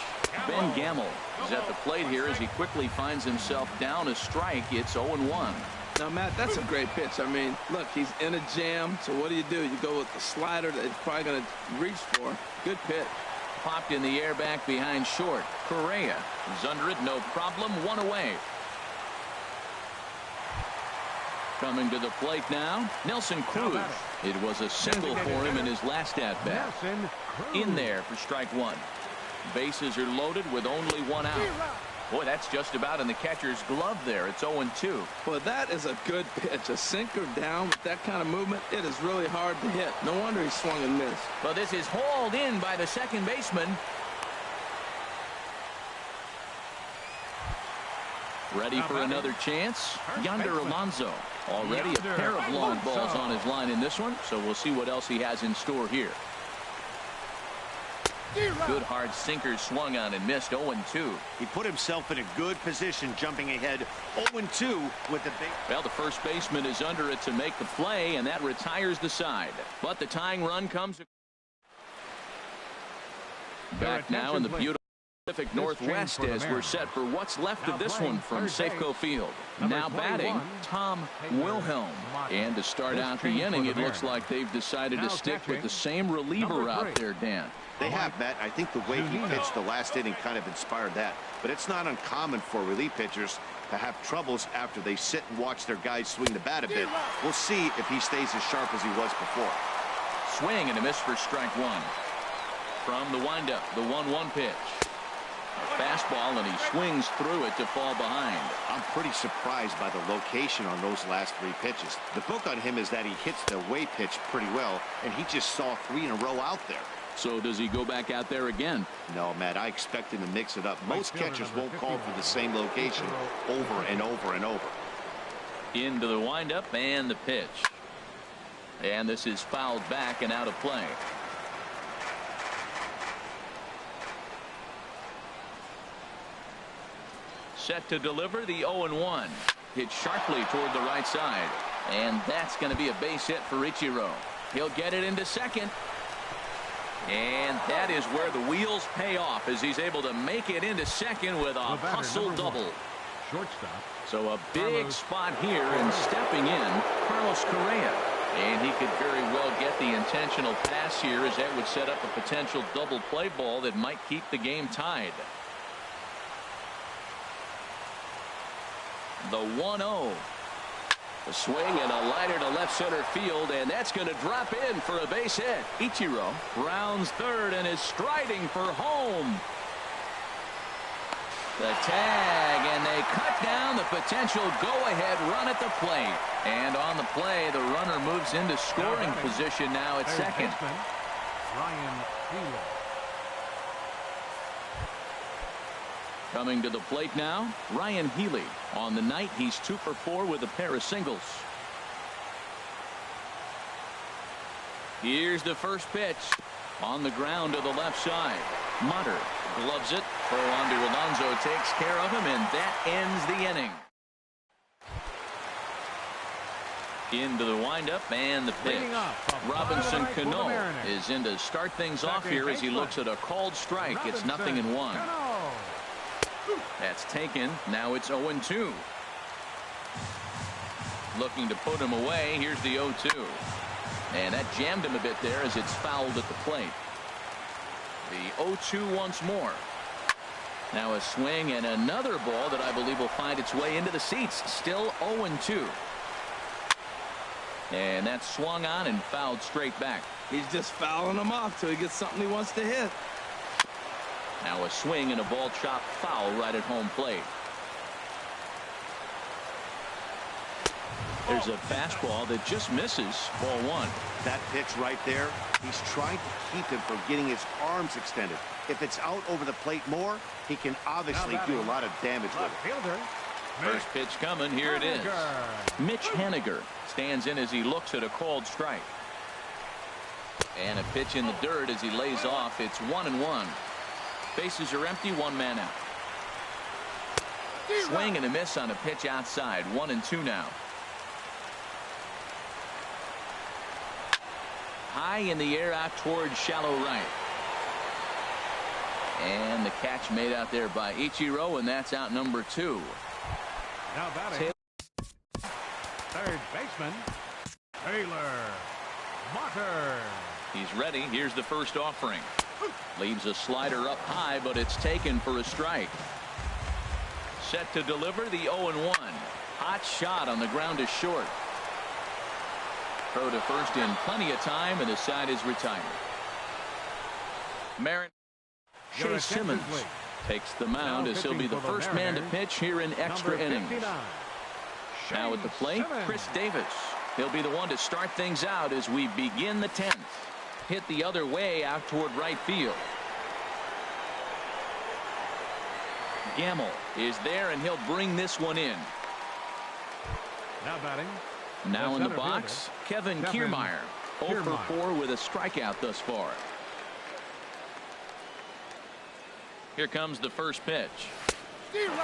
Ben Gamel is at the plate here as he quickly finds himself down a strike. It's 0-1. Now, Matt, that's a great pitch. I mean, look, he's in a jam. So what do? You go with the slider that he's probably going to reach for. Good pitch. Popped in the air back behind short. Correa is under it, no problem. 1 away. Coming to the plate now, Nelson Cruz. It was a single for him in his last at-bat. In there for strike 1. Bases are loaded with only 1 out. Boy, that's just about in the catcher's glove there. It's 0-2. Well, that is a good pitch. A sinker down with that kind of movement, it is really hard to hit. No wonder he swung and missed. Well, this is hauled in by the second baseman. Ready for another chance. Yonder Alonso. Already a pair of long balls on his line in this one, so we'll see what else he has in store here. Good hard sinker swung on and missed. 0-2. He put himself in a good position jumping ahead 0-2 with the big. Well, the first baseman is under it to make the play, and that retires the side. But the tying run comes back now in the beautiful Pacific Northwest as we're set for what's left of this one from Safeco Field. Now batting, Tom Wilhelm. And to start out the inning, it looks like they've decided to stick with the same reliever out there, Dan. They have, Matt. I think the way he pitched the last inning kind of inspired that. But it's not uncommon for relief pitchers to have troubles after they sit and watch their guys swing the bat a bit. We'll see if he stays as sharp as he was before. Swing and a miss for strike one. From the windup, the 1-1 pitch. A fastball, and he swings through it to fall behind. I'm pretty surprised by the location on those last three pitches. The book on him is that he hits the away pitch pretty well, and he just saw 3 in a row out there. So does he go back out there again? No, Matt, I expect him to mix it up. Most catchers won't call for the same location over and over and over. Into the windup and the pitch. And this is fouled back and out of play. Set to deliver the 0-1. Hit sharply toward the right side. And that's going to be a base hit for Ichiro. He'll get it into second. And that is where the wheels pay off as he's able to make it into second with a hustle double. Shortstop. So a big spot here, and stepping in, Carlos Correa. And he could very well get the intentional pass here, as that would set up a potential double play ball that might keep the game tied. The 1-0. A swing and a liner to left center field, and that's going to drop in for a base hit. Ichiro rounds third and is striding for home. The tag, and they cut down the potential go-ahead run at the plate. And on the play, the runner moves into scoring position now at second. Ryan Healy. Coming to the plate now, Ryan Healy. On the night, he's 2 for 4 with a pair of singles. Here's the first pitch. On the ground to the left side. Mutter gloves it. Throw on to Alonso, takes care of him, and that ends the inning. Into the windup and the pitch. Robinson Cano is in to start things off here as he looks at a called strike. It's 0-1. That's taken. Now it's 0-2. Looking to put him away. Here's the 0-2. And that jammed him a bit there as it's fouled at the plate. The 0-2 once more. Now a swing and another ball that I believe will find its way into the seats. Still 0-2. And that's swung on and fouled straight back. He's just fouling them off till he gets something he wants to hit. Now a swing and a ball chopped foul right at home plate. There's a fastball that just misses. Ball 1. That pitch right there, he's trying to keep him from getting his arms extended. If it's out over the plate more, he can obviously do a lot of damage with it. First pitch coming. Here it is. Mitch Haniger stands in as he looks at a called strike. And a pitch in the dirt as he lays off. It's 1-1. Bases are empty. 1 man out. Swing and a miss on a pitch outside. 1-2 now. High in the air out towards shallow right. And the catch made out there by Ichiro, and that's out number 2. Now batting. Third baseman, Taylor Motter. He's ready. Here's the first offering. Leaves a slider up high, but it's taken for a strike. Set to deliver the 0-1. Hot shot on the ground is short. Throw to first in plenty of time, and the side is retired. Shea Simmons takes the mound as he'll be the first man to pitch here in extra innings. Now at the plate, Chris Davis. He'll be the one to start things out as we begin the 10th. Hit the other way out toward right field. Gamble is there, and he'll bring this one in. Now batting. Now in the box, Kevin Kiermaier. 0 for 4 with a strikeout thus far. Here comes the first pitch.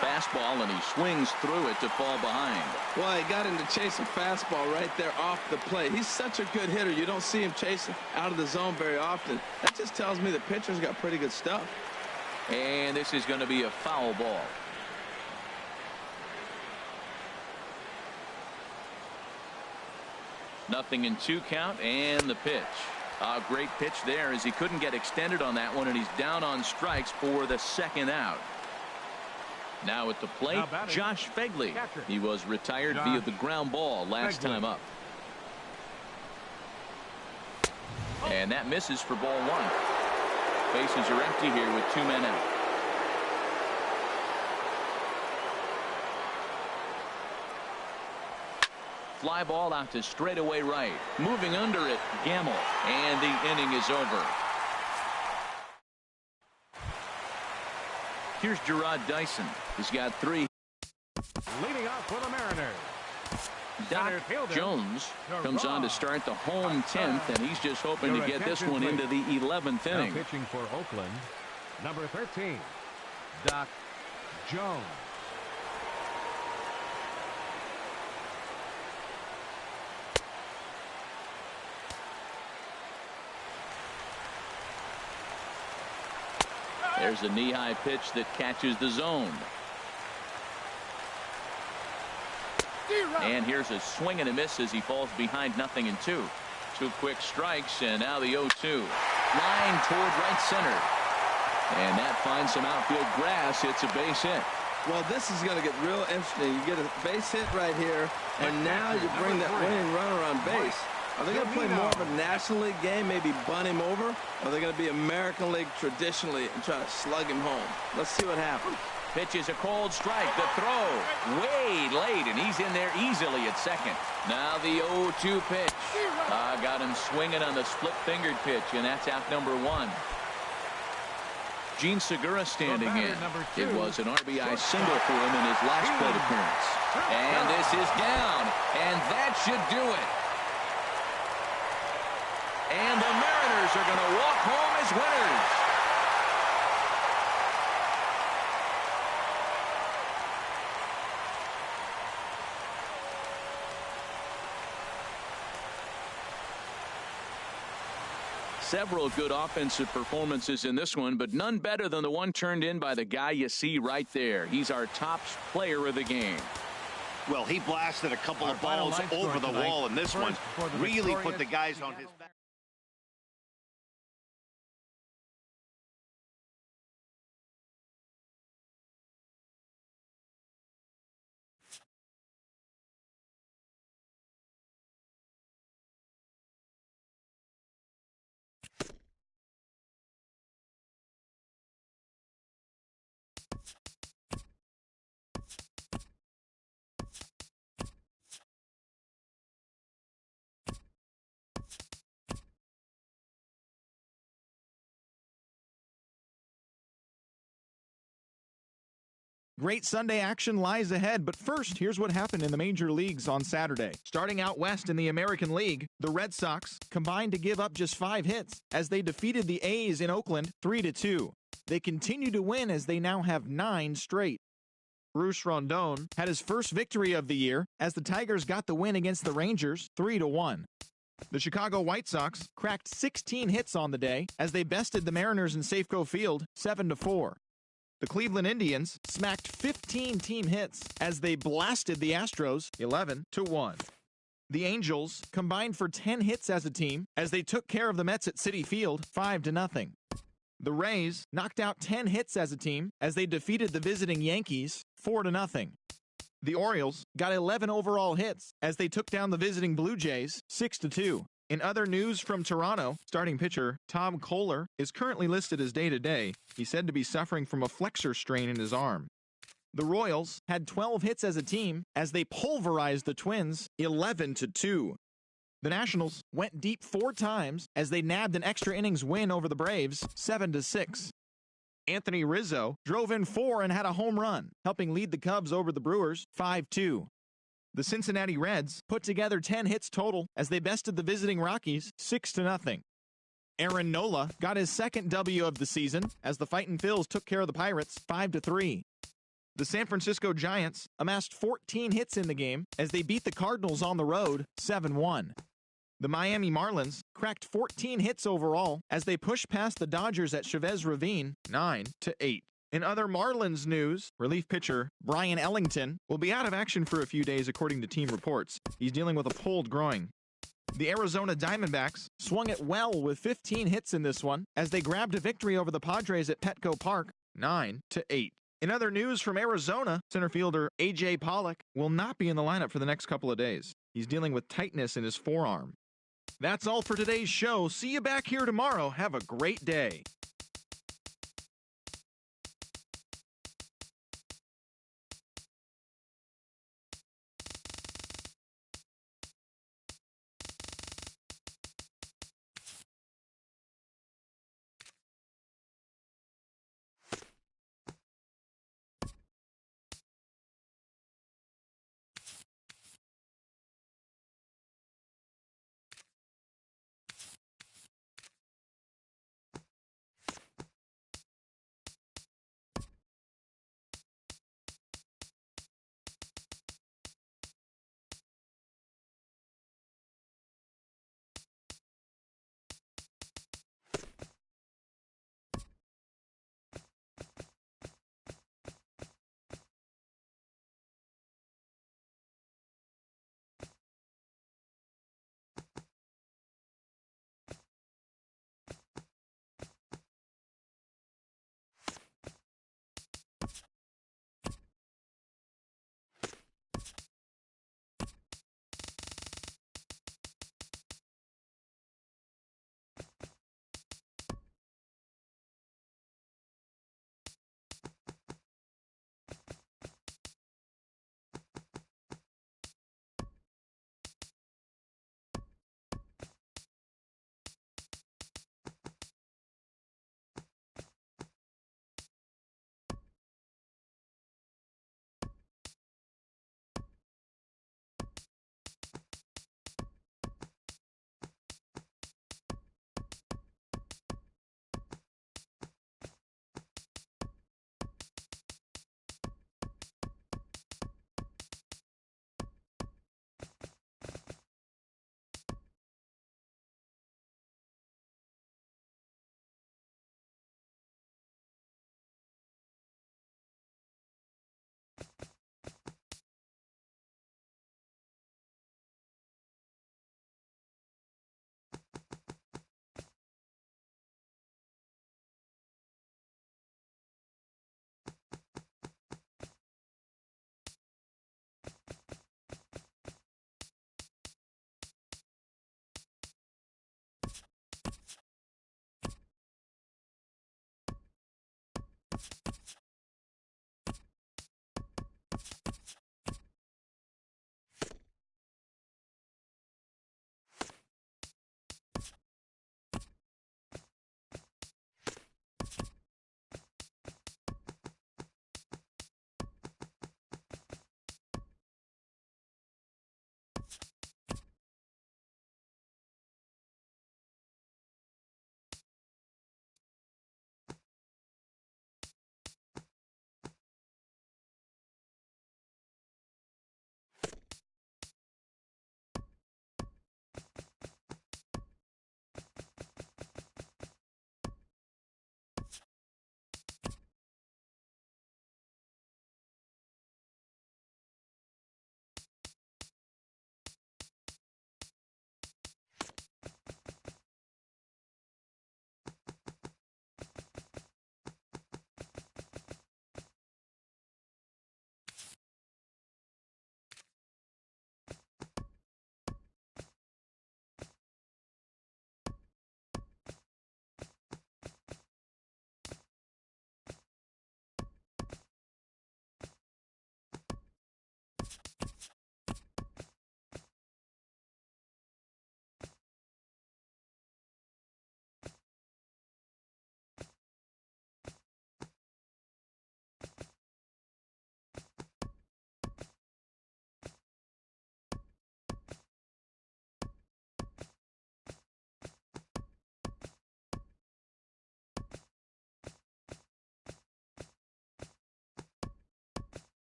Fastball, and he swings through it to fall behind. Well, he got him to chase a fastball right there off the plate. He's such a good hitter. You don't see him chasing out of the zone very often. That just tells me the pitcher's got pretty good stuff. And this is going to be a foul ball. Nothing in 2 count, and the pitch. A great pitch there as he couldn't get extended on that one, and he's down on strikes for the 2nd out. Now at the plate, Josh Fegley. He was retired via the ground ball last time up. And that misses for ball 1. Bases are empty here with 2 men out. Fly ball out to straightaway right. Moving under it, Gamble. And the inning is over. Here's Gerard Dyson. He's got 3. Leading off for the Mariners, Doc Jones comes on to start the home 10th, and he's just hoping to get this one into the 11th inning. Now pitching for Oakland, number 13, Doc Jones. There's a knee-high pitch that catches the zone. And here's a swing and a miss as he falls behind 0-2. 2 quick strikes, and now the 0-2. Line toward right center. And that finds some outfield grass. It's a base hit. Well, this is going to get real interesting. You get a base hit right here, and now you bring that winning runner on base. Are they going to play more of a National League game, maybe bunt him over? Or are they going to be American League traditionally and try to slug him home? Let's see what happens. Pitch is a cold strike. The throw way late, and he's in there easily at second. Now the 0-2 pitch. Got him swinging on the split-fingered pitch, and that's out number 1. Gene Segura standing in. It was an RBI single for him in his last plate appearance. And this is down, and that should do it. And the Mariners are going to walk home as winners. Several good offensive performances in this one, but none better than the one turned in by the guy you see right there. He's our top player of the game. Well, he blasted a couple of balls over the wall in this one. Really put the guys on his back. Great Sunday action lies ahead, but first, here's what happened in the major leagues on Saturday. Starting out west in the American League, the Red Sox combined to give up just 5 hits as they defeated the A's in Oakland 3-2. They continue to win as they now have 9 straight. Bruce Rondon had his first victory of the year as the Tigers got the win against the Rangers 3-1. The Chicago White Sox cracked 16 hits on the day as they bested the Mariners in Safeco Field 7-4. The Cleveland Indians smacked 15 team hits as they blasted the Astros 11-1. The Angels combined for 10 hits as a team as they took care of the Mets at Citi Field 5-0. The Rays knocked out 10 hits as a team as they defeated the visiting Yankees 4-0. The Orioles got 11 overall hits as they took down the visiting Blue Jays 6-2. In other news from Toronto, starting pitcher Tom Kohler is currently listed as day-to-day. He's said to be suffering from a flexor strain in his arm. The Royals had 12 hits as a team as they pulverized the Twins 11-2. The Nationals went deep 4 times as they nabbed an extra innings win over the Braves 7-6. Anthony Rizzo drove in 4 and had a home run, helping lead the Cubs over the Brewers 5-2. The Cincinnati Reds put together 10 hits total as they bested the visiting Rockies 6-0. Aaron Nola got his second W of the season as the Fightin' Phils took care of the Pirates 5-3. The San Francisco Giants amassed 14 hits in the game as they beat the Cardinals on the road 7-1. The Miami Marlins cracked 14 hits overall as they pushed past the Dodgers at Chavez Ravine 9-8. In other Marlins news, relief pitcher Brian Ellington will be out of action for a few days according to team reports. He's dealing with a pulled groin. The Arizona Diamondbacks swung it well with 15 hits in this one as they grabbed a victory over the Padres at Petco Park 9-8. In other news from Arizona, center fielder A.J. Pollock will not be in the lineup for the next couple of days. He's dealing with tightness in his forearm. That's all for today's show. See you back here tomorrow. Have a great day.